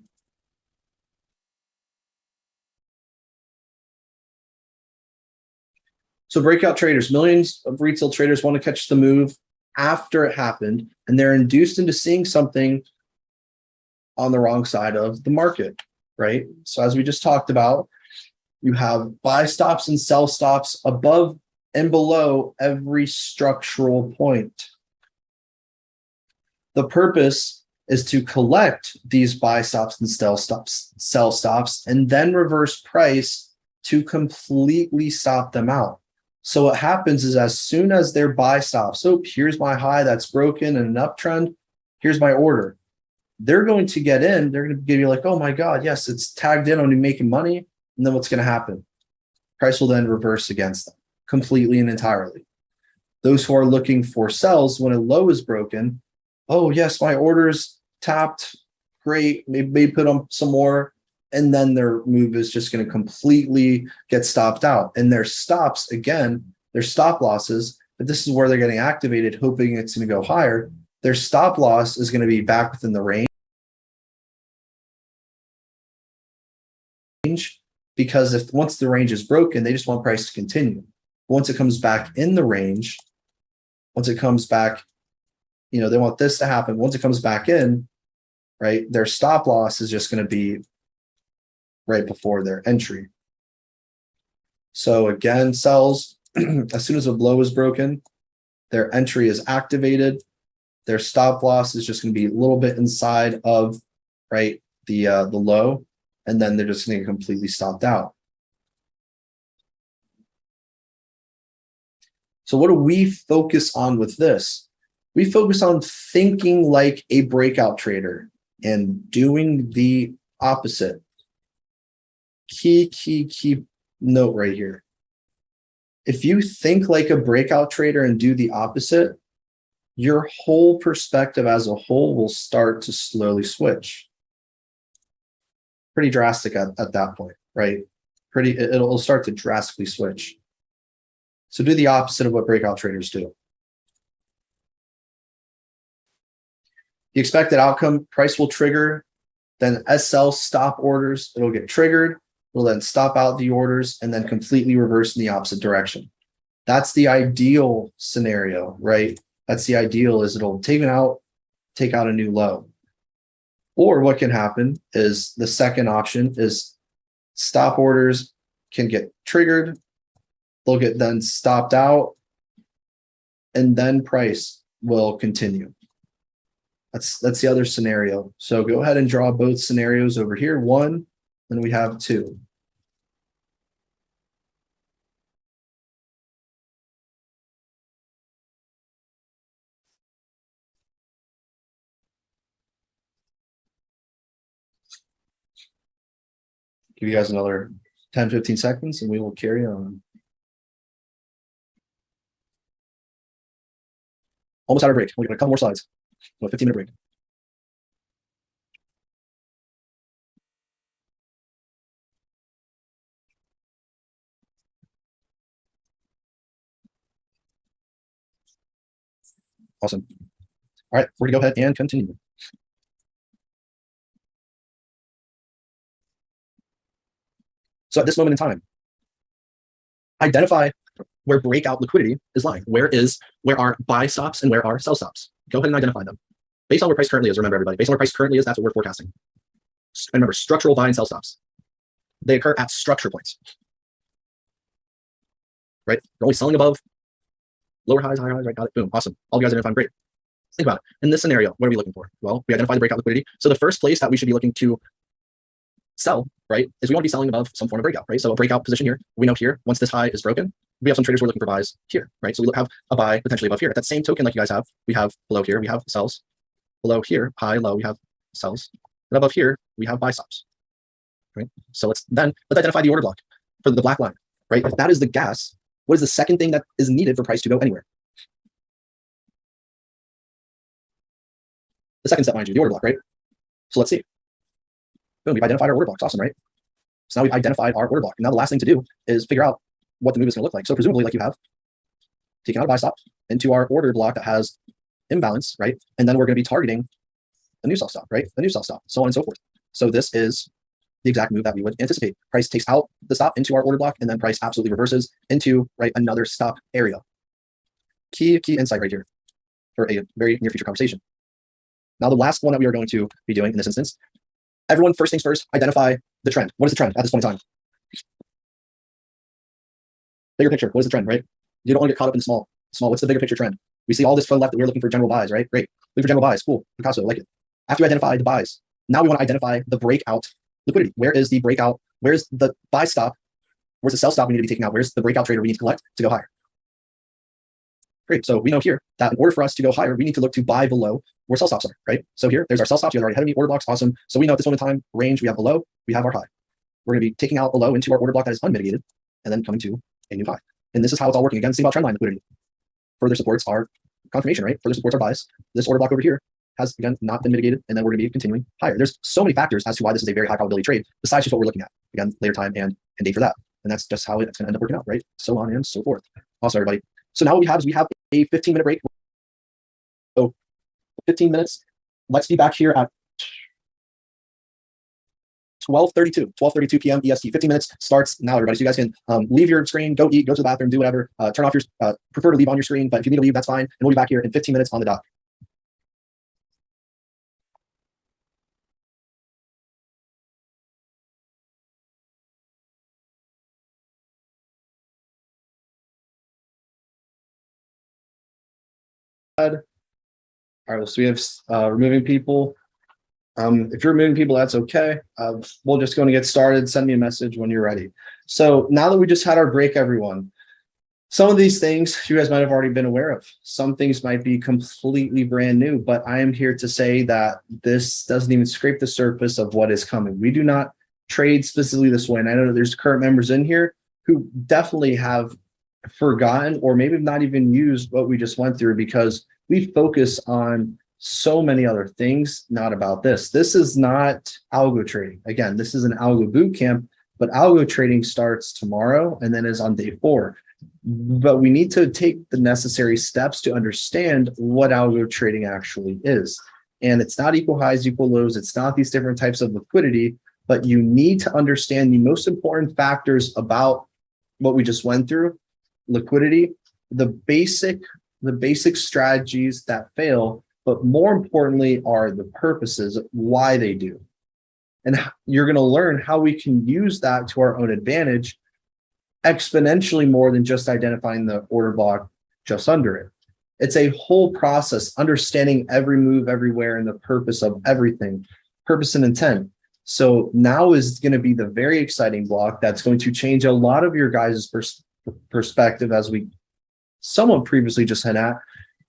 So breakout traders, millions of retail traders want to catch the move after it happened, and they're induced into seeing something on the wrong side of the market, right? So as we just talked about, you have buy stops and sell stops above and below every structural point. The purpose is to collect these buy stops and sell stops, and then reverse price to completely stop them out. So what happens is as soon as their buy stops, oh, here's my high that's broken and an uptrend, here's my order. They're going to get in, they're going to give you like, oh my God, yes, it's tagged in on you making money. And then what's going to happen? Price will then reverse against them completely and entirely. Those who are looking for sells when a low is broken, oh yes, my order's tapped, great, maybe put on some more, and then their move is just going to completely get stopped out. And their stops, again, their stop losses, but this is where they're getting activated, hoping it's going to go higher. Their stop loss is going to be back within the range, because if once the range is broken, they just want price to continue. Once it comes back in the range, once it comes back, they want this to happen. Once it comes back in, right, their stop loss is just going to be right before their entry. So again, sells, as soon as a low is broken, their entry is activated. Their stop loss is just going to be a little bit inside of, right, the low, and then they're just going to get completely stopped out. So what do we focus on with this? We focus on thinking like a breakout trader and doing the opposite. Key note right here. If you think like a breakout trader and do the opposite, your whole perspective as a whole will start to slowly switch. Pretty drastic at that point, right? It'll start to drastically switch. So do the opposite of what breakout traders do. The expected outcome, price will trigger, then SL stop orders, it'll get triggered, it'll then stop out the orders and then completely reverse in the opposite direction. That's the ideal scenario, right? That's the ideal, is it'll take out a new low. Or what can happen is the second option is stop orders can get triggered, they'll get then stopped out, and then price will continue. That's the other scenario. So go ahead and draw both scenarios over here. 1, and we have 2. Give you guys another 10, 15 seconds and we will carry on. Almost out of break. We're going to couple more slides. 15-minute break. Awesome. All right, we're going to go ahead and continue. So at this moment in time, identify where breakout liquidity is lying. Where are buy stops and where are sell stops? Go ahead and identify them. Based on where price currently is, remember everybody, based on where price currently is, that's what we're forecasting. And remember, structural buy and sell stops. They occur at structure points. Right? You're always selling above, lower highs, higher highs, right? Got it. Boom. Awesome. All you guys identify, great. Think about it. In this scenario, what are we looking for? Well, we identify the breakout liquidity. So the first place that we should be looking to sell, right, is we want to be selling above some form of breakout, right? So a breakout position here, we know here, once this high is broken, we have some traders who are looking for buys here, right? So we have a buy potentially above here. That same token like you guys have, we have below here, we have sells. Below here, high, low, we have sells. And above here, we have buy stops, right? So let's identify the order block for the black line, right? If that is the gas, what is the second thing that is needed for price to go anywhere? The second step, mind you, the order block, right? So let's see. Boom, we've identified our order blocks. Awesome, right? So now we've identified our order block. Now the last thing to do is figure out what the move is going to look like. So presumably, like you have taken out a buy stop into our order block that has imbalance, right? And then we're going to be targeting a new sell stop, right? A new sell stop, so on and so forth. So this is the exact move that we would anticipate. Price takes out the stop into our order block, and then price absolutely reverses into, right, another stop area. Key insight right here for a very near future conversation. Now, the last one that we are going to be doing in this instance, everyone, first things first, identify the trend. What is the trend at this point in time? Bigger picture, what is the trend, right? You don't want to get caught up in the small. What's the bigger picture trend? We see all this from the left that we're looking for general buys, right? Great. Looking for general buys. Cool. Picasso, like it. After we identify the buys, now we want to identify the breakout liquidity. Where is the breakout? Where's the buy stop? Where's the sell stop we need to be taking out? Where's the breakout trader we need to collect to go higher? Great. So we know here that in order for us to go higher, we need to look to buy below where sell stops are, right? So here, there's our sell stops. You guys already have any order blocks. Awesome. So we know at this moment in time, range, we have below, we have our high. We're going to be taking out a low into our order block that is unmitigated and then coming to a new high. And this is how it's all working. Again, think about trendline liquidity. Further supports our confirmation, right? Further supports our buys. This order block over here has, again, not been mitigated, and then we're going to be continuing higher. There's so many factors as to why this is a very high probability trade, besides just what we're looking at. Again, later time and date for that. And that's just how it's going to end up working out, right? So on and so forth. Awesome, everybody. So now what we have is we have a 15-minute break. So 15 minutes. Let's be back here at 12:32 p.m. EST. 15 minutes starts now, everybody. So you guys can leave your screen, go eat, go to the bathroom, do whatever. Turn off your, prefer to leave on your screen, but if you need to leave, that's fine. And we'll be back here in 15 minutes on the dot. All right, so we have removing people. If you're removing people, that's okay. We'll just going to get started. Send me a message when you're ready. So now that we just had our break, everyone, some of these things you guys might have already been aware of. Some things might be completely brand new, but I am here to say that this doesn't even scrape the surface of what is coming. We do not trade specifically this way. And I know that there's current members in here who definitely have forgotten or maybe not even used what we just went through because we focus on so many other things, not about this. This is not algo trading. Again, this is an algo boot camp, but algo trading starts tomorrow and then is on day 4. But we need to take the necessary steps to understand what algo trading actually is. And it's not equal highs, equal lows. It's not these different types of liquidity, but you need to understand the most important factors about what we just went through, liquidity, the basic strategies that fail, but more importantly are the purposes, why they do. And you're going to learn how we can use that to our own advantage exponentially more than just identifying the order block just under it. It's a whole process, understanding every move everywhere and the purpose of everything, purpose and intent. So now is going to be the very exciting block that's going to change a lot of your guys' perspective, as we somewhat previously just had at,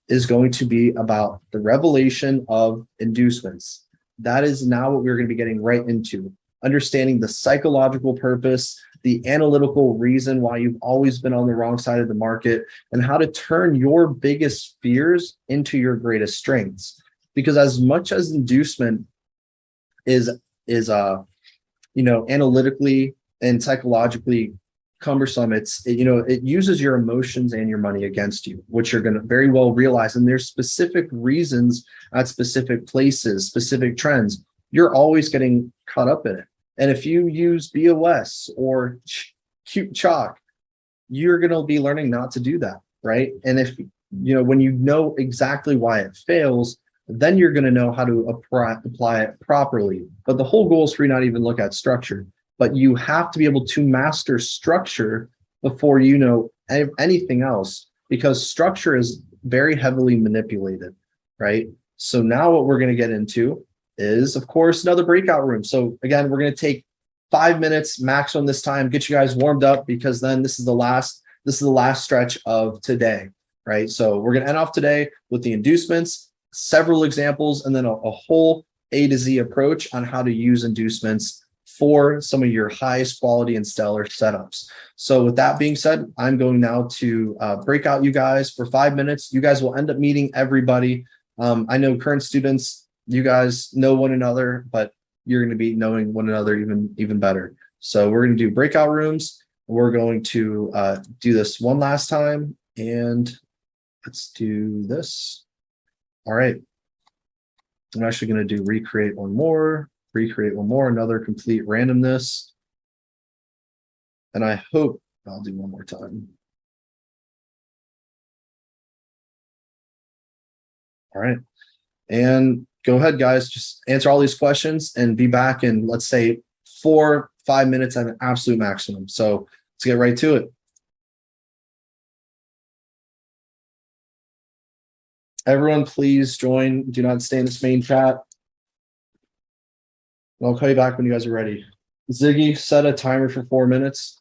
is going to be about the revelation of inducements. That is now what we're going to be getting right into, understanding the psychological purpose, the analytical reason why you've always been on the wrong side of the market, and how to turn your biggest fears into your greatest strengths. Because as much as inducement is analytically and psychologically cumbersome, it uses your emotions and your money against you, which you're going to very well realize. And there's specific reasons at specific places, specific trends. You're always getting caught up in it. And if you use BOS or cute chalk, you're going to be learning not to do that, right? And if, when you know exactly why it fails, then you're going to know how to apply it properly. But the whole goal is for you not even look at structure, but you have to be able to master structure before you know anything else, because structure is very heavily manipulated, right? So now what we're going to get into is, of course, another breakout room. So again, we're going to take 5 minutes maximum this time, get you guys warmed up, because then this is the last stretch of today, right? So we're going to end off today with the inducements, several examples, and then a whole A to Z approach on how to use inducements for some of your highest quality and stellar setups. So with that being said, I'm going now to break out you guys for 5 minutes. You guys will end up meeting everybody. I know current students, you guys know one another, but you're going to be knowing one another even better. So we're going to do breakout rooms. We're going to do this one last time, and let's do this. All right. I'm actually going to do recreate one more, another complete randomness. And I hope I'll do one more time. All right. And go ahead, guys, just answer all these questions and be back in, let's say, 4-5 minutes at an absolute maximum. So let's get right to it. Everyone, please join. Do not stay in this main chat. I'll call you back when you guys are ready. Ziggy, set a timer for 4 minutes.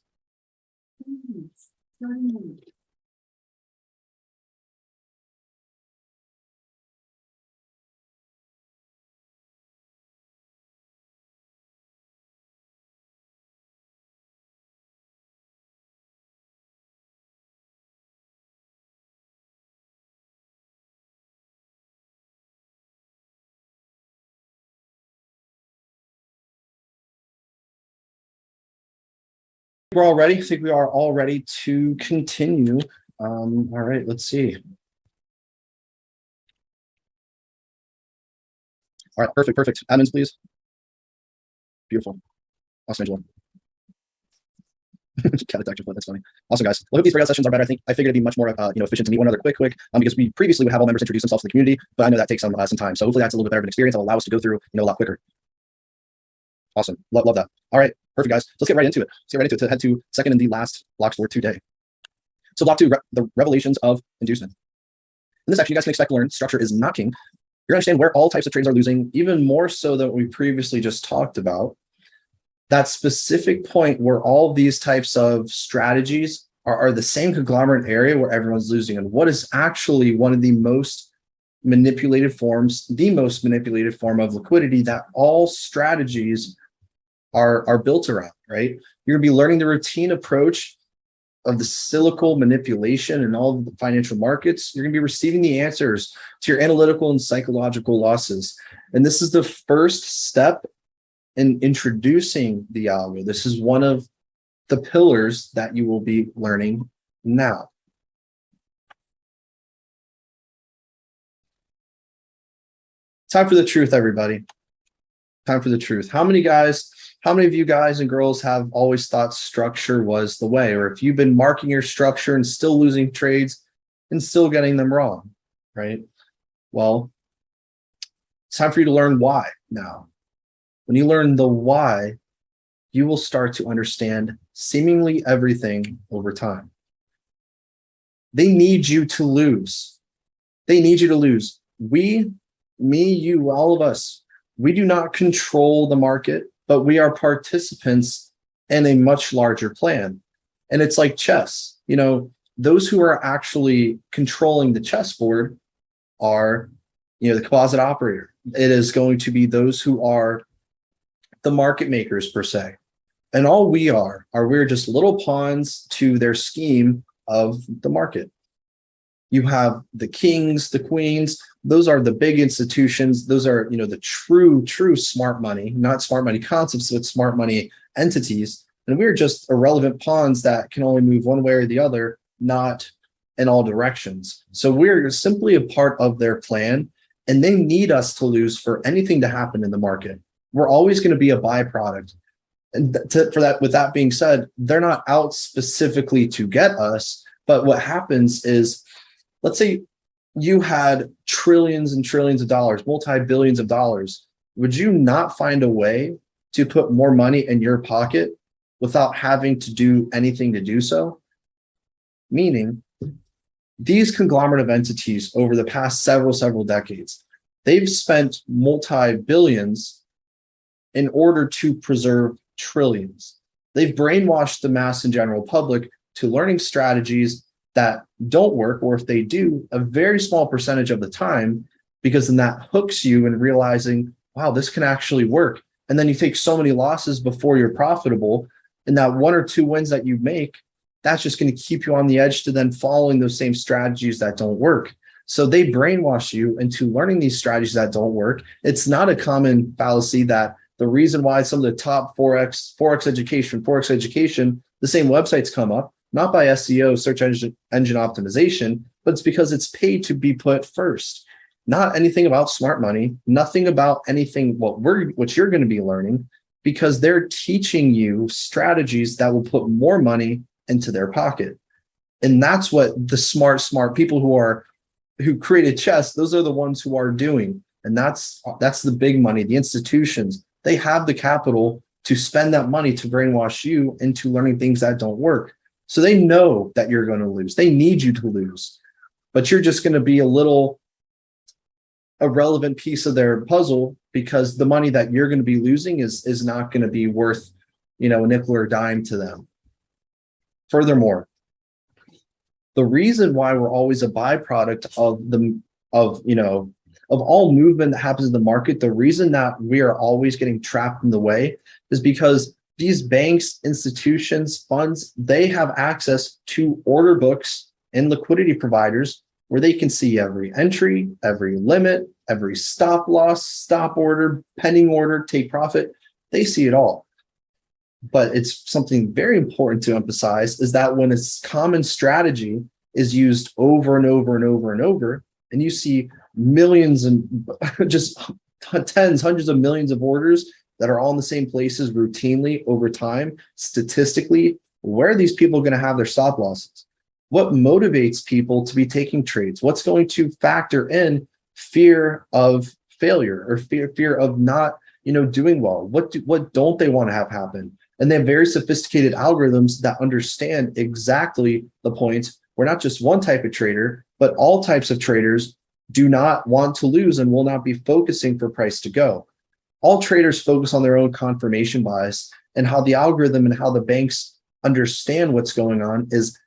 We're all ready. I think we are all ready to continue. All right, let's see. All right, perfect. Admins, please. Beautiful. Awesome, Angela. Cat attack, that's funny. Awesome, guys. Well, I hope these breakout sessions are better. I figured it'd be much more efficient to meet one another quick, because we previously would have all members introduce themselves to the community, but I know that takes some time. So hopefully that's a little bit better of an experience. It'll allow us to go through a lot quicker. Awesome. Love that. All right, perfect, guys. Let's get right into it. To head to second and the last blocks for today. So block 2, the revelations of inducement. In this section, you guys can expect to learn structure is not king. You're going to understand where all types of trades are losing, even more so than what we previously just talked about. That specific point where all of these types of strategies are the same conglomerate area where everyone's losing, and what is actually one of the most manipulated forms, the most manipulated form of liquidity that all strategies are built around, right? You're going to be learning the routine approach of the cyclical manipulation and all of the financial markets. You're going to be receiving the answers to your analytical and psychological losses. And this is the first step in introducing the algo. This is one of the pillars that you will be learning now. Time for the truth, everybody. Time for the truth. How many of you guys and girls have always thought structure was the way? Or if you've been marking your structure and still losing trades and still getting them wrong, right? Well, it's time for you to learn why now. When you learn the why, you will start to understand seemingly everything over time. They need you to lose. They need you to lose. We, me, you, all of us, we do not control the market, but we are participants in a much larger plan. And it's like chess. Those who are actually controlling the chessboard are, the closet operator. It is going to be those who are the market makers per se. And all we're just little pawns to their scheme of the market. You have the kings, the queens. Those are the big institutions. Those are, the true smart money, not smart money concepts, but smart money entities. And we're just irrelevant pawns that can only move one way or the other, not in all directions. So we're simply a part of their plan, and they need us to lose for anything to happen in the market. We're always going to be a byproduct. And for that, with that being said, they're not out specifically to get us. But what happens is, let's say you had trillions and trillions of dollars, multi-billions of dollars. Would you not find a way to put more money in your pocket without having to do anything to do so? Meaning, these conglomerate of entities over the past several decades, they've spent multi-billions in order to preserve trillions. They've brainwashed the mass and general public to learning strategies that don't work, or if they do, a very small percentage of the time, because then that hooks you in realizing, wow, this can actually work. And then you take so many losses before you're profitable, and that one or two wins that you make, that's just going to keep you on the edge to then following those same strategies that don't work. So they brainwash you into learning these strategies that don't work. It's not a common fallacy that the reason why some of the top Forex education, the same websites come up, not by SEO, search engine optimization, but it's because it's paid to be put first. Not anything about smart money, nothing about anything what you're going to be learning, because they're teaching you strategies that will put more money into their pocket. And that's what the smart people who created chess, those are the ones who are doing. And that's the big money, the institutions. They have the capital to spend that money to brainwash you into learning things that don't work. So they know that you're going to lose. They need you to lose, but you're just going to be a little irrelevant piece of their puzzle, because the money that you're going to be losing is not going to be worth, a nickel or dime to them. Furthermore, the reason why we're always a byproduct of all movement that happens in the market, the reason that we are always getting trapped in the way is because these banks, institutions, funds, they have access to order books and liquidity providers where they can see every entry, every limit, every stop loss, stop order, pending order, take profit. They see it all. But it's something very important to emphasize is that when its common strategy is used over and over and over and over, and you see millions and just tens, hundreds of millions of orders that are all in the same places routinely over time, statistically, where are these people going to have their stop losses? What motivates people to be taking trades? What's going to factor in fear of failure or fear of not, doing well? What don't they want to have happen? And they have very sophisticated algorithms that understand exactly the points where not just one type of trader, but all types of traders do not want to lose and will not be focusing for price to go. All traders focus on their own confirmation bias, and how the algorithm and how the banks understand what's going on is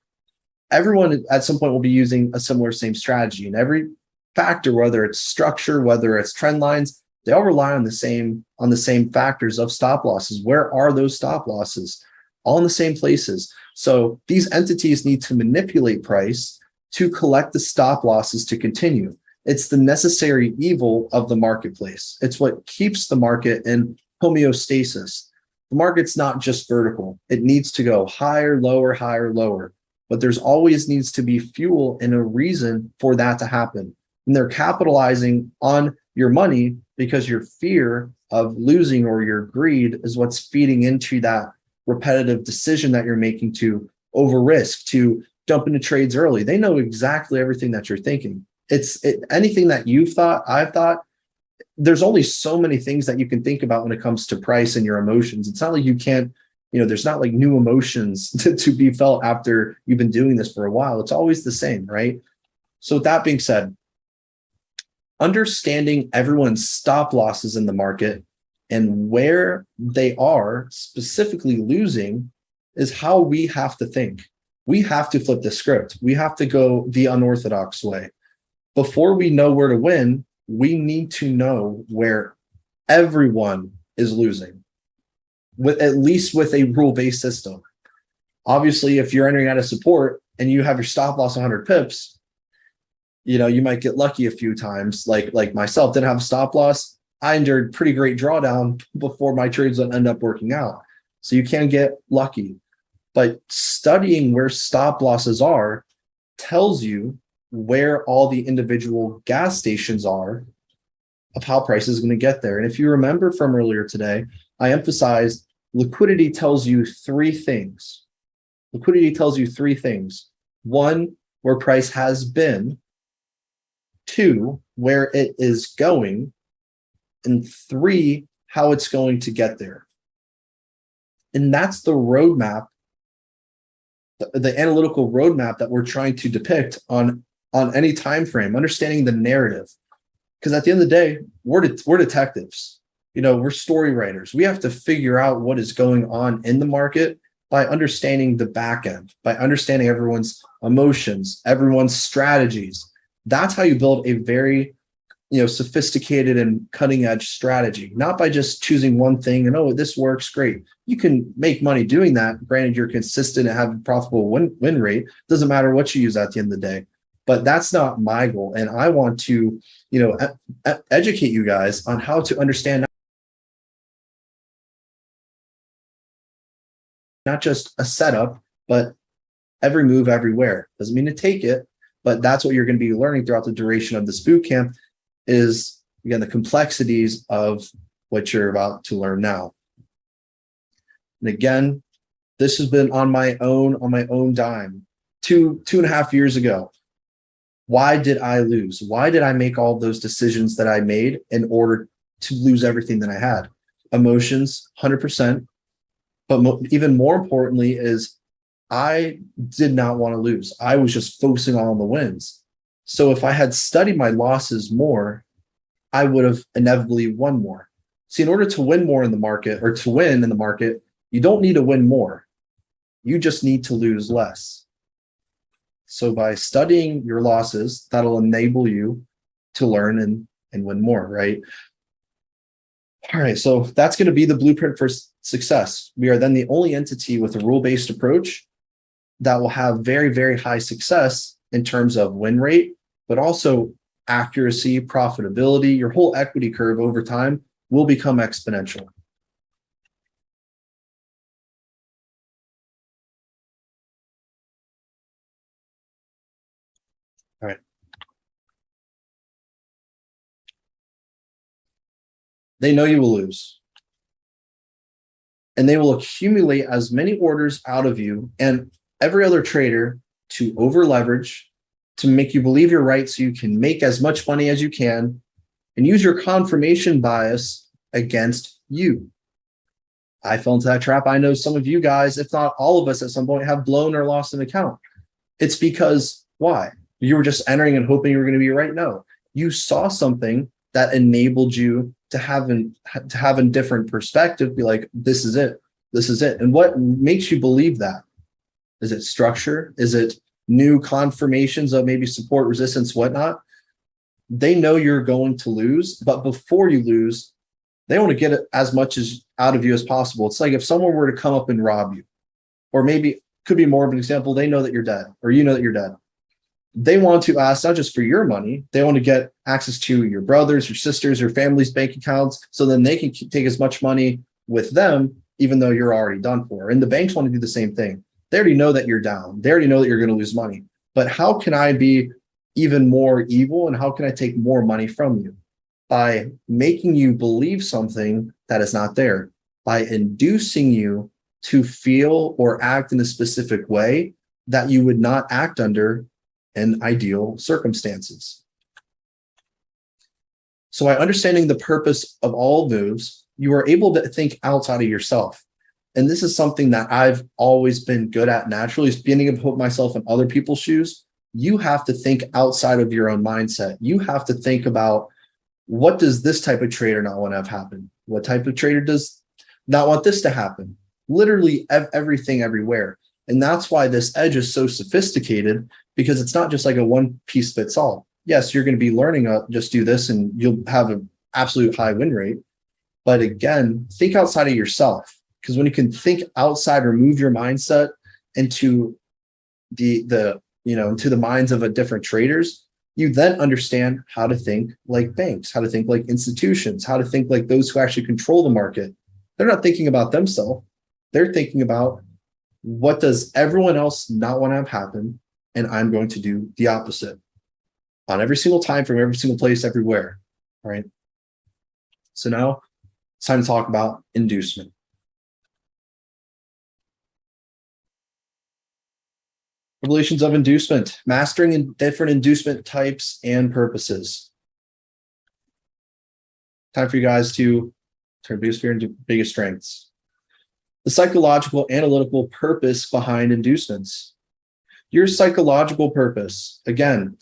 everyone at some point will be using a similar same strategy. And every factor, whether it's structure, whether it's trend lines, they all rely on the same factors of stop losses. Where are those stop losses? All in the same places. So these entities need to manipulate price to collect the stop losses to continue. It's the necessary evil of the marketplace. It's what keeps the market in homeostasis. The market's not just vertical. It needs to go higher, lower, but there's always needs to be fuel and a reason for that to happen. And they're capitalizing on your money because your fear of losing or your greed is what's feeding into that repetitive decision that you're making to over risk, to jump into trades early. They know exactly everything that you're thinking. Anything that you've thought, I've thought, there's only so many things that you can think about when it comes to price and your emotions. It's not like you can't, there's not like new emotions to be felt after you've been doing this for a while. It's always the same, right? So with that being said, understanding everyone's stop losses in the market and where they are specifically losing is how we have to think. We have to flip the script. We have to go the unorthodox way. Before we know where to win, we need to know where everyone is losing, at least with a rule-based system. Obviously, if you're entering at a support and you have your stop loss 100 pips, you might get lucky a few times. Like myself, didn't have a stop loss. I endured pretty great drawdown before my trades would end up working out. So you can get lucky. But studying where stop losses are tells you where all the individual gas stations are of how price is going to get there. And if you remember from earlier today, I emphasized liquidity tells you three things. Liquidity tells you three things. One, where price has been. Two, where it is going. And three, how it's going to get there. And that's the roadmap, the analytical roadmap that we're trying to depict on any time frame, understanding the narrative. Because at the end of the day, we're detectives. You know, we're story writers. We have to figure out what is going on in the market by understanding the back end, by understanding everyone's emotions, everyone's strategies. That's how you build a very, sophisticated and cutting edge strategy, not by just choosing one thing and, oh, this works great. You can make money doing that. Granted, you're consistent and have a profitable win rate. Doesn't matter what you use at the end of the day. But that's not my goal. And I want to, educate you guys on how to understand not just a setup, but every move everywhere. Doesn't mean to take it, but that's what you're going to be learning throughout the duration of this boot camp is, again, the complexities of what you're about to learn now. And again, this has been on my own dime. Two and a half years ago. Why did I lose? Why did I make all those decisions that I made in order to lose everything that I had? Emotions, 100%. But even more importantly is I did not want to lose. I was just focusing on the wins. So if I had studied my losses more, I would have inevitably won more. See, in order to win more in the market or to win in the market, you don't need to win more. You just need to lose less. So by studying your losses, that'll enable you to learn and win more, right? All right, so that's going to be the blueprint for success. We are then the only entity with a rule-based approach that will have very, very high success in terms of win rate, but also accuracy, profitability. Your whole equity curve over time will become exponential. All right. They know you will lose. And they will accumulate as many orders out of you and every other trader to over leverage, to make you believe you're right so you can make as much money as you can and use your confirmation bias against you. I fell into that trap. I know some of you guys, if not all of us at some point, have blown or lost an account. It's because why? You were just entering and hoping you were going to be right? No, you saw something that enabled you to have a different perspective, be like, this is it. This is it. And what makes you believe that? Is it structure? Is it new confirmations of maybe support, resistance, whatnot? They know you're going to lose, but before you lose, they want to get as much as out of you as possible. It's like if someone were to come up and rob you, or maybe could be more of an example, they know that you're dead, or you know that you're dead. They want to ask not just for your money, they want to get access to your brothers, your sisters, your family's bank accounts, so then they can take as much money with them, even though you're already done for. And the banks want to do the same thing. They already know that you're down. They already know that you're going to lose money. But how can I be even more evil and how can I take more money from you? By making you believe something that is not there, by inducing you to feel or act in a specific way that you would not act under in ideal circumstances. So by understanding the purpose of all moves, you are able to think outside of yourself. And this is something that I've always been good at naturally, is beginning to put myself in other people's shoes. You have to think outside of your own mindset. You have to think about, what does this type of trader not want to have happen? What type of trader does not want this to happen? Literally everything everywhere. And that's why this edge is so sophisticated, because it's not just like a one piece fits all. Yes, you're going to be learning just do this and you'll have an absolute high win rate. But again, think outside of yourself, because when you can think outside, remove your mindset into into the minds of a different traders, you then understand how to think like banks, how to think like institutions, how to think like those who actually control the market. They're not thinking about themselves. They're thinking about, what does everyone else not want to have happen? And I'm going to do the opposite on every single time, from every single place, everywhere. All right. So now it's time to talk about inducement. Evolutions of inducement, mastering in different inducement types and purposes. Time for you guys to turn biggest fear into biggest strengths. The psychological analytical purpose behind inducements. Your psychological purpose, again,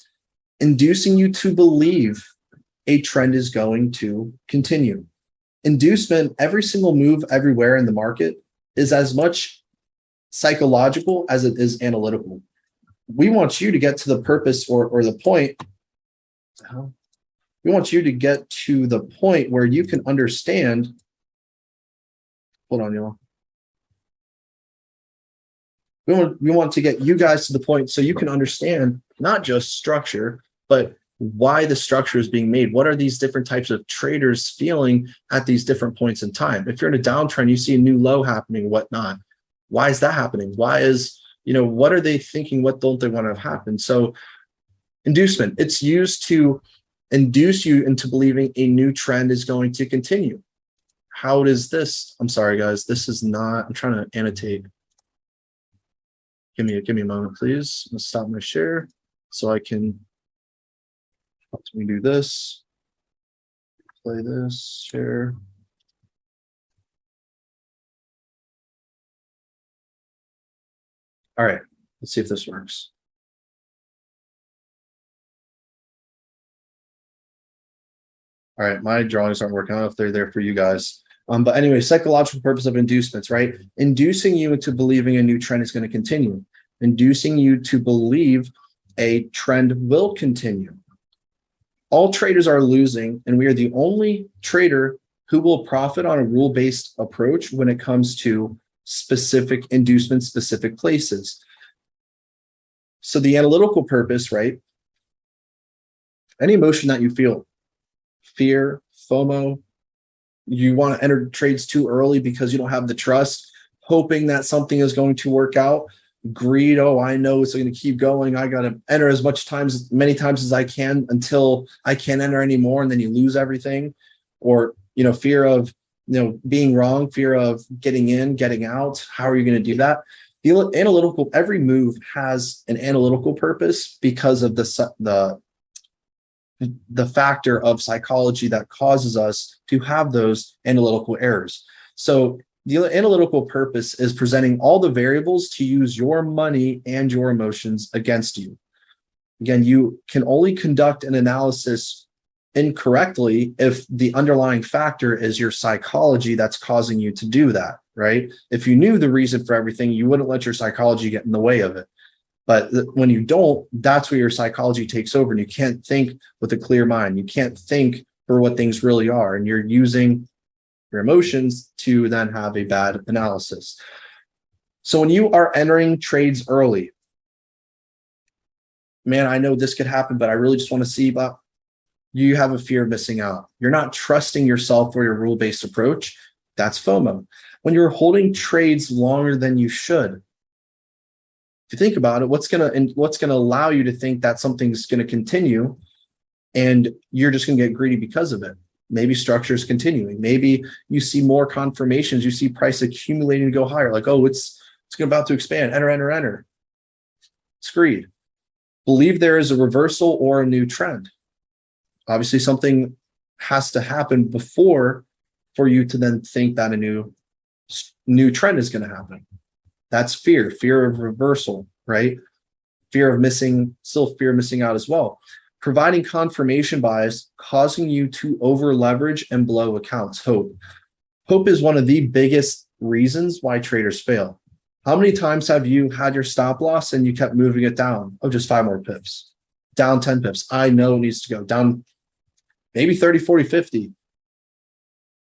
inducing you to believe a trend is going to continue. Inducement, every single move everywhere in the market is as much psychological as it is analytical. We want you to get to the purpose or the point. We want you to get to the point where you can understand. Hold on, y'all. We want to get you guys to the point so you can understand not just structure, but why the structure is being made. What are these different types of traders feeling at these different points in time? If you're in a downtrend, you see a new low happening, whatnot. Why is that happening? Why is, what are they thinking? What don't they want to have happen? So inducement, it's used to induce you into believing a new trend is going to continue. How does this? I'm sorry, guys. This is not, I'm trying to annotate. Give me a moment, please. Let's stop my share so I can let me do this. Play this, share. All right, let's see if this works. All right, my drawings aren't working. I don't know if they're there for you guys. But anyway, psychological purpose of inducements, right? Inducing you into believing a new trend is going to continue. Inducing you to believe a trend will continue. All traders are losing, and we are the only trader who will profit on a rule-based approach when it comes to specific inducements, specific places. So the analytical purpose, right? Any emotion that you feel, fear, FOMO, you want to enter trades too early because you don't have the trust, hoping that something is going to work out. Greed, oh, I know it's going to keep going. I got to enter many times as I can until I can't enter anymore, and then you lose everything. Or, fear of, being wrong, fear of getting in, getting out. How are you going to do that? The analytical, every move has an analytical purpose because of the factor of psychology that causes us to have those analytical errors. So the analytical purpose is presenting all the variables to use your money and your emotions against you. Again, you can only conduct an analysis incorrectly if the underlying factor is your psychology that's causing you to do that, right? If you knew the reason for everything, you wouldn't let your psychology get in the way of it. But when you don't, that's where your psychology takes over, and you can't think with a clear mind. You can't think for what things really are, and you're using your emotions to then have a bad analysis. So when you are entering trades early, man, I know this could happen, but I really just want to see, but you have a fear of missing out. You're not trusting yourself or your rule-based approach. That's FOMO. When you're holding trades longer than you should, if you think about it, what's going to allow you to think that something's going to continue and you're just going to get greedy because of it? Maybe structure is continuing. Maybe you see more confirmations. You see price accumulating to go higher. Like, oh, it's about to expand. Enter. It's greed. Believe there is a reversal or a new trend. Obviously, something has to happen before for you to then think that a new trend is going to happen. That's fear of reversal, right? Fear of missing out as well. Providing confirmation bias, causing you to over leverage and blow accounts. Hope is one of the biggest reasons why traders fail. How many times have you had your stop loss and you kept moving it down? Oh, just 5 more pips, down 10 pips. I know it needs to go down maybe 30, 40, 50.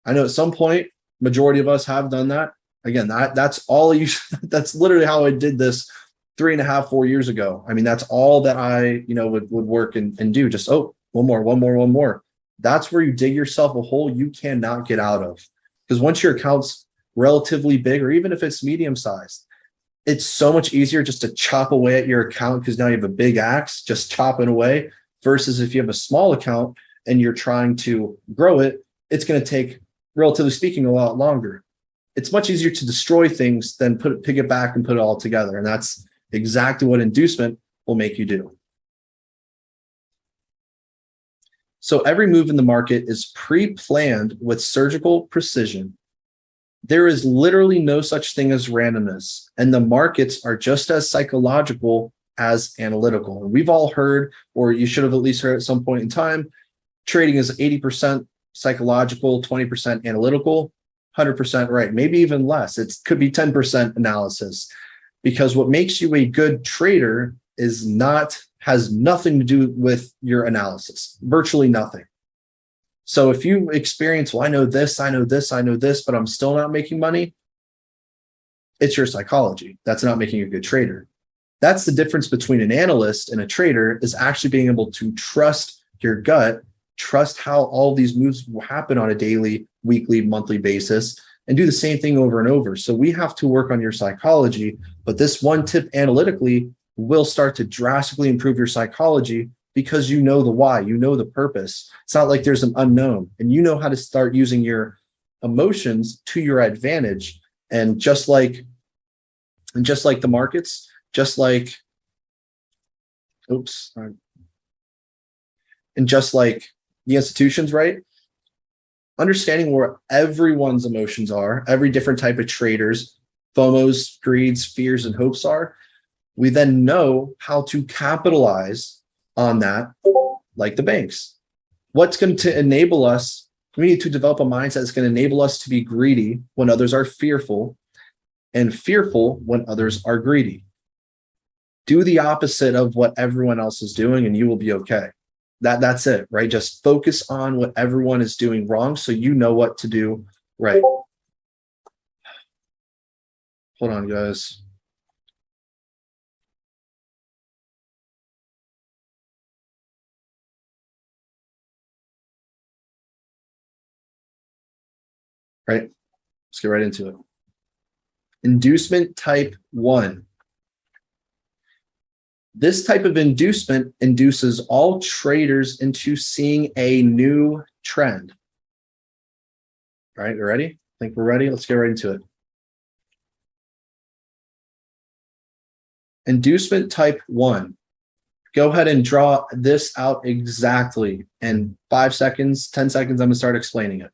I know at some point, majority of us have done that. Again, that's literally how I did this 3.5, 4 years ago. I mean, that's all that I, would work and do. Just, one more. That's where you dig yourself a hole you cannot get out of. Because once your account's relatively big, or even if it's medium sized, it's so much easier just to chop away at your account because now you have a big axe just chopping away, versus if you have a small account and you're trying to grow it, it's going to take, relatively speaking, a lot longer. It's much easier to destroy things than pick it back and put it all together. And that's exactly what inducement will make you do. So every move in the market is pre-planned with surgical precision. There is literally no such thing as randomness, and the markets are just as psychological as analytical. And we've all heard, or you should have at least heard at some point in time, trading is 80% psychological, 20% analytical, 100% right, maybe even less. It could be 10% analysis, because what makes you a good trader has nothing to do with your analysis, virtually nothing. So if you experience, well, I know this, but I'm still not making money, it's your psychology. That's not making you a good trader. That's the difference between an analyst and a trader, is actually being able to trust your gut, trust how all these moves will happen on a daily, weekly, monthly basis, and do the same thing over and over. So we have to work on your psychology, but this one tip analytically will start to drastically improve your psychology, because you know the why, you know the purpose. It's not like there's an unknown, and you know how to start using your emotions to your advantage. And just like the markets, just like the institutions, right? Understanding where everyone's emotions are, every different type of traders, FOMOs, greeds, fears, and hopes are, we then know how to capitalize on that, like the banks. What's going to enable us? We need to develop a mindset that's going to enable us to be greedy when others are fearful, and fearful when others are greedy. Do the opposite of what everyone else is doing, and you will be okay. That's it, right? Just focus on what everyone is doing wrong, so you know what to do right. Hold on, guys. Right, let's get right into it. Inducement type 1. This type of inducement induces all traders into seeing a new trend. All right, you ready? I think we're ready. Let's get right into it. Inducement type 1. Go ahead and draw this out exactly in 5 seconds, 10 seconds. I'm going to start explaining it.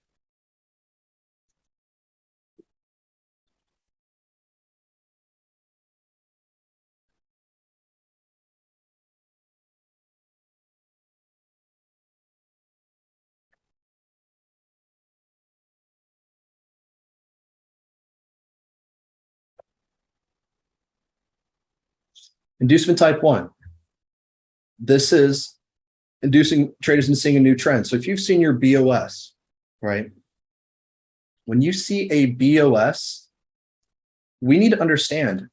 Inducement type 1. This is inducing traders into seeing a new trend. So if you've seen your BOS, right? When you see a BOS, we need to understand,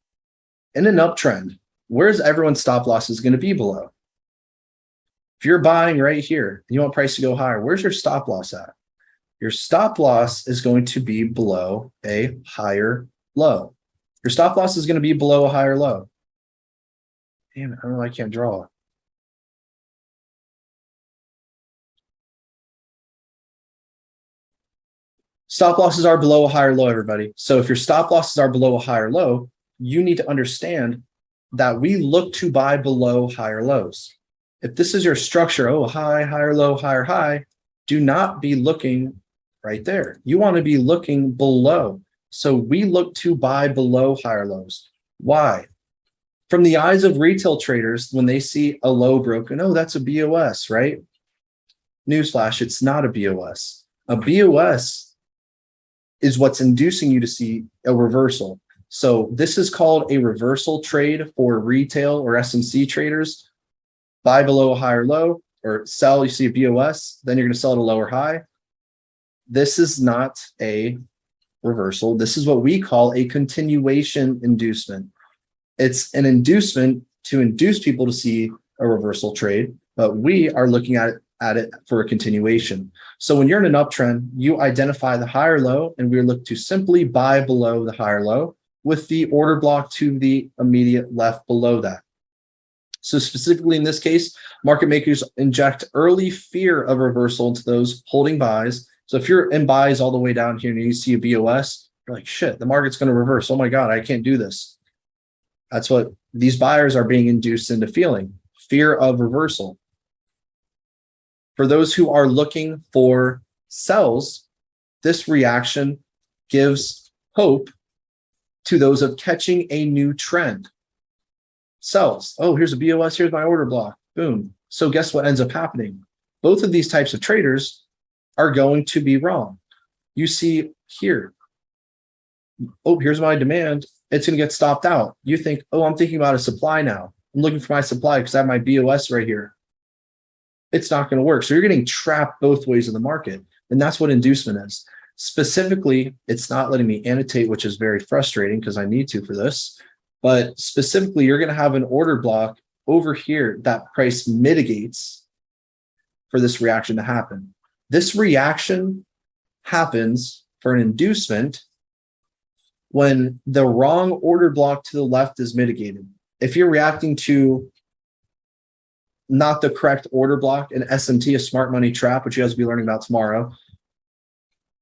in an uptrend, where's everyone's stop losses going to be below? If you're buying right here and you want price to go higher, where's your stop loss at? Your stop loss is going to be below a higher low. Your stop loss is going to be below a higher low. Damn it, I don't know why I can't draw. Stop losses are below a higher low, everybody. So if your stop losses are below a higher low, you need to understand that we look to buy below higher lows. If this is your structure, oh, high, higher low, higher high, do not be looking right there. You want to be looking below. So we look to buy below higher lows. Why? From the eyes of retail traders, when they see a low broken, oh, that's a BOS, right? Newsflash, it's not a BOS. A BOS is what's inducing you to see a reversal. So this is called a reversal trade for retail or SMC traders. Buy below a higher low, or sell, you see a BOS, then you're going to sell at a lower high. This is not a reversal. This is what we call a continuation inducement. It's an inducement to induce people to see a reversal trade, but we are looking at it for a continuation. So when you're in an uptrend, you identify the higher low, and we look to simply buy below the higher low with the order block to the immediate left below that. So specifically in this case, market makers inject early fear of reversal into those holding buys. So if you're in buys all the way down here and you see a BOS, you're like, shit, the market's going to reverse. Oh my God, I can't do this. That's what these buyers are being induced into feeling, fear of reversal. For those who are looking for sells, this reaction gives hope to those of catching a new trend. Sells. Oh, here's a BOS. Here's my order block. Boom. So guess what ends up happening? Both of these types of traders are going to be wrong. You see here, oh, here's my demand. It's going to get stopped out. You think, oh, I'm thinking about a supply now. I'm looking for my supply because I have my BOS right here. It's not going to work. So you're getting trapped both ways of the market. And that's what inducement is. Specifically, it's not letting me annotate, which is very frustrating because I need to for this. But specifically, you're going to have an order block over here that price mitigates for this reaction to happen. This reaction happens for an inducement when the wrong order block to the left is mitigated. If you're reacting to not the correct order block, an SMT, a smart money trap, which you guys will be learning about tomorrow,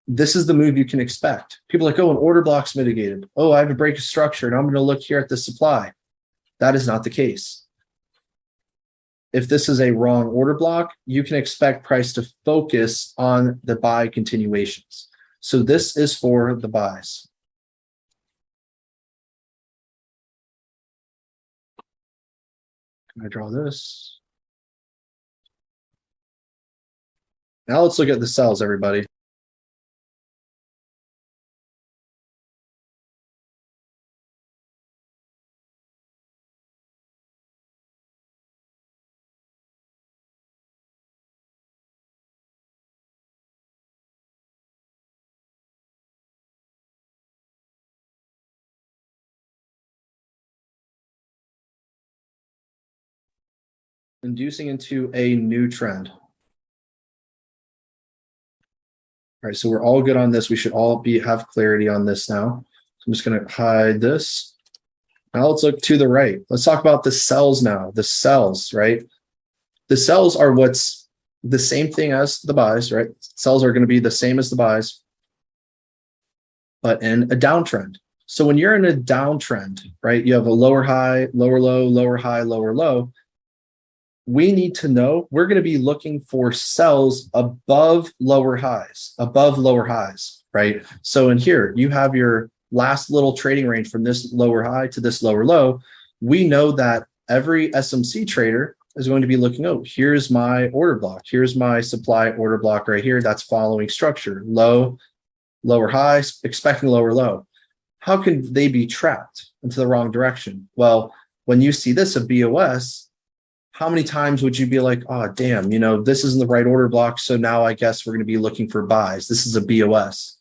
this is the move you can expect. People are like, oh, an order block's mitigated. Oh, I have a break of structure and I'm going to look here at the supply. That is not the case. If this is a wrong order block, you can expect price to focus on the buy continuations. So this is for the buys. Can I draw this? Now let's look at the sells, everybody. Inducing into a new trend. All right, so we're all good on this. We should all have clarity on this now. So I'm just going to hide this. Now let's look to the right. Let's talk about the sells now. The sells, right? The sells are what's the same thing as the buys, right? Sells are going to be the same as the buys, but in a downtrend. So when you're in a downtrend, right, you have a lower high, lower low, lower high, lower low. We need to know we're going to be looking for sells above lower highs, right? So in here, you have your last little trading range from this lower high to this lower low. We know that every SMC trader is going to be looking, oh, here's my order block. Here's my supply order block right here. That's following structure, low, lower high, expecting lower low. How can they be trapped into the wrong direction? Well, when you see this, a BOS, how many times would you be like, oh, damn, you know, this isn't the right order block. So now I guess we're going to be looking for buys. This is a BOS.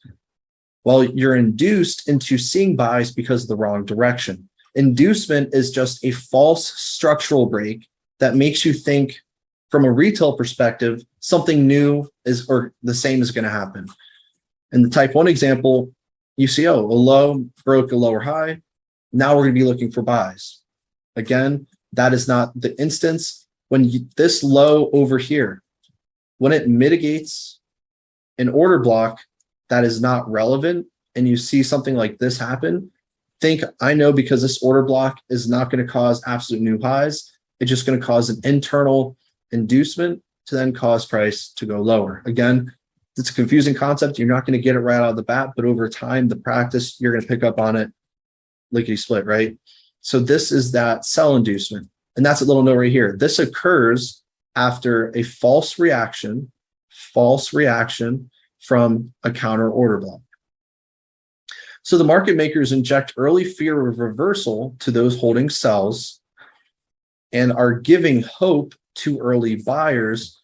Well, you're induced into seeing buys because of the wrong direction. Inducement is just a false structural break that makes you think from a retail perspective, something new is or the same is going to happen. In the type 1 example, you see, oh, a low broke a lower high. Now we're going to be looking for buys. Again, that is not the instance. When this low over here, when it mitigates an order block that is not relevant, and you see something like this happen, think, I know because this order block is not going to cause absolute new highs. It's just going to cause an internal inducement to then cause price to go lower. Again, it's a confusing concept. You're not going to get it right out of the bat, but over time, the practice, you're going to pick up on it lickety split, right? So this is that sell inducement. And that's a little note right here. This occurs after a false reaction from a counter order block. So the market makers inject early fear of reversal to those holding sells and are giving hope to early buyers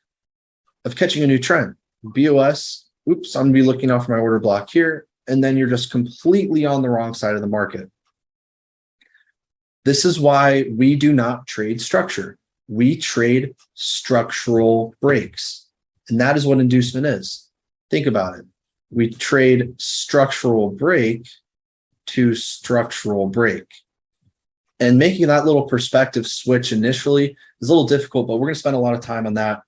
of catching a new trend. BOS, oops, I'm going to be looking out for my order block here. And then you're just completely on the wrong side of the market. This is why we do not trade structure. We trade structural breaks. And that is what inducement is. Think about it. We trade structural break to structural break. And making that little perspective switch initially is a little difficult, but we're going to spend a lot of time on that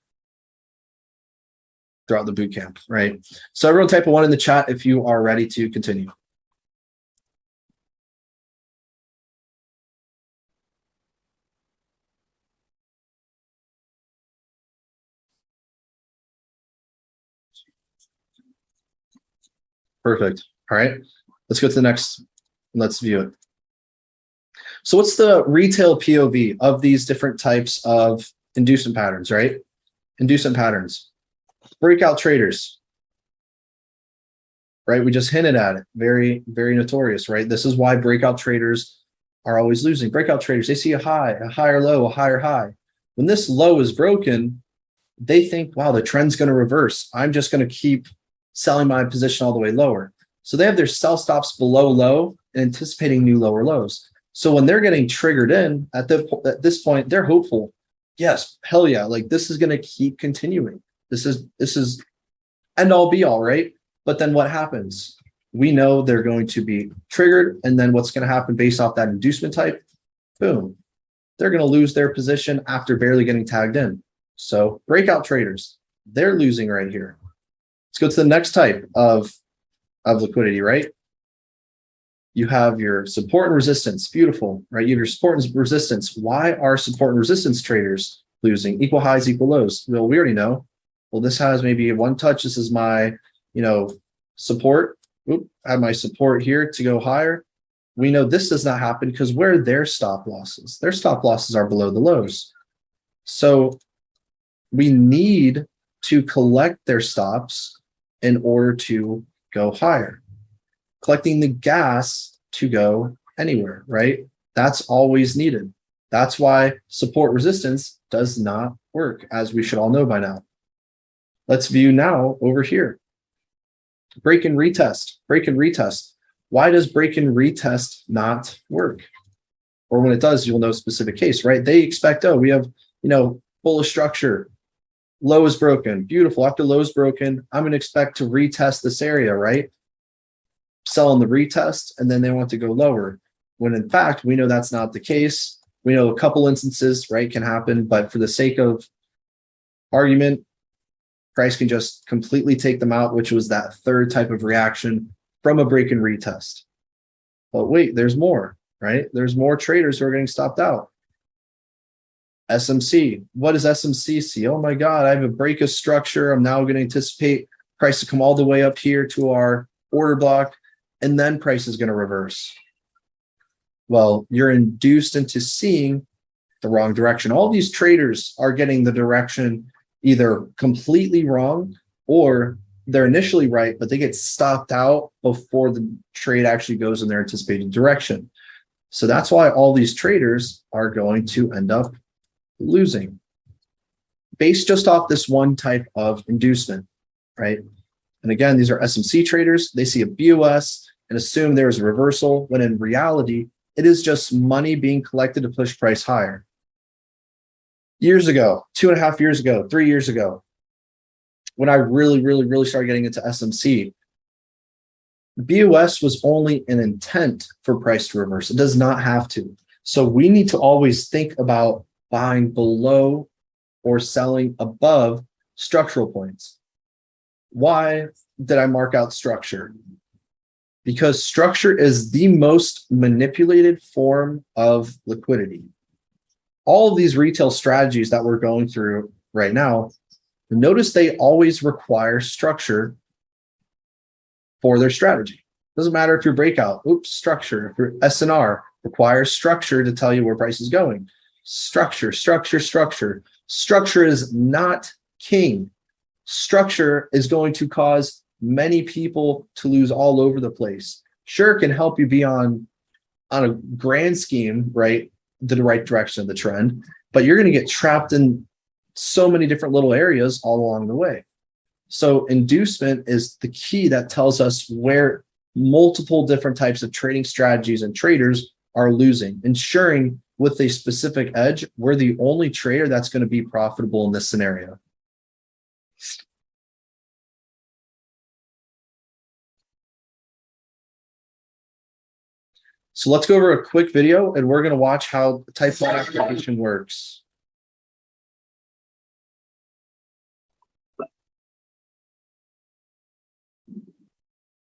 throughout the boot camp, right? So everyone type a 1 in the chat if you are ready to continue. Perfect. All right, let's go to the next. Let's view it. So what's the retail POV of these different types of inducement patterns, right? Inducement patterns. Breakout traders, right? We just hinted at it. Very, very notorious, right? This is why breakout traders are always losing. Breakout traders, they see a higher low, a higher high. When this low is broken, they think, wow, the trend's going to reverse. I'm just going to keep selling my position all the way lower. So they have their sell stops below low and anticipating new lower lows. So when they're getting triggered in at this point, they're hopeful. Yes, hell yeah, like this is going to keep continuing. This is end all be all, right? But then what happens? We know they're going to be triggered, and then what's going to happen based off that inducement type? Boom, they're going to lose their position after barely getting tagged in. So breakout traders, they're losing right here. Let's go to the next type of liquidity, right? You have your support and resistance. Beautiful, right? You have your support and resistance. Why are support and resistance traders losing? Equal highs, equal lows. Well, we already know. Well, this has maybe one touch. This is my, support. Oop, I have my support here to go higher. We know this does not happen because where are their stop losses? Their stop losses are below the lows. So we need to collect their stops in order to go higher. Collecting the gas to go anywhere, right? That's always needed. That's why support resistance does not work, as we should all know by now. Let's view now over here. Break and retest, break and retest. Why does break and retest not work? Or when it does, you'll know a specific case, right? They expect, oh, we have, bullish structure. Low is broken. Beautiful. After low is broken, I'm going to expect to retest this area, right? Sell on the retest, and then they want to go lower. When in fact, we know that's not the case. We know a couple instances, right, can happen, but for the sake of argument, price can just completely take them out, which was that third type of reaction from a break and retest. But wait, there's more, right? There's more traders who are getting stopped out. SMC. What does SMC see? Oh my God, I have a break of structure. I'm now going to anticipate price to come all the way up here to our order block, and then price is going to reverse. Well, you're induced into seeing the wrong direction. All these traders are getting the direction either completely wrong or they're initially right, but they get stopped out before the trade actually goes in their anticipated direction. So that's why all these traders are going to end up losing based just off this one type of inducement, right? And again, these are SMC traders. They see a BOS and assume there is a reversal, when in reality, it is just money being collected to push price higher. Years ago, 2.5 years ago, 3 years ago, when I really started getting into SMC, BOS was only an intent for price to reverse. It does not have to. So we need to always think about buying below or selling above structural points. Why did I mark out structure? Because structure is the most manipulated form of liquidity. All of these retail strategies that we're going through right now, notice they always require structure for their strategy. Doesn't matter if you're breakout, structure. If you're SNR, requires structure to tell you where price is going. Structure. Structure is not king. Structure is going to cause many people to lose all over the place. Sure, it can help you be on a grand scheme, right? The right direction of the trend, but you're going to get trapped in so many different little areas all along the way. So inducement is the key that tells us where multiple different types of trading strategies and traders are losing, ensuring with a specific edge, we're the only trader that's going to be profitable in this scenario. So let's go over a quick video and we're going to watch how the type 1 application works.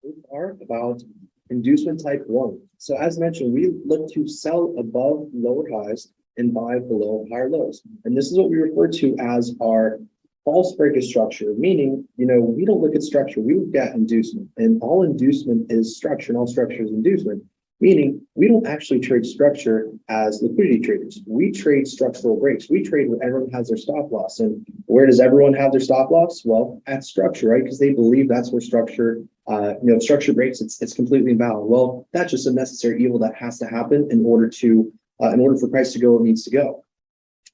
We are about inducement type 1. So as mentioned, we look to sell above lower highs and buy below higher lows. And this is what we refer to as our false break of structure, meaning, we don't look at structure, we look at inducement, and all inducement is structure and all structure is inducement, meaning we don't actually trade structure as liquidity traders. We trade structural breaks. We trade where everyone has their stop loss. And where does everyone have their stop loss? Well, at structure, right? Because they believe that's where structure, structure breaks, it's completely invalid. Well, that's just a necessary evil that has to happen in order for price to go where it needs to go.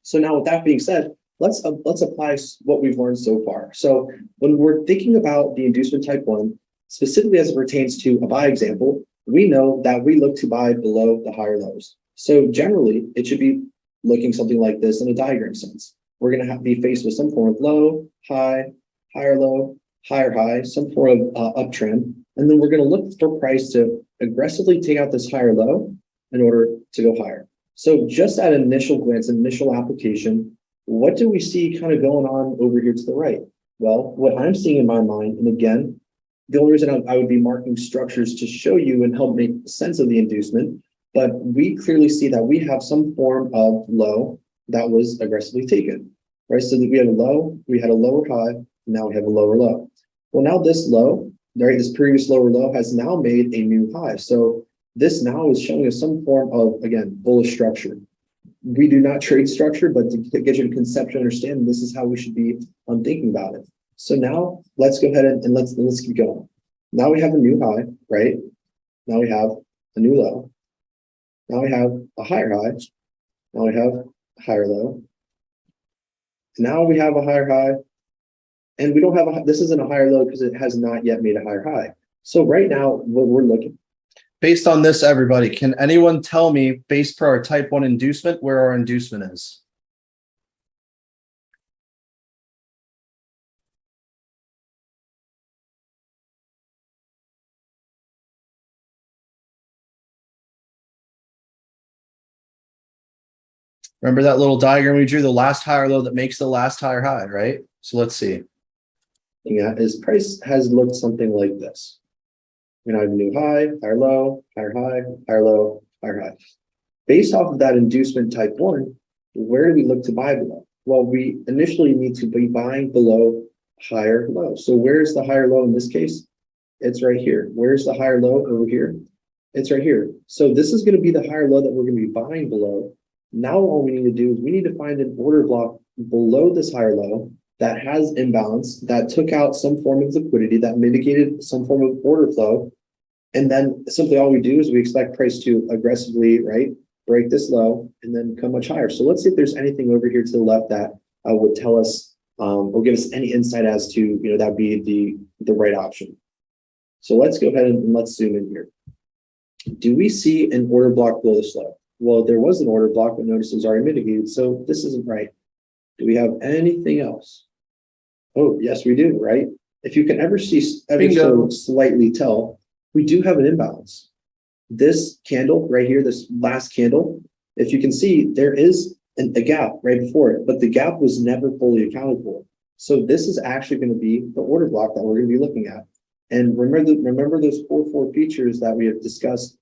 So now with that being said, let's apply what we've learned so far. So when we're thinking about the inducement type 1, specifically as it pertains to a buy example, we know that we look to buy below the higher lows. So generally, it should be looking something like this in a diagram sense. We're going to be faced with some form of low, high, higher low, higher high, some form of uptrend. And then we're going to look for price to aggressively take out this higher low in order to go higher. So just at initial glance, initial application, what do we see kind of going on over here to the right? Well, what I'm seeing in my mind, and again, the only reason I would be marking structures to show you and help make sense of the inducement, but we clearly see that we have some form of low that was aggressively taken, right? So that we had a low, we had a lower high, now we have a lower low. Well, now this low, right, this previous lower low has now made a new high. So this now is showing us some form of, again, bullish structure. We do not trade structure, but to get you a conceptual understanding, this is how we should be thinking about it. So now let's go ahead and let's keep going. Now we have a new high, right? Now we have a new low. Now we have a higher high. Now we have a higher low. Now we have a higher high. And we don't have this isn't a higher low because it has not yet made a higher high. So right now, what we're looking. Based on this, everybody, can anyone tell me, based per our type 1 inducement, where our inducement is? Remember that little diagram we drew, the last higher low that makes the last higher high, right? So let's see. Yeah, his price has looked something like this. We have a new high, higher low, higher high, higher low, higher high. Based off of that inducement type 1, where do we look to buy below? Well, we initially need to be buying below higher low. So where's the higher low in this case? It's right here. Where's the higher low over here? It's right here. So this is going to be the higher low that we're going to be buying below. Now all we need to do is we need to find an order block below this higher low that has imbalance, that took out some form of liquidity, that mitigated some form of order flow. And then simply all we do is we expect price to aggressively, right, break this low and then come much higher. So let's see if there's anything over here to the left that would tell us or give us any insight as to, that would be the right option. So let's go ahead and let's zoom in here. Do we see an order block below this low? Well, there was an order block, but notice it's already mitigated. So this isn't right. Do we have anything else? Oh, yes, we do, right? If you can ever so slightly tell, we do have an imbalance. This candle right here, this last candle, if you can see, there is a gap right before it, but the gap was never fully accounted for. So this is actually going to be the order block that we're going to be looking at. And remember those core 4 features that we have discussed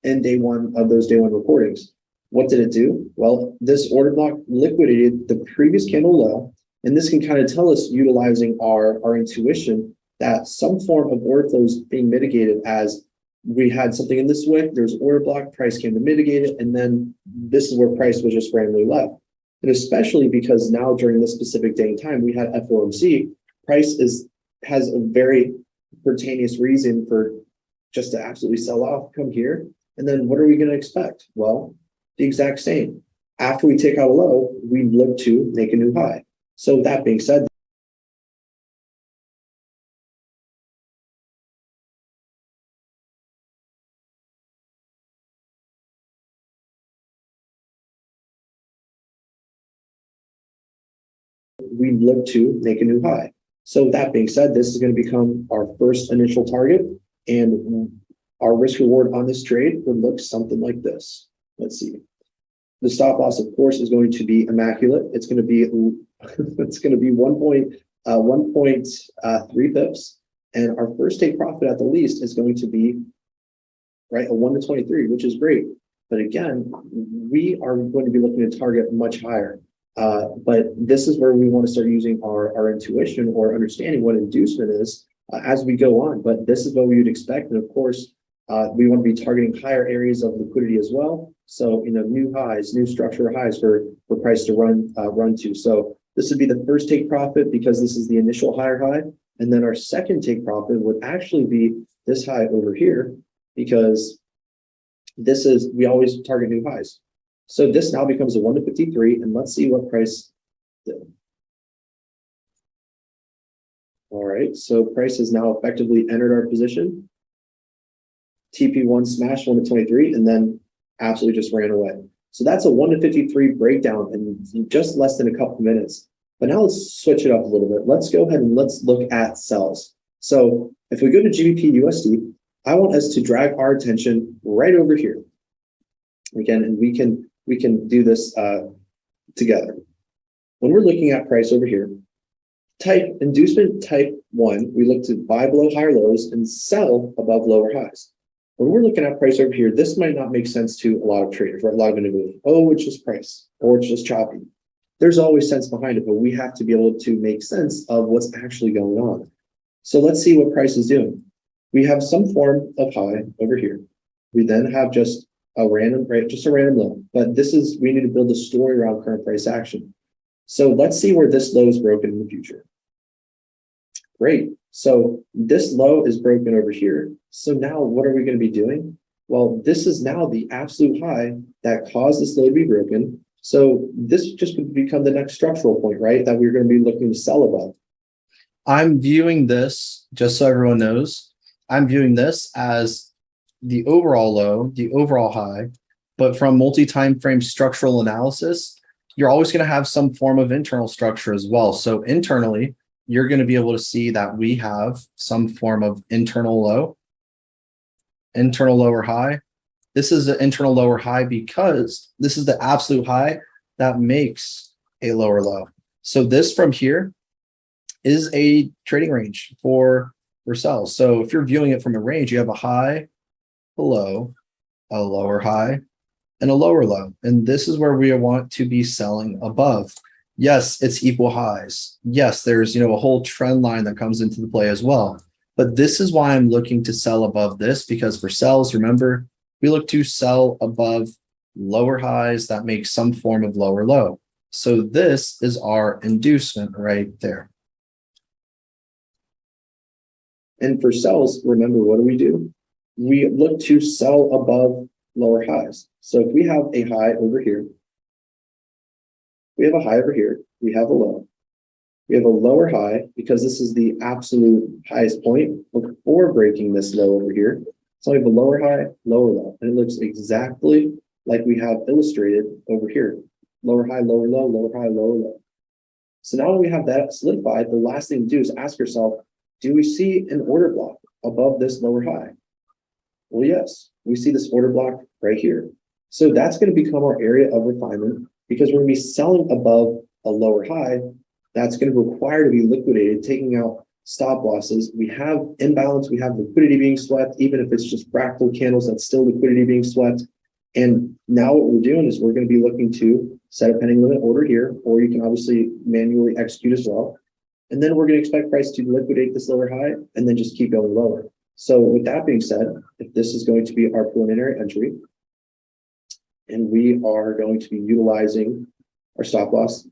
in day 1 of those day 1 recordings. What did it do? Well, this order block liquidated the previous candle low, and this can kind of tell us, utilizing our intuition, that some form of order flow is being mitigated as we had something in this wick, there's order block, price came to mitigate it, and then this is where price was just randomly left. And especially because now during this specific day and time, we had FOMC, price has a very pertaneous reason for just to absolutely sell off, come here. And then what are we going to expect? Well, the exact same. After we take out a low, we look to make a new high. So that being said, we look to make a new high. So that being said, this is going to become our first initial target, and our risk reward on this trade would look something like this. Let's see. The stop loss, of course, is going to be immaculate. It's going to be 1.3 pips, and our first take profit at the least is going to be right a 1 to 23, which is great. But again, we are going to be looking to target much higher. But this is where we want to start using our intuition or understanding what inducement is as we go on. But this is what we would expect. And of course, we want to be targeting higher areas of liquidity as well. So, new highs, new structural highs for price to run to. So this would be the first take profit because this is the initial higher high. And then our second take profit would actually be this high over here because we always target new highs. So this now becomes a 1 to 53, and let's see what price did. All right, so price has now effectively entered our position. TP1 smashed 1 to 23, and then absolutely just ran away. So that's a 1 to 53 breakdown in just less than a couple minutes. But now let's switch it up a little bit. Let's go ahead and let's look at sells. So if we go to GBP USD, I want us to drag our attention right over here. Again, and we can do this together. When we're looking at price over here, type inducement type 1, we look to buy below higher lows and sell above lower highs. When we're looking at price over here, this might not make sense to a lot of traders, right? A lot of individuals. Oh, it's just price, or it's just choppy. There's always sense behind it, but we have to be able to make sense of what's actually going on. So let's see what price is doing. We have some form of high over here. We then have just a random low, but we need to build a story around current price action. So let's see where this low is broken in the future. Great. So this low is broken over here. So now what are we going to be doing? Well, this is now the absolute high that caused this low to be broken. So this just would become the next structural point, right? That we're going to be looking to sell above. I'm viewing this, just so everyone knows, I'm viewing this as the overall low, the overall high, but from multi-time frame structural analysis, you're always going to have some form of internal structure as well. So internally, you're going to be able to see that we have some form of internal low, internal lower high. This is the internal lower high because this is the absolute high that makes a lower low. So this from here is a trading range for sells. So if you're viewing it from a range, you have a high, a low, a lower high, and a lower low. And this is where we want to be selling above. Yes, it's equal highs. Yes, there's a whole trend line that comes into the play as well. But this is why I'm looking to sell above this, because for sells, remember, we look to sell above lower highs that make some form of lower low. So this is our inducement right there. And for sells, remember, what do? We look to sell above lower highs. So if we have a high over here, we have a high over here, we have a low. We have a lower high because this is the absolute highest point before breaking this low over here. So we have a lower high, lower low, and it looks exactly like we have illustrated over here. Lower high, lower low, lower high, lower low. So now that we have that solidified, the last thing to do is ask yourself, do we see an order block above this lower high? Well, yes, we see this order block right here. So that's going to become our area of refinement because we're going to be selling above a lower high. That's going to require to be liquidated, taking out stop losses. We have imbalance, we have liquidity being swept, even if it's just fractal candles, that's still liquidity being swept. And now what we're doing is we're going to be looking to set a pending limit order here, or you can obviously manually execute as well. And then we're going to expect price to liquidate this lower high and then just keep going lower. So with that being said, if this is going to be our preliminary entry, and we are going to be utilizing our stop loss,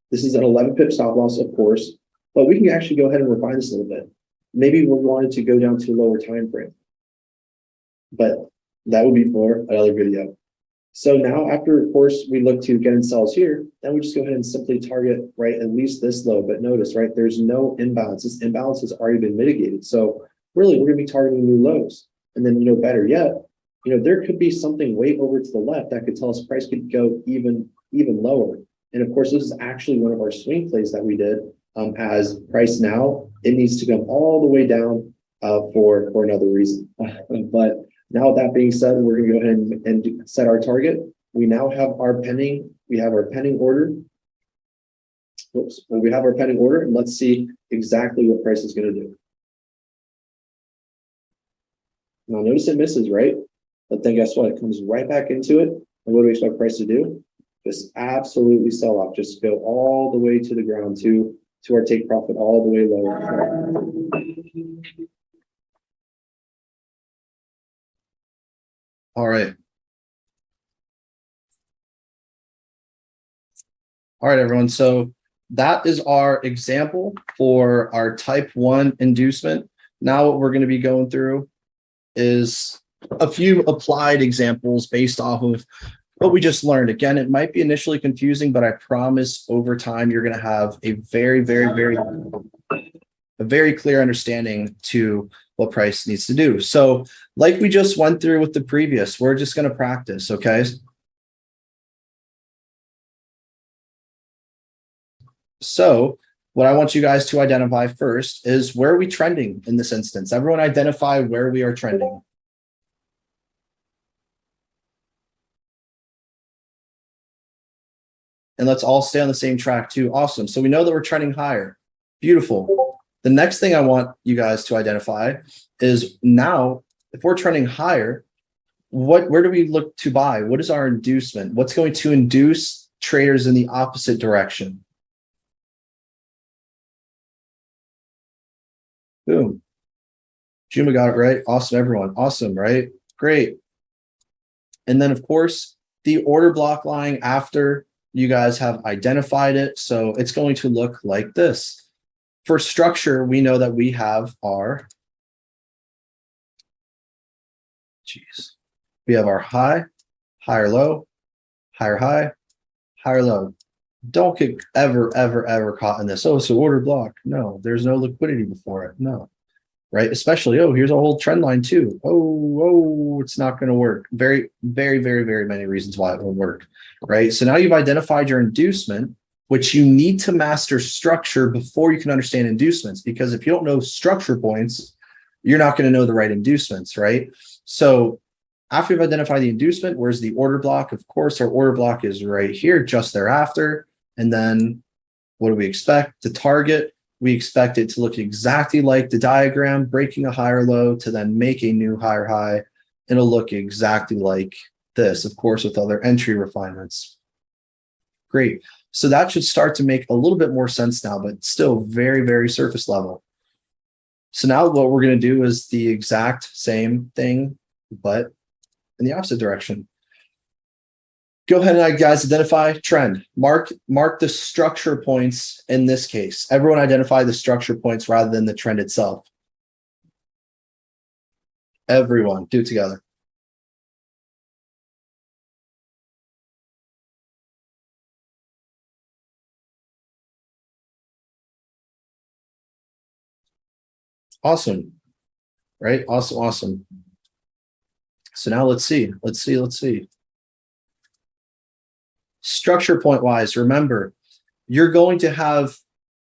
this is an 11 pip stop loss, of course, but we can actually go ahead and refine this a little bit. Maybe we wanted to go down to a lower time frame, but that would be for another video. So now after, of course, we look to get in sells here, then we just go ahead and simply target, right, at least this low. But notice, right, there's no imbalance. This imbalance has already been mitigated. So really, we're going to be targeting new lows. And then, better yet, there could be something way over to the left that could tell us price could go even lower. And of course, this is actually one of our swing plays that we did as price now, it needs to come all the way down for another reason. But now with that being said, we're going to go ahead and set our target. We now have our pending, order. Whoops, well, we have our pending order, and let's see exactly what price is going to do. Now notice it misses, right? But then guess what? It comes right back into it. And what do we expect price to do? Just absolutely sell off. Just go all the way to the ground to our take profit all the way low. All right. All right, everyone. So that is our example for our type 1 inducement. Now what we're going to be going through is a few applied examples based off of what we just learned. Again, it might be initially confusing, but I promise over time you're going to have a very clear understanding to what price needs to do. So like we just went through with the previous, we're just going to practice, okay? So what I want you guys to identify first is where are we trending in this instance? Everyone identify where we are trending. And let's all stay on the same track too. Awesome. So we know that we're trending higher. Beautiful. The next thing I want you guys to identify is now, if we're trending higher, where do we look to buy? What is our inducement? What's going to induce traders in the opposite direction? Boom. Juma got it right. Awesome, everyone. Awesome, right? Great. And then, of course, the order block line after you guys have identified it. So it's going to look like this. For structure, we know that we have our, we have our high, higher low, higher high, higher low. Don't get ever caught in this. Oh, so order block. No, there's no liquidity before it. No, right? Especially, oh, here's a whole trend line too. Oh, it's not going to work. Very many reasons why it won't work, right? So now you've identified your inducement, which you need to master structure before you can understand inducements, because if you don't know structure points, you're not going to know the right inducements, right? So after you've identified the inducement, where's the order block? Of course, our order block is right here, just thereafter. And then what do we expect? The target, we expect it to look exactly like the diagram, breaking a higher low to then make a new higher high. It'll look exactly like this, of course, with other entry refinements. Great. So that should start to make a little bit more sense now, but still very surface level. So now what we're going to do is the exact same thing, but in the opposite direction. Go ahead and guys identify trend. Mark the structure points in this case. Everyone identify the structure points rather than the trend itself. Everyone, do it together. Awesome. Right? Awesome. So now let's see. Structure point wise, remember, you're going to have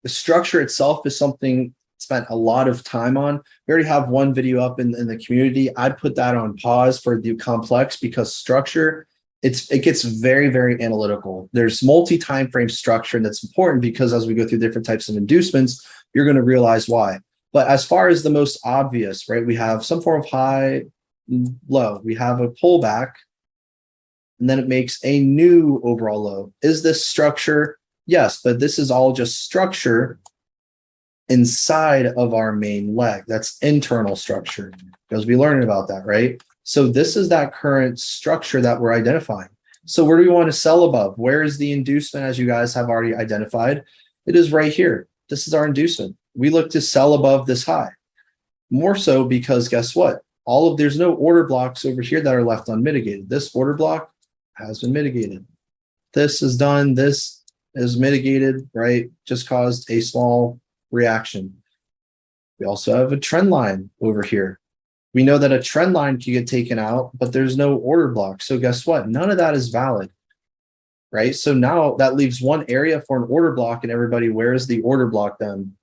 the structure itself is something spent a lot of time on. We already have one video up in the community. I'd put that on pause for the complex, because structure, it gets very analytical. There's multi-time frame structure, and that's important because as we go through different types of inducements, you're going to realize why. But as far as the most obvious, right, we have some form of high, low. We have a pullback, and then it makes a new overall low. Is this structure? Yes, but this is all just structure inside of our main leg. That's internal structure, because we learned about that, right? So this is that current structure that we're identifying. So where do we want to sell above? Where is the inducement, as you guys have already identified? It is right here. This is our inducement. We look to sell above this high. More so because guess what? There's no order blocks over here that are left unmitigated. This order block has been mitigated. This is done. This is mitigated, right? Just caused a small reaction. We also have a trend line over here. We know that a trend line can get taken out, but there's no order block. So guess what? None of that is valid, right? So now that leaves one area for an order block, and everybody, where is the order block then?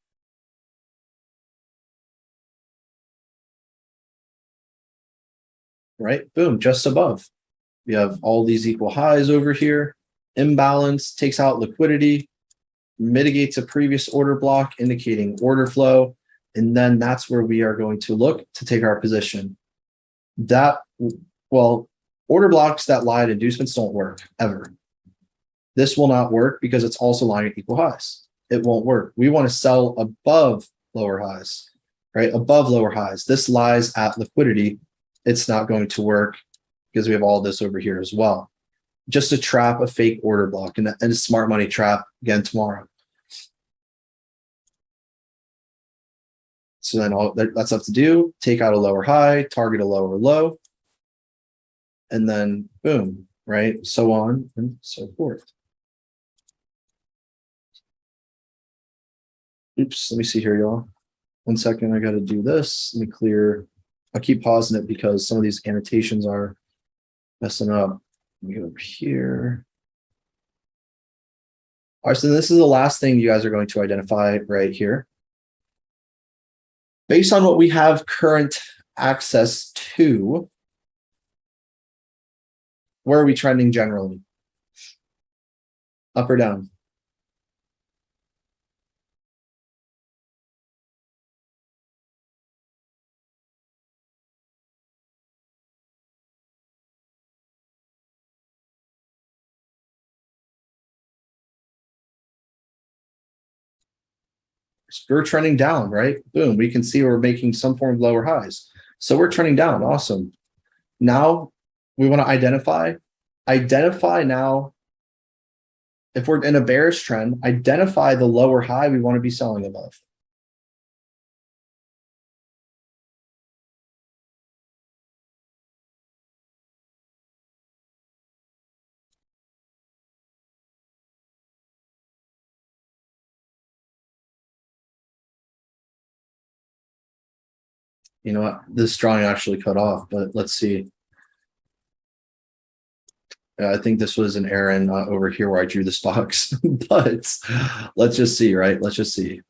Right? Boom, just above. We have all these equal highs over here. Imbalance takes out liquidity, mitigates a previous order block, indicating order flow. And then that's where we are going to look to take our position. Order blocks that lie at inducements don't work ever. This will not work because it's also lying at equal highs. It won't work. We want to sell above lower highs, right? Above lower highs. This lies at liquidity. It's not going to work because we have all this over here as well. Just to trap a fake order block and a smart money trap again tomorrow. So then all that's left to do, take out a lower high, target a lower low, and then boom, right? So on and so forth. Oops, let me see here, y'all. 1 second, I got to do this. Let me clear. I'll keep pausing it because some of these annotations are messing up. Let me go over here. All right, so this is the last thing you guys are going to identify right here. Based on what we have current access to, where are we trending generally? Up or down? We're trending down, right? Boom, we can see we're making some form of lower highs. So we're trending down, awesome. Now we want to identify now, if we're in a bearish trend, identify the lower high we want to be selling above. You know what? This drawing actually cut off, but let's see. I think this was an error over here where I drew this box, but let's just see, right? Let's just see.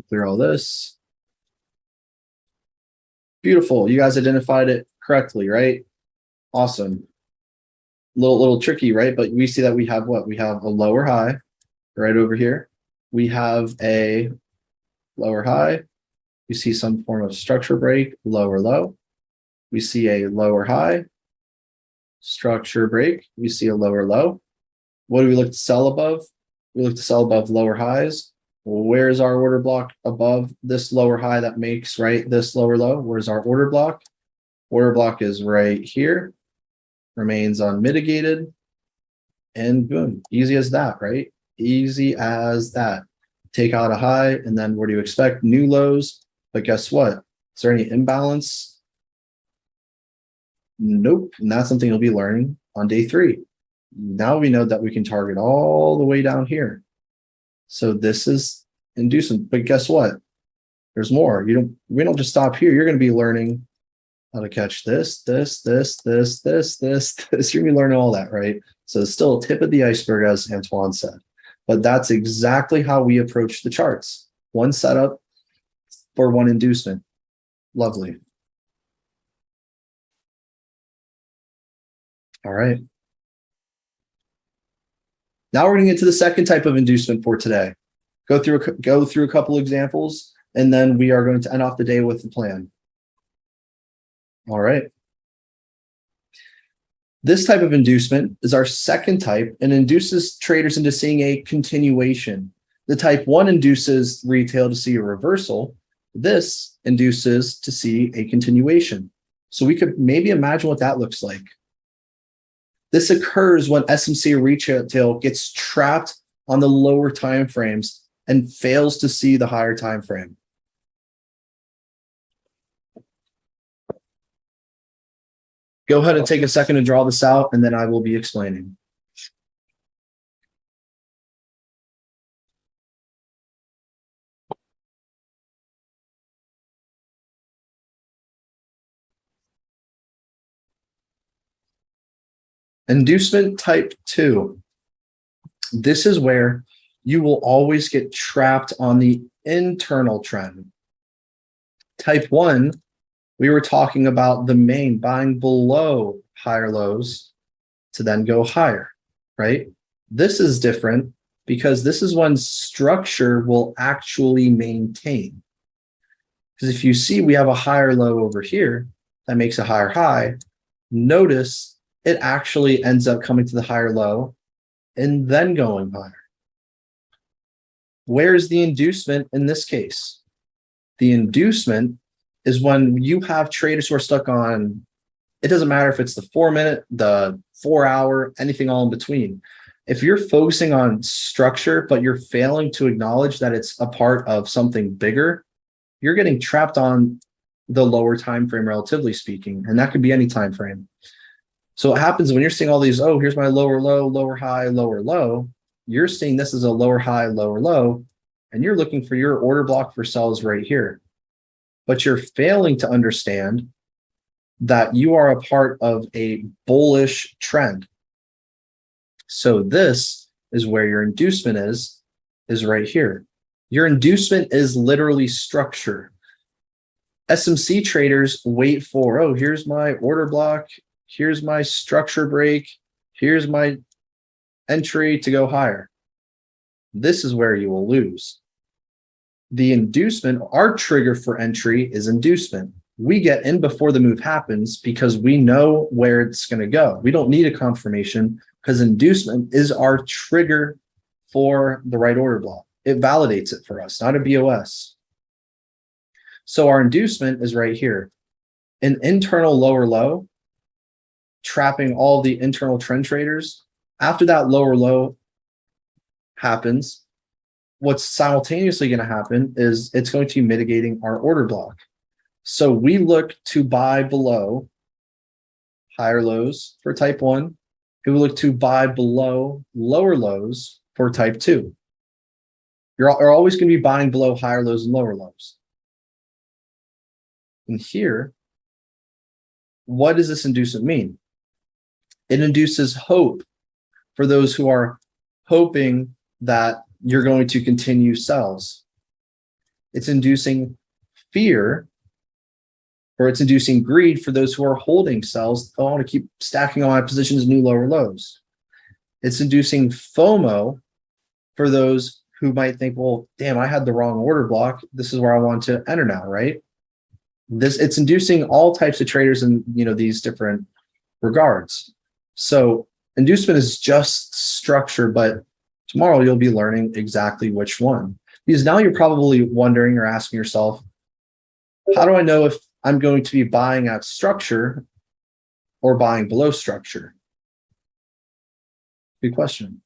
Clear all this. Beautiful. You guys identified it correctly, right? Awesome. Little tricky, right? But we see that we have what? We have a lower high right over here. We have a lower high. We see some form of structure break, lower low. We see a lower high, structure break. We see a lower low. What do we look to sell above? We look to sell above lower highs. Well, where's our order block above this lower high that makes, right, this lower low? Where's our order block? Order block is right here, remains unmitigated, and boom, easy as that, right? Easy as that. Take out a high, and then what do you expect? New lows. But guess what? Is there any imbalance? Nope. And that's something you'll be learning on day 3. Now we know that we can target all the way down here. So this is inducement. But guess what? There's more. We don't just stop here. You're going to be learning how to catch this. You're going to be learning all that, right? So it's still a tip of the iceberg, as Antoine said. But that's exactly how we approach the charts. One setup for one inducement. Lovely. All right. Now we're going to get to the second type of inducement for today. Go through a couple examples, and then we are going to end off the day with the plan. All right. This type of inducement is our second type and induces traders into seeing a continuation. The type 1 induces retail to see a reversal. This induces to see a continuation. So we could maybe imagine what that looks like. This occurs when SMC retail gets trapped on the lower time frames and fails to see the higher time frame. Go ahead and take a second to draw this out, and then I will be explaining. Inducement type 2. This is where you will always get trapped on the internal trend. Type 1, we were talking about the main buying below higher lows to then go higher, right? This is different because this is when structure will actually maintain. Because if you see we have a higher low over here that makes a higher high, notice it actually ends up coming to the higher low and then going higher. Where's the inducement in this case? The inducement is when you have traders who are stuck on, it doesn't matter if it's the 4-minute, the 4-hour, anything all in between. If you're focusing on structure, but you're failing to acknowledge that it's a part of something bigger, you're getting trapped on the lower time frame, relatively speaking, and that could be any time frame. So what happens when you're seeing all these, oh, here's my lower low, lower high, lower low, you're seeing this as a lower high, lower low, and you're looking for your order block for sells right here. But you're failing to understand that you are a part of a bullish trend. So this is where your inducement is right here. Your inducement is literally structure. SMC traders wait for, oh, here's my order block, here's my structure break, here's my entry to go higher. This is where you will lose. The inducement, our trigger for entry is inducement. We get in before the move happens because we know where it's going to go. We don't need a confirmation because inducement is our trigger for the right order block. It validates it for us, not a BOS. So our inducement is right here. An internal lower low, trapping all the internal trend traders. After that lower low happens, what's simultaneously going to happen is it's going to be mitigating our order block. So we look to buy below higher lows for type 1. We look to buy below lower lows for type 2. You're always going to be buying below higher lows and lower lows. And here, what does this inducement mean? It induces hope for those who are hoping that you're going to continue sells. It's inducing fear, or it's inducing greed for those who are holding sells. I want to keep stacking on my positions, new lower lows. It's inducing FOMO for those who might think, well, damn, I had the wrong order block. This is where I want to enter now, right? It's inducing all types of traders in these different regards. So inducement is just structure, but tomorrow you'll be learning exactly which one. Because now you're probably wondering or asking yourself, how do I know if I'm going to be buying at structure or buying below structure? Good question.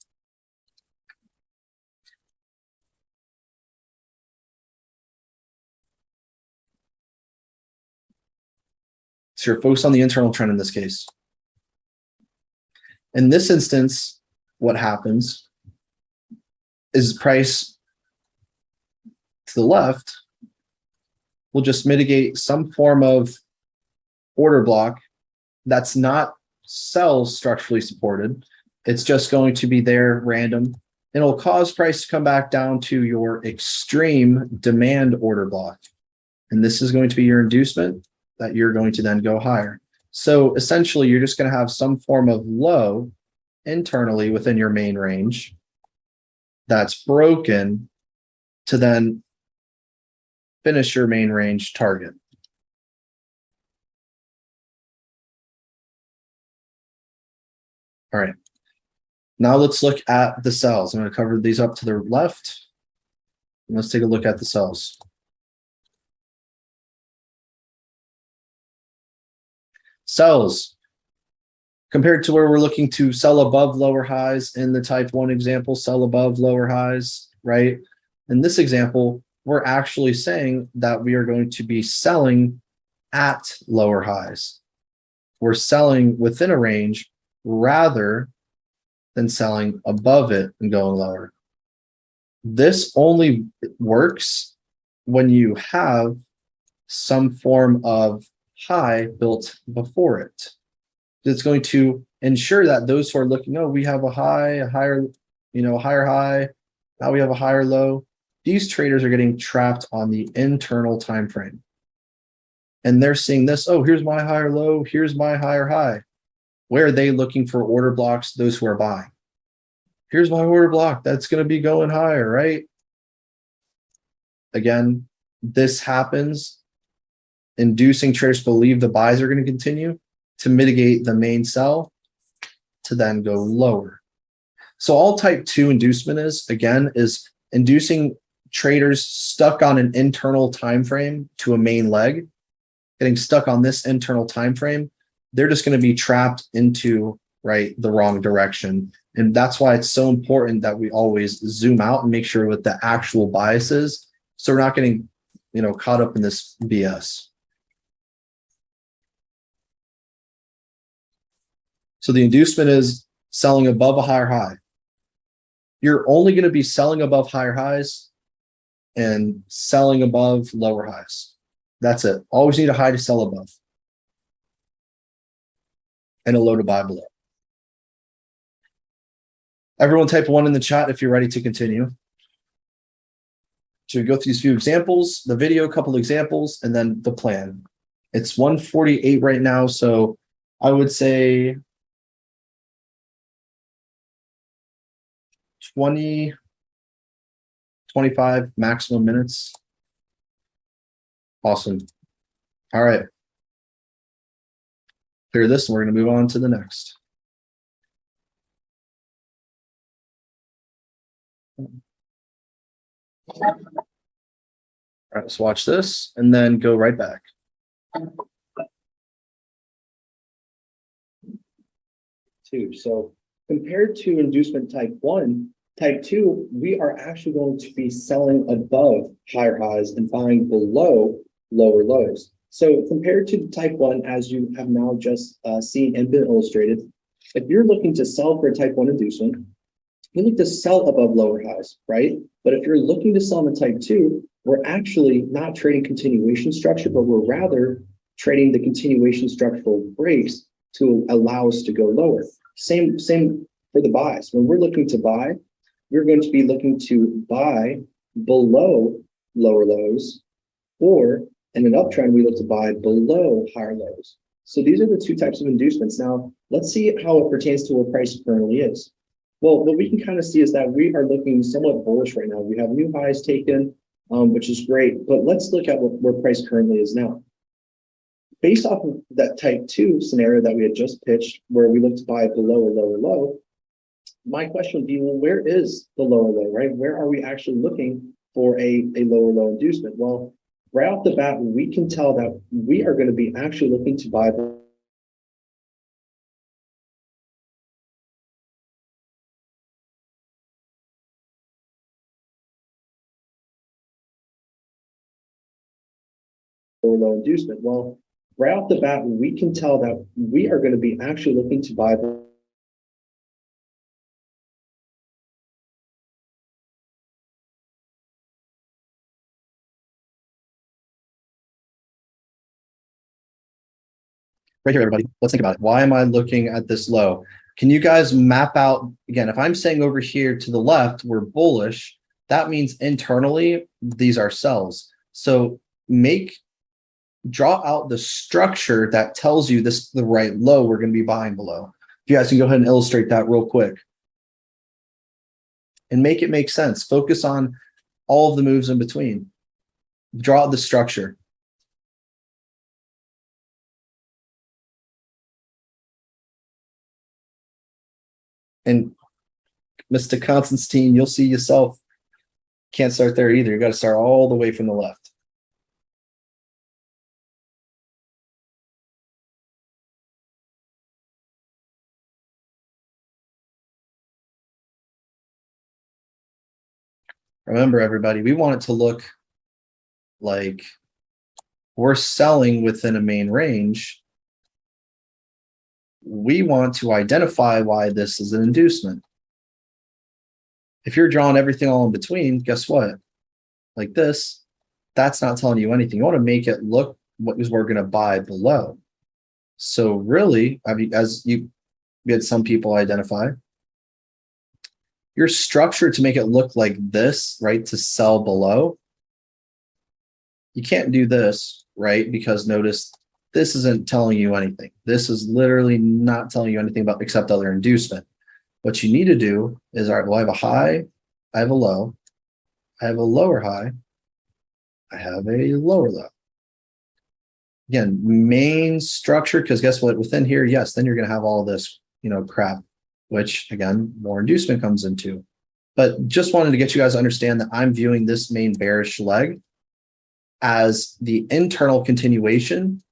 So you're focused on the internal trend in this case. In this instance, what happens is price to the left will just mitigate some form of order block that's not sell structurally supported. It's just going to be there random. And it'll cause price to come back down to your extreme demand order block. And this is going to be your inducement that you're going to then go higher. So essentially, you're just going to have some form of low internally within your main range that's broken to then finish your main range target. All right. Now let's look at the sells. I'm going to cover these up to the left. And let's take a look at the sells. Sells, compared to where we're looking to sell above lower highs in the type 1 example, sell above lower highs, right? In this example, we're actually saying that we are going to be selling at lower highs. We're selling within a range rather than selling above it and going lower. This only works when you have some form of high built before it. It's going to ensure that those who are looking, oh, we have a high, a higher, higher high, now we have a higher low. These traders are getting trapped on the internal time frame. And they're seeing this, oh, here's my higher low, here's my higher high. Where are they looking for order blocks? Those who are buying. Here's my order block, that's going to be going higher, right? Again, this happens, inducing traders to believe the buys are going to continue to mitigate the main sell to then go lower. So all type 2 inducement is, again, is inducing traders stuck on an internal time frame to a main leg, getting stuck on this internal time frame. They're just going to be trapped into, right, the wrong direction. And that's why it's so important that we always zoom out and make sure what the actual bias is, so we're not getting, you know, caught up in this BS. So the inducement is selling above a higher high. You're only going to be selling above higher highs and selling above lower highs. That's it. Always need a high to sell above and a low to buy below. Everyone type 1 in the chat if you're ready to continue. So we go through these few examples, the video, a couple examples, and then the plan. It's 1:48 right now, so I would say 20, 25 maximum minutes. Awesome. All right. Clear this, and we're going to move on to the next. All right, let's watch this and then go right back. So compared to inducement type 1, type 2, we are actually going to be selling above higher highs and buying below lower lows. So compared to type 1, as you have now just seen and been illustrated, if you're looking to sell for a type 1 inducement, you look to sell above lower highs, right? But if you're looking to sell in type 2, we're actually not trading continuation structure, but we're rather trading the continuation structural breaks to allow us to go lower. Same for the buys. When we're looking to buy, we're going to be looking to buy below lower lows, or in an uptrend, we look to buy below higher lows. So these are the two types of inducements. Now, let's see how it pertains to where price currently is. Well, what we can kind of see is that we are looking somewhat bullish right now. We have new highs taken, which is great, but let's look at where price currently is now. Based off of that type 2 scenario that we had just pitched, where we look to buy below a lower low, my question would be, well, where is the lower low, right? Where are we actually looking for a lower low inducement? Well, right off the bat, we can tell that we are going to be actually looking to buy lower low inducement. Well, right off the bat, we can tell that we are going to be actually looking to buy right here, everybody. Let's think about it. Why am I looking at this low? Can you guys map out, again, if I'm saying over here to the left, we're bullish, that means internally, these are sells. So draw out the structure that tells you this is the right low we're going to be buying below. If you guys can go ahead and illustrate that real quick. And make it make sense. Focus on all of the moves in between. Draw out the structure. And Mr. Constantine, you'll see yourself. Can't start there either. You got to start all the way from the left. Remember, everybody, we want it to look like we're selling within a main range. We want to identify why this is an inducement. If you're drawing everything all in between, guess what? Like this, that's not telling you anything. You want to make it look what is we're going to buy below. So really, I mean, as you had some people identify, your structure to make it look like this, right, to sell below, you can't do this, right? Because notice this isn't telling you anything. This is literally not telling you anything about except other inducement. What you need to do is, all right, well, I have a high, I have a low, I have a lower high, I have a lower low. Again, main structure, because guess what? Within here, yes, then you're going to have all this, crap which again, more inducement comes into. But just wanted to get you guys to understand that I'm viewing this main bearish leg as the internal continuation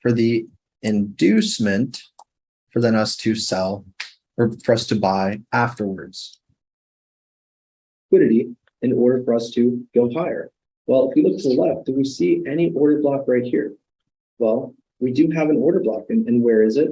for the inducement for then us to sell or for us to buy afterwards. Liquidity in order for us to go higher. Well, if we look to the left, do we see any order block right here? Well, we do have an order block, and where is it?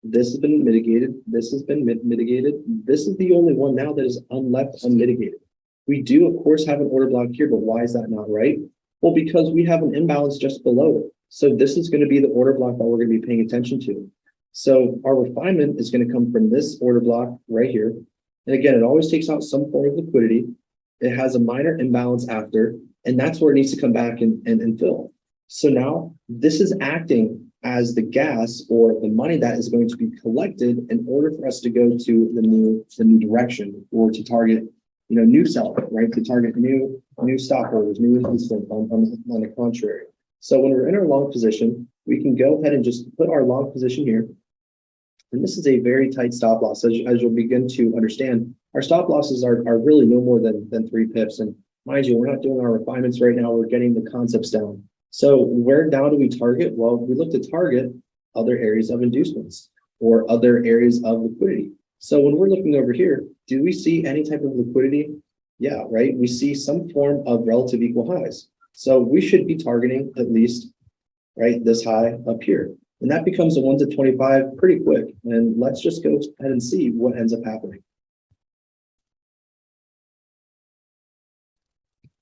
This has been mitigated. This has been mitigated. This is the only one now that is left unmitigated. We do, of course, have an order block here, but why is that not right? Well, because we have an imbalance just below it. So this is going to be the order block that we're going to be paying attention to. So our refinement is going to come from this order block right here. And again, it always takes out some form of liquidity. It has a minor imbalance after, and that's where it needs to come back and fill. So now this is acting as the gas or the money that is going to be collected in order for us to go to the new direction or to target, new seller, right? To target new stop orders, new instant on the contrary. So when we're in our long position, we can go ahead and just put our long position here. And this is a very tight stop loss. As you'll begin to understand, our stop losses are really no more than 3 pips. And mind you, we're not doing our refinements right now. We're getting the concepts down. So where now do we target? Well, we look to target other areas of inducements or other areas of liquidity. So when we're looking over here, do we see any type of liquidity? Yeah, right. We see some form of relative equal highs. So we should be targeting at least, right, this high up here. And that becomes a 1 to 25 pretty quick. And let's just go ahead and see what ends up happening.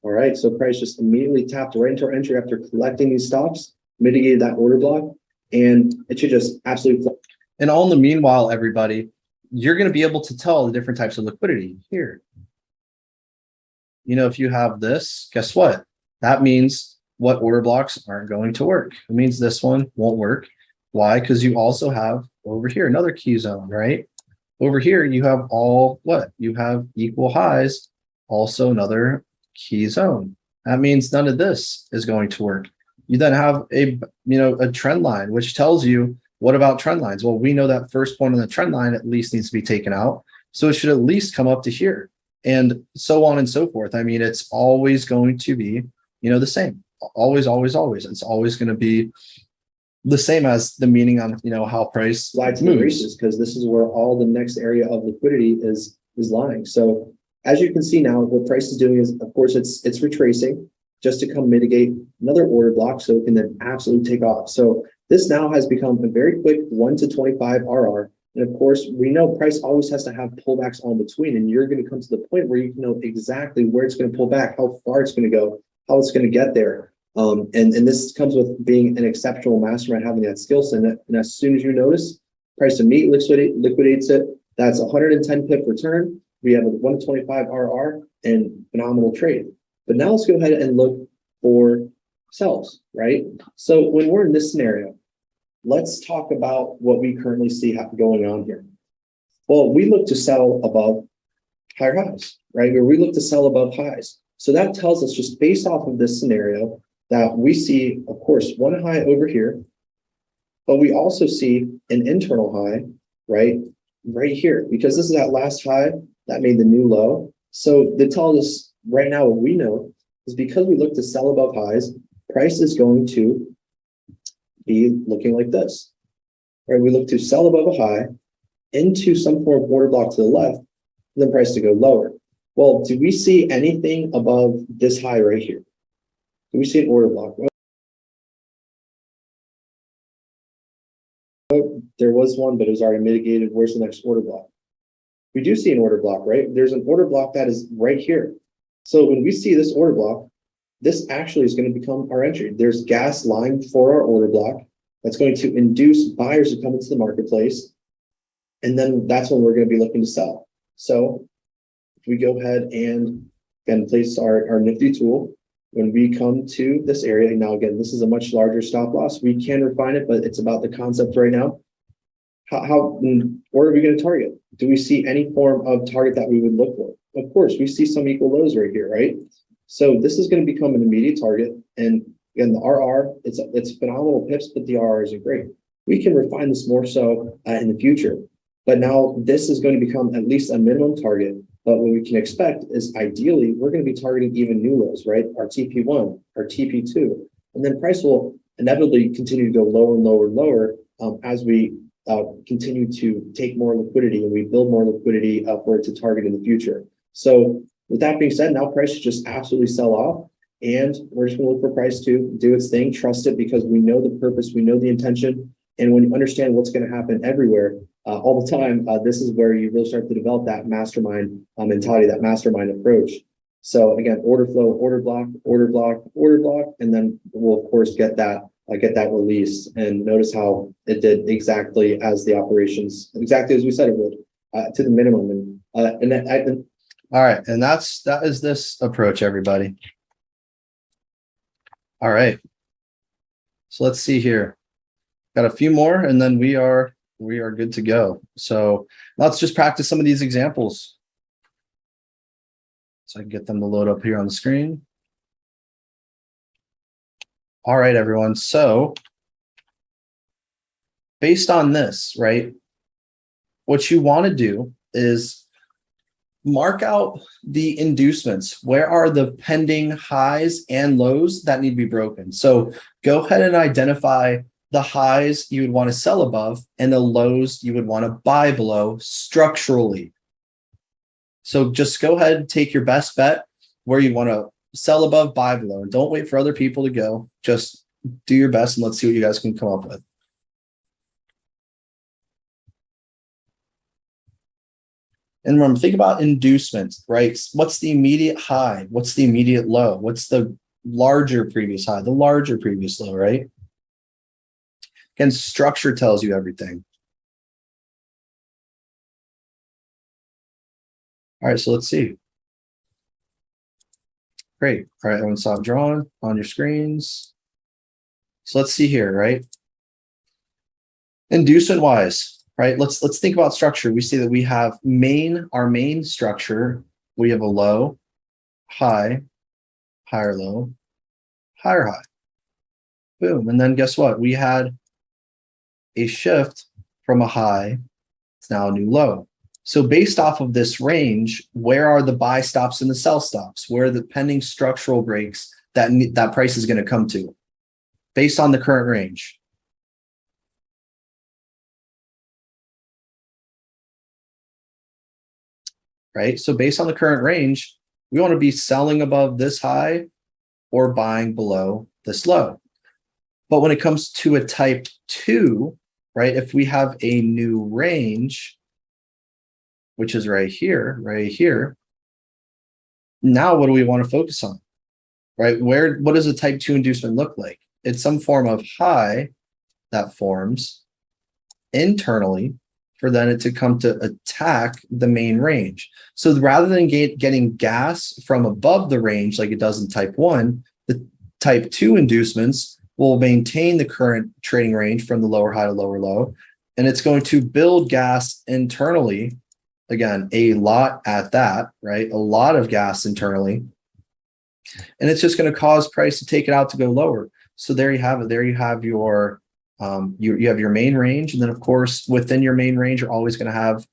All right, so price just immediately tapped right into our entry after collecting these stops, mitigated that order block, and it should just absolutely flip. And all in the meanwhile, everybody, you're going to be able to tell the different types of liquidity here. If you have this, guess what? That means what order blocks aren't going to work. It means this one won't work. Why? Because you also have over here another key zone, right? Over here, you have you have equal highs, also another key zone. That means none of this is going to work. You then have a trend line, which tells you, what about trend lines? Well, we know that first point on the trend line at least needs to be taken out. So it should at least come up to here and so on and so forth. I mean, it's always going to be, the same. Always, always, always. It's always going to be the same as the meaning on, how price Slides moves, because this is where all the next area of liquidity is lying. So as you can see now, what price is doing is, of course, it's retracing just to come mitigate another order block so it can then absolutely take off. So this now has become a very quick 1 to 25 RR. And of course, we know price always has to have pullbacks on between, and you're going to come to the point where you can know exactly where it's going to pull back, how far it's going to go, how it's going to get there. And this comes with being an exceptional mastermind, having that skill set. And as soon as you notice, price immediately liquidates it. That's 110 pip return. We have a 1 to 25 RR and phenomenal trade. But now let's go ahead and look for sells, right? So when we're in this scenario, let's talk about what we currently see going on here. Well, we look to sell above higher highs, right? Or we look to sell above highs. So that tells us, just based off of this scenario, that we see, of course, one high over here, but we also see an internal high, right here, because this is that last high that made the new low. So they tell us right now, what we know is, because we look to sell above highs, price is going to be looking like this, right? We look to sell above a high into some form of order block to the left, and then price to go lower. Well, do we see anything above this high right here? Do we see an order block? Well, there was one, but it was already mitigated. Where's the next order block? We do see an order block, right? There's an order block that is right here. So when we see this order block, this actually is going to become our entry. There's gas lying for our order block that's going to induce buyers to come into the marketplace. And then that's when we're going to be looking to sell. So if we go ahead and again place our nifty tool, when we come to this area, now again, this is a much larger stop loss. We can refine it, but it's about the concept right now. Where are we going to target? Do we see any form of target that we would look for? Of course, we see some equal lows right here, right? So this is going to become an immediate target. And again, the RR, it's phenomenal pips, but the RR isn't great. We can refine this more so in the future. But now this is going to become at least a minimum target. But what we can expect is ideally, we're going to be targeting even new lows, right? Our TP1, our TP2, and then price will inevitably continue to go lower and lower and lower as we continue to take more liquidity and we build more liquidity for it to target in the future. So with that being said, now price should just absolutely sell off. And we're just going to look for price to do its thing, trust it, because we know the purpose, we know the intention. And when you understand what's going to happen everywhere, all the time, this is where you really start to develop that mastermind mentality, that mastermind approach. So again, order flow, order block, order block, order block, and then we'll of course get that release. And notice how it did exactly as the operations, exactly as we said it would, to the minimum. And All right, and that is this approach, everybody. All right. So let's see here. Got a few more, and then we are good to go. So let's just practice some of these examples. So I can get them to load up here on the screen. All right, everyone. So based on this, right, what you want to do is mark out the inducements. Where are the pending highs and lows that need to be broken? So go ahead and identify the highs you would want to sell above and the lows you would want to buy below structurally. So just go ahead and take your best bet where you want to sell above, buy below. And don't wait for other people to go. Just do your best and let's see what you guys can come up with. And remember, think about inducement, right? What's the immediate high? What's the immediate low? What's the larger previous high, the larger previous low, right? Again, structure tells you everything. All right, so let's see. Great. All right, everyone saw it drawn on your screens. So let's see here, right? Inducement wise, right? Let's think about structure. We see that we have our main structure. We have a low, high, higher low, higher high. Boom. And then guess what? We had a shift from a high. It's now a new low. So based off of this range, where are the buy stops and the sell stops? Where are the pending structural breaks that price is going to come to based on the current range? Right? So based on the current range, we want to be selling above this high or buying below this low. But when it comes to a type 2, right, if we have a new range, which is right here, now what do we want to focus on, right? What does a type 2 inducement look like? It's some form of high that forms internally for then it to come to attack the main range. So rather than getting gas from above the range like it does in type 1, the type 2 inducements will maintain the current trading range from the lower high to lower low, and it's going to build gas internally. Again, a lot at that, right? A lot of gas internally. And it's just going to cause price to take it out to go lower. So there you have it. There you have your you have your main range. And then of course, within your main range, you're always going to have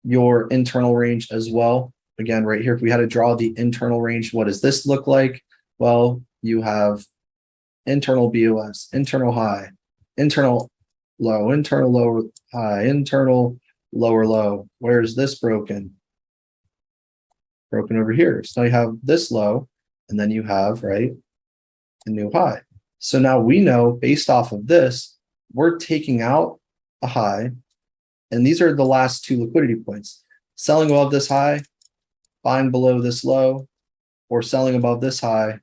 your internal range as well. Again, right here, if we had to draw the internal range, what does this look like? Well, you have internal BOS, internal high, internal low, internal lower high, internal lower low. Where is this broken? Broken over here. So now you have this low, and then you have, right, a new high. So now we know based off of this, we're taking out a high, and these are the last two liquidity points. Selling above this high, buying below this low, or selling above this high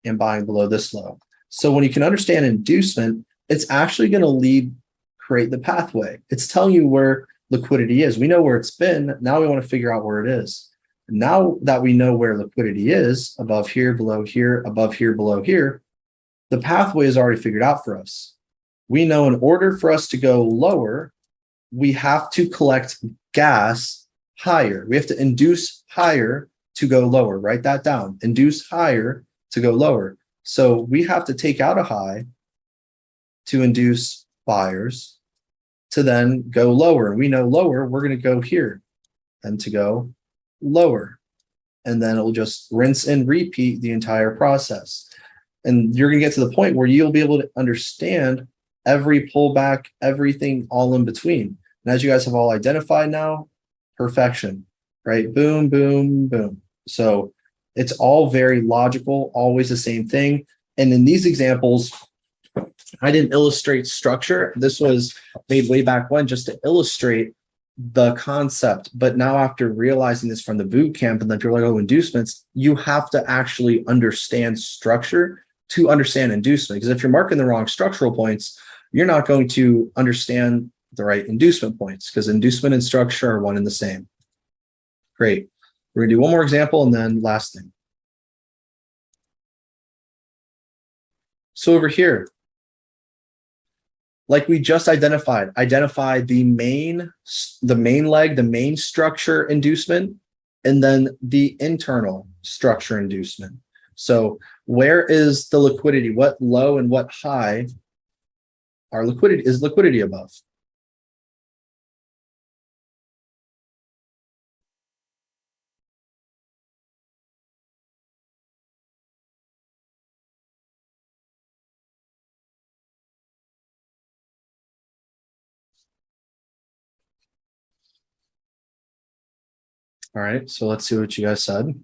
and buying below this low. So when you can understand inducement, it's actually going to create the pathway. It's telling you where liquidity is. We know where it's been. Now we want to figure out where it is. Now that we know where liquidity is, above here, below here, above here, below here, the pathway is already figured out for us. We know in order for us to go lower, we have to collect gas higher. We have to induce higher to go lower. Write that down. Induce higher to go lower. So we have to take out a high to induce buyers to then go lower. And we know lower, we're going to go here and to go lower. And then it'll just rinse and repeat the entire process. And you're going to get to the point where you'll be able to understand every pullback, everything all in between. And as you guys have all identified now, perfection, right? Boom, boom, boom. So it's all very logical, always the same thing. And in these examples, I didn't illustrate structure. This was made way back when just to illustrate the concept. But now after realizing this from the boot camp and then you're like, oh, inducements, you have to actually understand structure to understand inducement. Because if you're marking the wrong structural points, you're not going to understand the right inducement points because inducement and structure are one and the same. Great. We're gonna do one more example and then last thing. So over here, like we just identified the main leg, the main structure inducement, and then the internal structure inducement. So where is the liquidity? What low and what high are liquidity above? All right, so let's see what you guys said.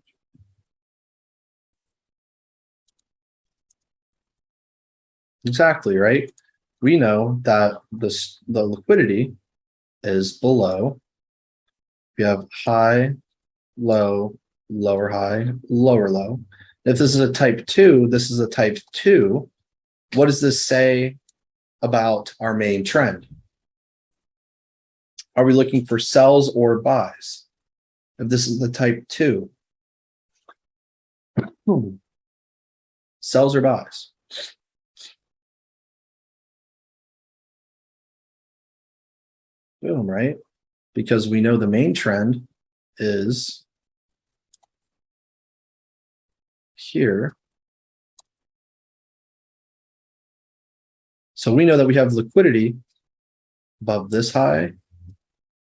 Exactly, right? We know that the liquidity is below. We have high, low, lower high, lower low. If this is a type 2, this is a type 2. What does this say about our main trend? Are we looking for sells or buys? If this is the type 2, sells or buys? Boom, right? Because we know the main trend is here. So we know that we have liquidity above this high,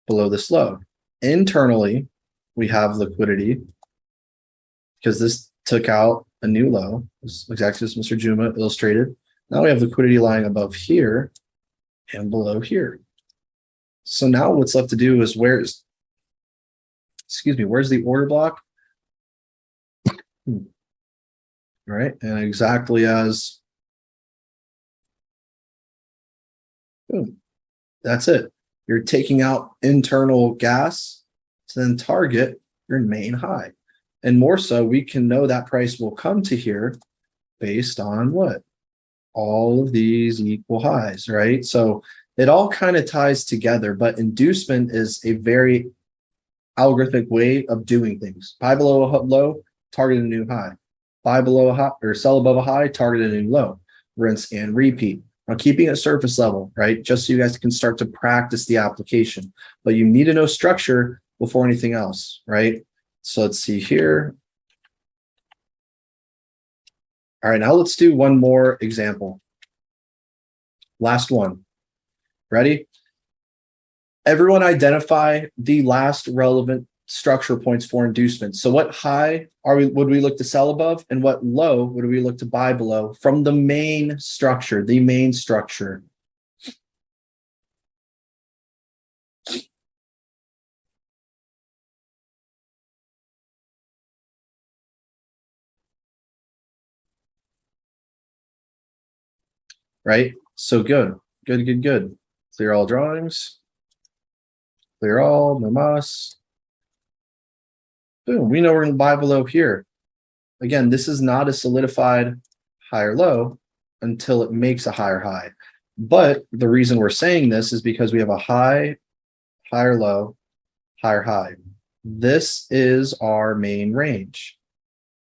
below this low. Internally, we have liquidity because this took out a new low, exactly as Mr. Juma illustrated. Now we have liquidity lying above here and below here. So now what's left to do is where's the order block? All right, and exactly as boom, that's it. You're taking out internal gas to then target your main high. And more so, we can know that price will come to here based on what? All of these equal highs, right? So it all kind of ties together, but inducement is a very algorithmic way of doing things. Buy below a low, target a new high. Buy below a high or sell above a high, target a new low. Rinse and repeat. Now keeping it surface level, right? Just so you guys can start to practice the application. But you need to know structure before anything else, right? So let's see here. All right, now let's do one more example. Last one. Ready? Everyone identify the last relevant structure points for inducement. So what high would we look to sell above and what low would we look to buy below from the main structure, right? So good. Clear all drawings. Clear all, no mas. Boom, we know we're going to buy below here. Again, this is not a solidified higher low until it makes a higher high. But the reason we're saying this is because we have a high, higher low, higher high. This is our main range.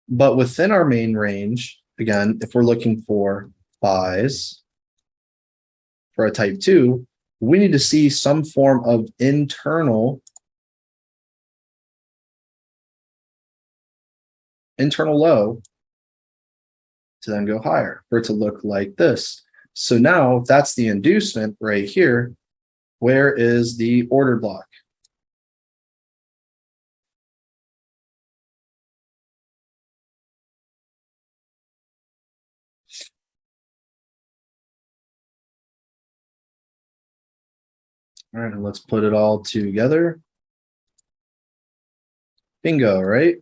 But within our main range, again, if we're looking for buys for a type 2, we need to see some form of internal low to then go higher for it to look like this. So now that's the inducement right here. Where is the order block? All right, and let's put it all together. Bingo, right?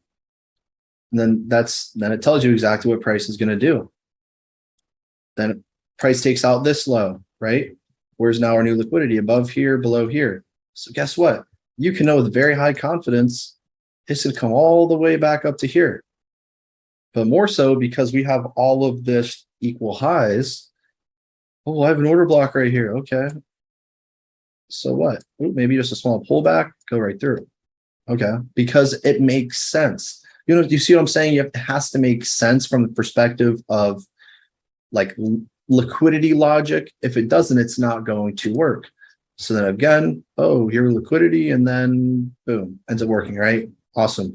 And then it tells you exactly what price is going to do. Then price takes out this low, right? Where's now our new liquidity? Above here, below here. So guess what? You can know with very high confidence it's going to come all the way back up to here. But more so because we have all of this equal highs. Oh, I have an order block right here. Okay. So what? Ooh, maybe just a small pullback, go right through. Okay. Because it makes sense. You know, you see what I'm saying? It has to make sense from the perspective of like liquidity logic. If it doesn't, it's not going to work. So then again, oh, here liquidity, and then boom, ends up working, right? Awesome.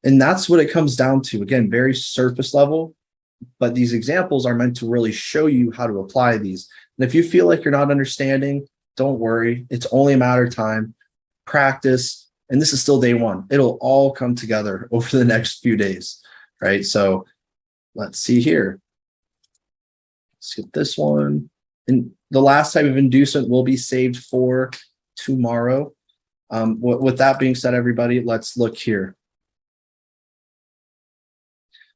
And that's what it comes down to. Again, very surface level, but these examples are meant to really show you how to apply these. And if you feel like you're not understanding, don't worry. It's only a matter of time. Practice. And this is still day one. It'll all come together over the next few days, right? So let's see here. Let's get this one. And the last type of inducement will be saved for tomorrow. With that being said, everybody, let's look here.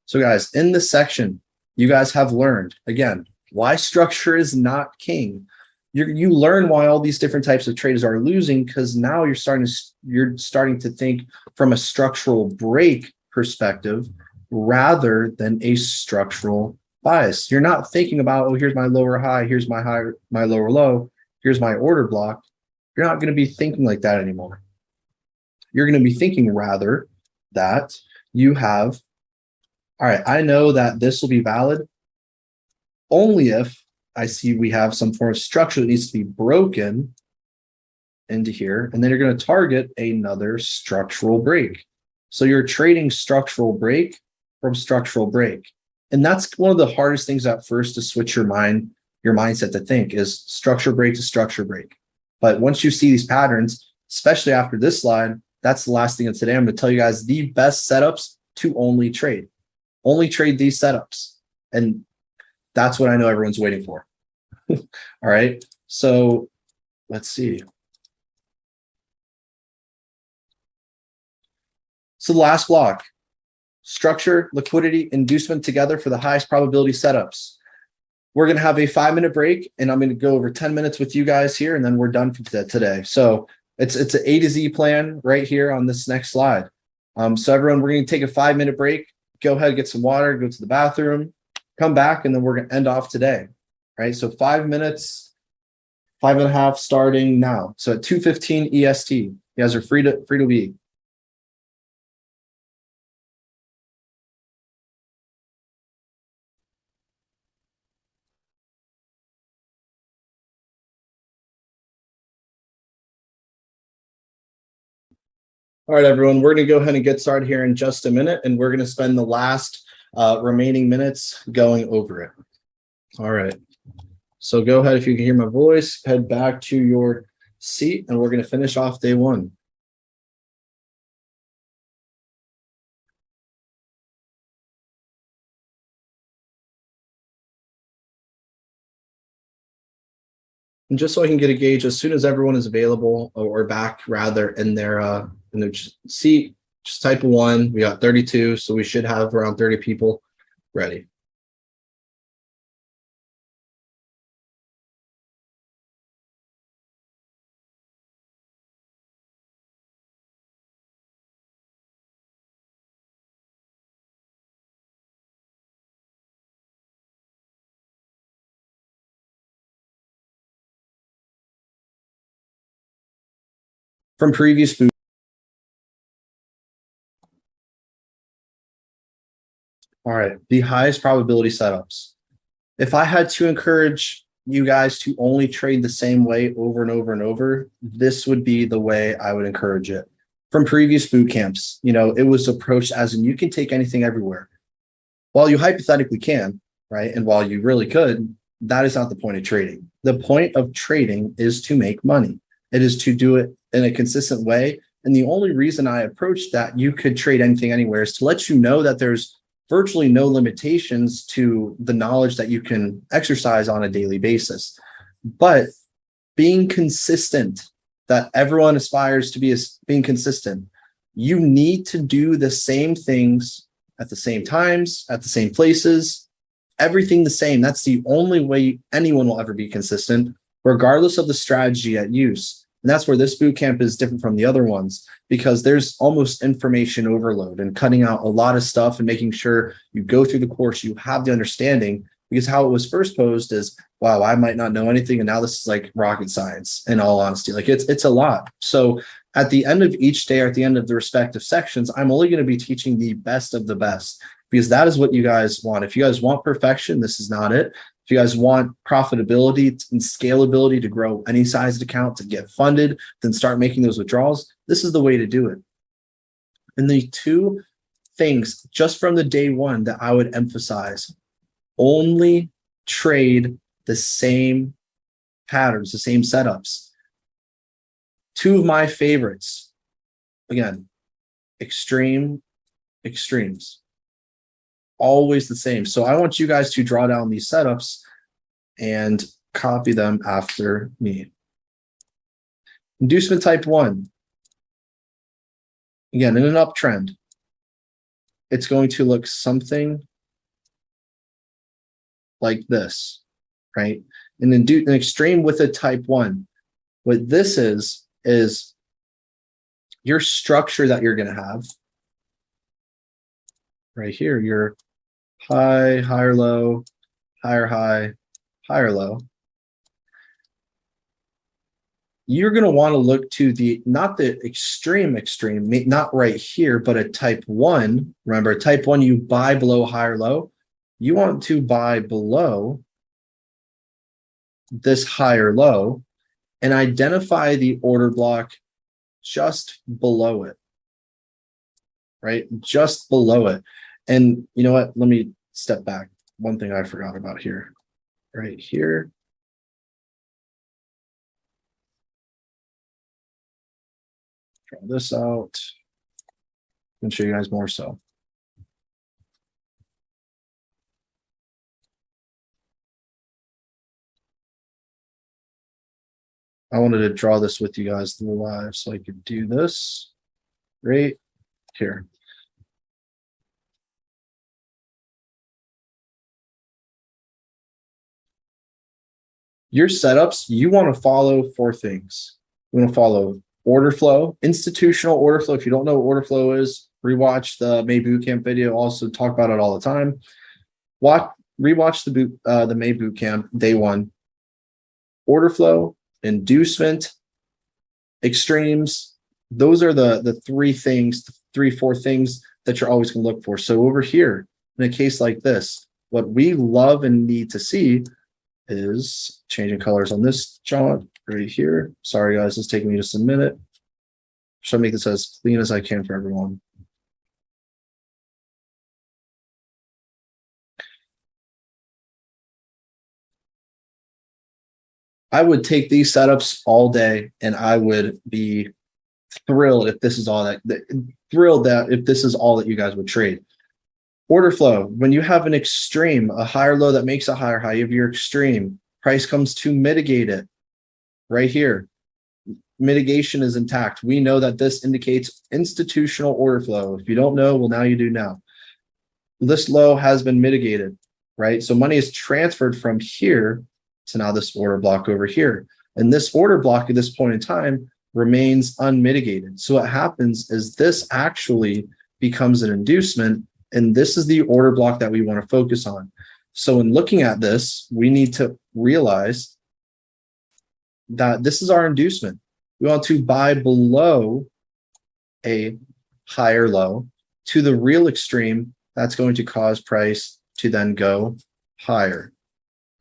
So guys, in this section, you guys have learned, again, why structure is not king. You learn why all these different types of traders are losing, because now you're starting to think from a structural break perspective rather than a structural bias. You're not thinking about, oh, here's my lower high, here's my lower low, here's my order block. You're not going to be thinking like that anymore. You're going to be thinking rather that you have, all right, I know that this will be valid only if I see we have some form of structure that needs to be broken into here, and then you're going to target another structural break. So you're trading structural break from structural break. And that's one of the hardest things at first to switch your mindset to think is structure break to structure break. But once you see these patterns, especially after this slide, that's the last thing of today. I'm going to tell you guys the best setups to only trade. Only trade these setups. And that's what I know everyone's waiting for. All right. So let's see. So the last block, structure, liquidity, inducement together for the highest probability setups. We're going to have a 5-minute break, and I'm going to go over 10 minutes with you guys here, and then we're done for today. So it's an A to Z plan right here on this next slide. So everyone, we're going to take a 5-minute break. Go ahead, get some water, go to the bathroom, come back, and then we're going to end off today. Right? So 5 minutes, 5.5 starting now. So at 2:15 EST, you guys are free to leave. All right, everyone, we're going to go ahead and get started here in just a minute, and we're going to spend the last remaining minutes going over it. All right. So go ahead, if you can hear my voice, head back to your seat, and we're going to finish off day one. And just so I can get a gauge, as soon as everyone is available or back rather in their seat, just type 1. We got 32, so we should have around 30 people ready. From previous booth. All right, the highest probability setups. If I had to encourage you guys to only trade the same way over and over and over, this would be the way I would encourage it. From previous boot camps, it was approached as in you can take anything everywhere. While you hypothetically can, right? And while you really could, that is not the point of trading. The point of trading is to make money. It is to do it in a consistent way. And the only reason I approached that you could trade anything anywhere is to let you know that there's virtually no limitations to the knowledge that you can exercise on a daily basis. But being consistent, that everyone aspires to be being consistent, you need to do the same things at the same times, at the same places, everything the same. That's the only way anyone will ever be consistent, regardless of the strategy at use. And that's where this boot camp is different from the other ones, because there's almost information overload and cutting out a lot of stuff and making sure you go through the course, you have the understanding, because how it was first posed is, wow, I might not know anything. And now this is like rocket science, in all honesty. Like it's a lot. So at the end of each day, or at the end of the respective sections, I'm only going to be teaching the best of the best, because that is what you guys want. If you guys want perfection, this is not it. If you guys want profitability and scalability to grow any sized account, to get funded, then start making those withdrawals, this is the way to do it. And the two things just from the day one that I would emphasize: only trade the same patterns, the same setups. Two of my favorites, again, extremes, always the same. So I want you guys to draw down these setups and copy them after me. Inducement type 1. Again, in an uptrend, it's going to look something like this, right? And then do an extreme with a type 1. What this is your structure that you're going to have right here, your high, higher low, higher high, higher low. You're going to want to look to the, not the extreme, not right here, but a type 1. Remember, type 1, you buy below higher low. You want to buy below this higher low and identify the order block just below it, right? Just below it. And you know what? Let me step back. One thing I forgot about here, right here. Draw this out and show you guys more so. I wanted to draw this with you guys live so I could do this right here. Your setups, you want to follow 4 things. You want to follow order flow, institutional order flow. If you don't know what order flow is, rewatch the May Bootcamp video. Also talk about it all the time. Rewatch the May Bootcamp day 1. Order flow, inducement, extremes. Those are the 3 things, 4 things that you're always going to look for. So over here, in a case like this, what we love and need to see is changing colors on this chart right here. Sorry guys, it's taking me just a minute. Should I make this as clean as I can for everyone? I would take these setups all day and I would be thrilled if this is all that if this is all that you guys would trade. Order flow, when you have an extreme, a higher low that makes a higher high, you have your extreme, price comes to mitigate it right here. Mitigation is intact. We know that this indicates institutional order flow. If you don't know, well, now you do now. This low has been mitigated, right? So money is transferred from here to now this order block over here. And this order block at this point in time remains unmitigated. So what happens is this actually becomes an inducement, and this is the order block that we want to focus on. So in looking at this, we need to realize that this is our inducement. We want to buy below a higher low to the real extreme. That's going to cause price to then go higher.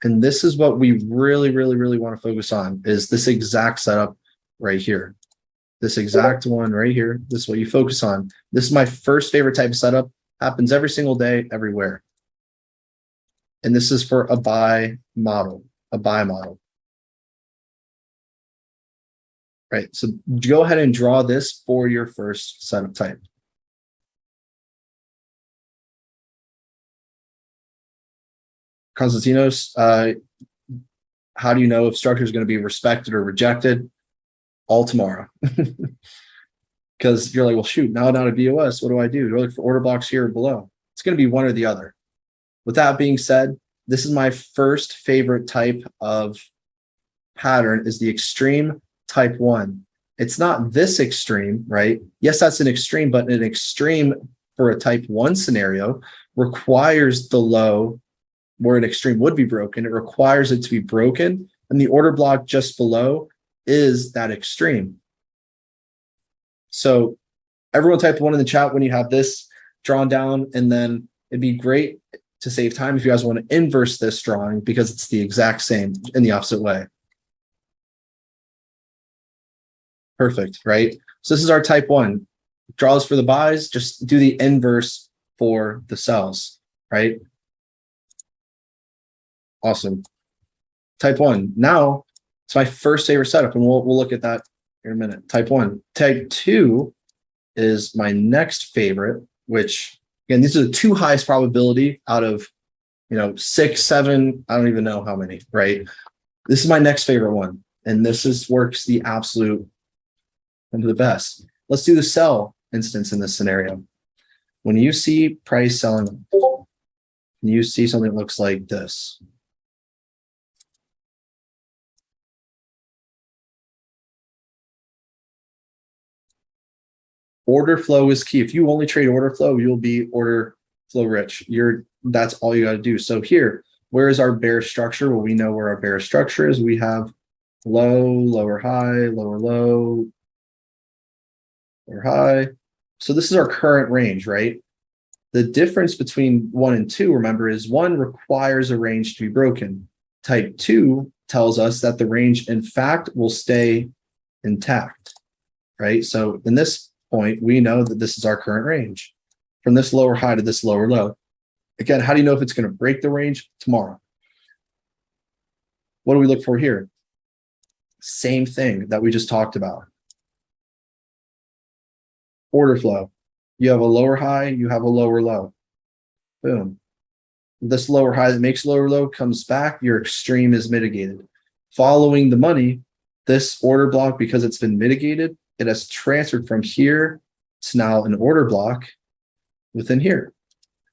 And this is what we really, really, really want to focus on, is this exact setup right here. This exact one right here. This is what you focus on. This is my first favorite type of setup. Happens every single day, everywhere. And this is for a buy model, right? So go ahead and draw this for your first setup type. Constantinos, how do you know if structure is going to be respected or rejected? All tomorrow. Because you're like, well, shoot, now not a BOS. What do I do? Do I look for order blocks here or below? It's going to be one or the other. With that being said, this is my first favorite type of pattern is the extreme type 1. It's not this extreme, right? Yes, that's an extreme, but an extreme for a type 1 scenario requires the low where an extreme would be broken. It requires it to be broken, and the order block just below is that extreme. So everyone type 1 in the chat when you have this drawn down, and then it'd be great to save time if you guys want to inverse this drawing because it's the exact same in the opposite way. Perfect, right? So this is our type 1. Draws for the buys, just do the inverse for the sells, right? Awesome. Type 1. Now, it's my first favorite setup, and we'll look at that in a minute. Type 1. Type 2 is my next favorite, which, again, these are the 2 highest probability out of, 6, 7, I don't even know how many, right? This is my next favorite one, and this works the absolute and the best. Let's do the sell instance in this scenario. When you see price selling, you see something that looks like this. Order flow is key. If you only trade order flow, you'll be order flow rich. That's all you got to do. So here, where is our bear structure? Well, we know where our bear structure is. We have low, lower high, lower low, lower high. So this is our current range, right? The difference between 1 and 2, remember, is 1 requires a range to be broken. Type 2 tells us that the range, in fact, will stay intact, right? So in this point, we know that this is our current range from this lower high to this lower low. Again, how do you know if it's going to break the range? Tomorrow. What do we look for here? Same thing that we just talked about. Order flow. You have a lower high, you have a lower low. Boom. This lower high that makes lower low comes back, your extreme is mitigated. Following the money, this order block, because it's been mitigated, it has transferred from here to now an order block within here.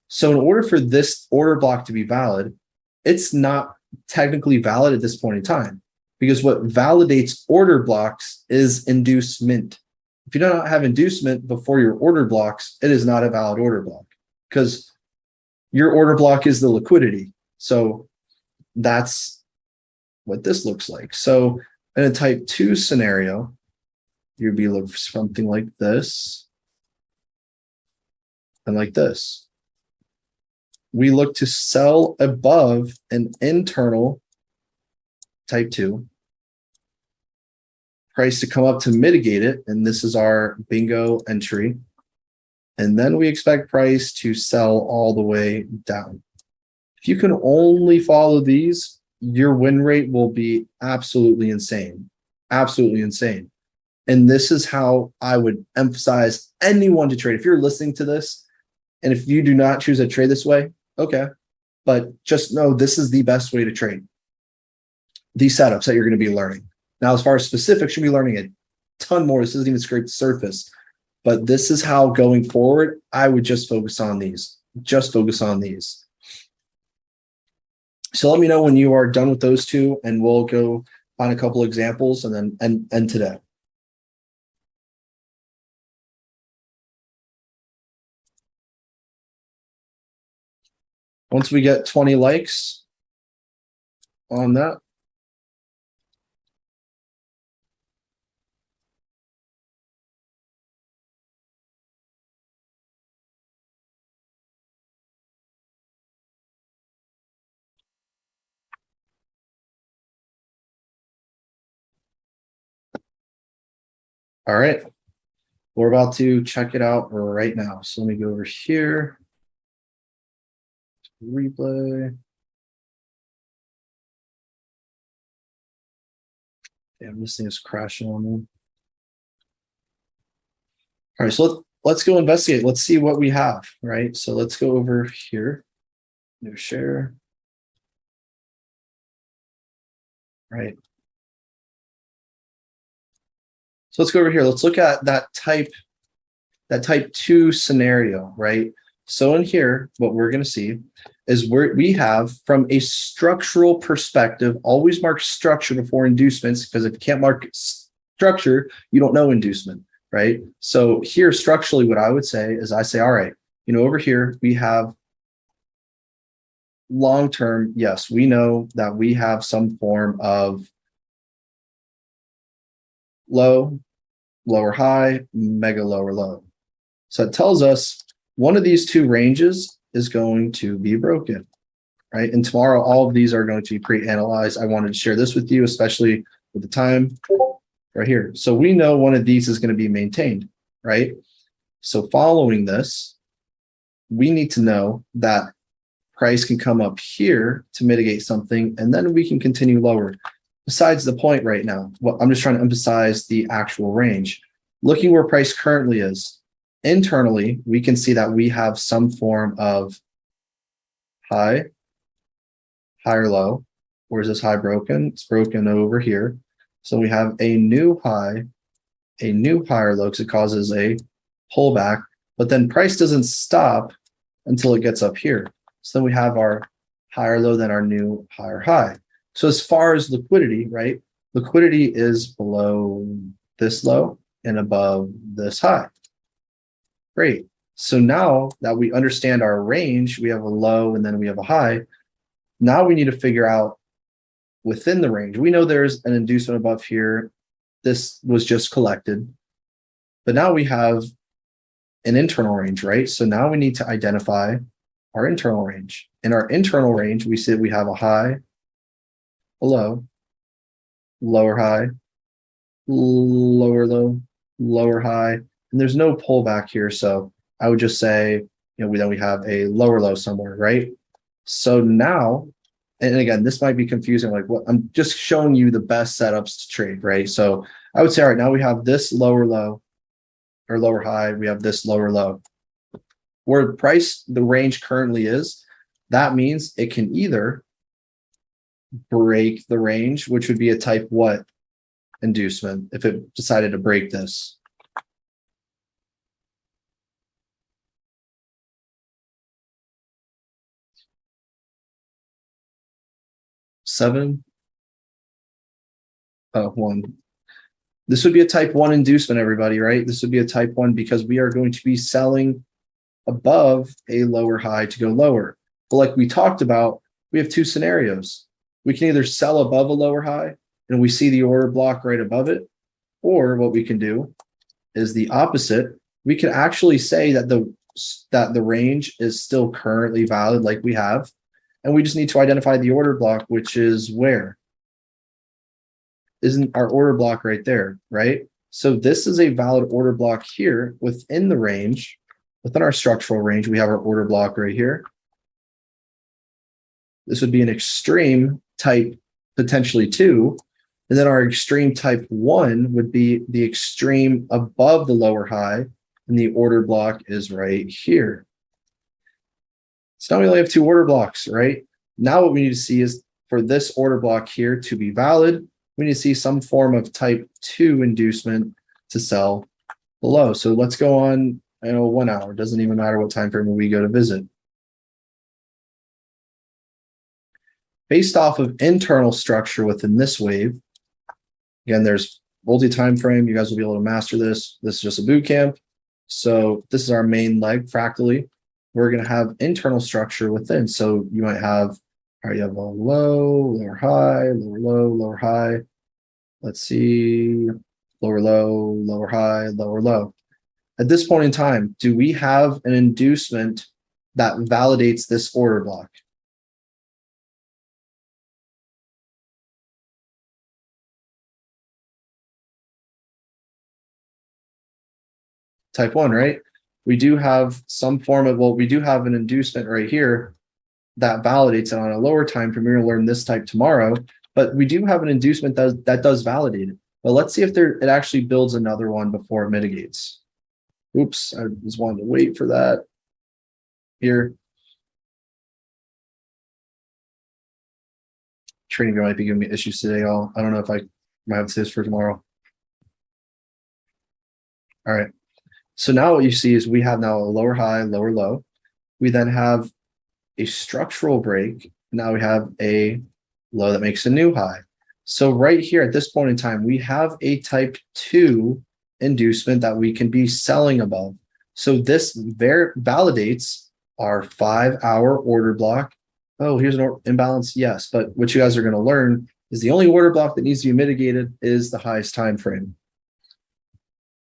So in order for this order block to be valid, it's not technically valid at this point in time, because what validates order blocks is inducement. If you don't have inducement before your order blocks, it is not a valid order block because your order block is the liquidity. So that's what this looks like. So in a type 2 scenario, you'd be looking for something like this and like this. We look to sell above an internal type 2. Price to come up to mitigate it, and this is our bingo entry. And then we expect price to sell all the way down. If you can only follow these, your win rate will be absolutely insane. Absolutely insane. And this is how I would emphasize anyone to trade. If you're listening to this, and if you do not choose to trade this way, okay. But just know this is the best way to trade. These setups that you're going to be learning. Now, as far as specifics, you'll be learning a ton more. This doesn't even scrape the surface. But this is how going forward, I would just focus on these. Just focus on these. So let me know when you are done with those 2, and we'll go on a couple examples and then end today. Once we get 20 likes on that, all right. We're about to check it out right now. So let me go over here. Replay. Damn, this thing is crashing on me. All right, so let's go investigate. Let's see what we have, right? So let's go over here. New share. Right. So let's go over here. Let's look at that type 2 scenario, right? So in here, what we're going to see is we have, from a structural perspective, always mark structure before inducements, because if you can't mark structure, you don't know inducement, right? So here, structurally, what I would say is I say, all right, over here, we have long-term. Yes, we know that we have some form of low, lower high, mega lower low. So it tells us one of these two ranges is going to be broken, right? And tomorrow, all of these are going to be pre-analyzed. I wanted to share this with you, especially with the time right here. So we know one of these is going to be maintained, right? So following this, we need to know that price can come up here to mitigate something, and then we can continue lower. Besides the point right now, I'm just trying to emphasize the actual range. Looking where price currently is, internally, we can see that we have some form of high, higher low. Where's this high broken? It's broken over here. So we have a new high, a new higher low, because it causes a pullback, but then price doesn't stop until it gets up here. So then we have our higher low, then our new higher high. So as far as liquidity, right? Liquidity is below this low and above this high. Great. So now that we understand our range, we have a low and then we have a high. Now we need to figure out within the range. We know there's an inducement above here. This was just collected. But now we have an internal range, right? So now we need to identify our internal range. In our internal range, we said we have a high, a low, lower high, lower low, lower high, and there's no pullback here. So I would just say, then we have a lower low somewhere, right? So now, and again, this might be confusing, like what I'm just showing you the best setups to trade, right? So I would say, all right, now we have this lower low or lower high, we have this lower low. Where price, the range currently is, that means it can either break the range, which would be a type what inducement if it decided to break this. Seven. One. This would be a type 1 inducement, everybody, right? This would be a type 1 because we are going to be selling above a lower high to go lower. But like we talked about, we have two scenarios. We can either sell above a lower high and we see the order block right above it, or what we can do is the opposite. We can actually say that the range is still currently valid like we have, and we just need to identify the order block, which is where? Isn't our order block right there, right? So this is a valid order block here within the range. Within our structural range, we have our order block right here. This would be an extreme type, potentially 2. And then our extreme type 1 would be the extreme above the lower high, and the order block is right here. So now we only have 2 order blocks, right? Now what we need to see is for this order block here to be valid, we need to see some form of type 2 inducement to sell below. So let's go on, 1 hour. It doesn't even matter what time frame we go to visit. Based off of internal structure within this wave, again, there's multi-time frame. You guys will be able to master this. This is just a boot camp. So this is our main leg fractally. We're going to have internal structure within. So you might have, all right, you have a low, lower high, lower low, lower high. Let's see, lower low, lower high, lower low. At this point in time, do we have an inducement that validates this order block? Type 1, right? We do have some form of, we do have an inducement right here that validates it on a lower time frame. We're going to learn this type tomorrow, but we do have an inducement that does validate it. But let's see if it actually builds another one before it mitigates. Oops, I just wanted to wait for that. Here. TradingView might be giving me issues today, y'all. I don't know if I might have to do this for tomorrow. All right. So now what you see is we have now a lower high, lower low. We then have a structural break. Now we have a low that makes a new high. So right here at this point in time, we have a type 2 inducement that we can be selling above. So this validates our 5-hour order block. Oh, here's an imbalance. Yes, but what you guys are going to learn is the only order block that needs to be mitigated is the highest time frame.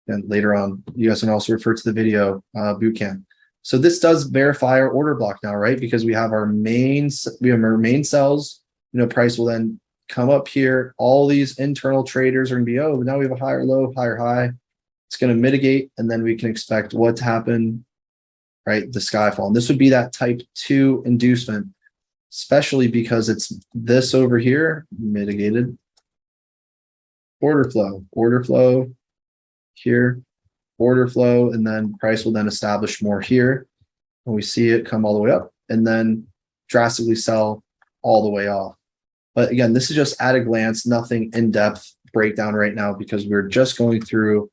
And later on, you guys can also refer to the video boot camp. So this does verify our order block now, right? Because we have our main cells. Price will then come up here. All these internal traders are going to be, oh, now we have a higher low, higher high. It's going to mitigate, and then we can expect what to happen, right? The skyfall. And this would be that type 2 inducement, especially because it's this over here, mitigated. Order flow here, order flow, and then price will then establish more here. And we see it come all the way up and then drastically sell all the way off. But again, this is just at a glance, nothing in-depth breakdown right now because we're just going through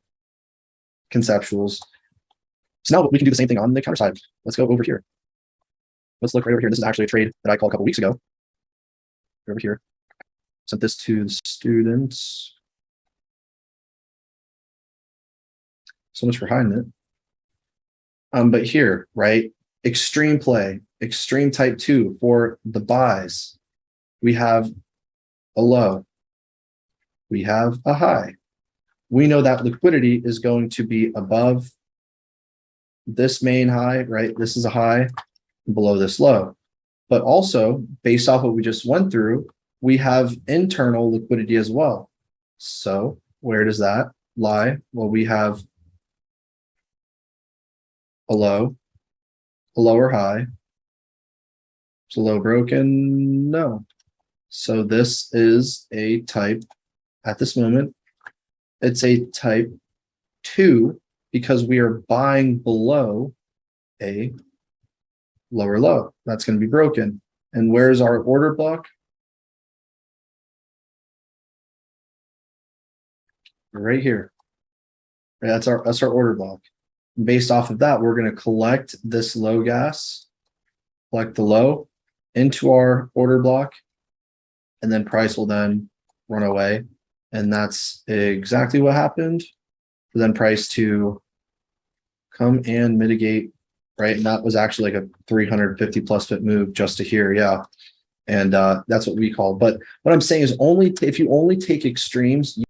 conceptuals. So now we can do the same thing on the counter side. Let's go over here. Let's look right over here. This is actually a trade that I called a couple weeks ago. Over here. Sent this to the students. So much for hiding it. But here, right? Extreme play, extreme type 2 for the buys. We have a low. We have a high. We know that liquidity is going to be above this main high, right? This is a high, below this low. But also, based off what we just went through, we have internal liquidity as well. So where does that lie? Well, we have a low, a lower high. Is a low broken? No. So this is a type, at this moment, it's a type 2 because we are buying below a lower low. That's going to be broken. And where's our order block? Right here. That's our order block. Based off of that, we're going to collect this low gas, collect the low into our order block, and then price will then run away. And that's exactly what happened. For then price to come and mitigate, right? And that was actually like a 350 plus pip move just to here. Yeah. And that's what we call. But what I'm saying is if you only take extremes,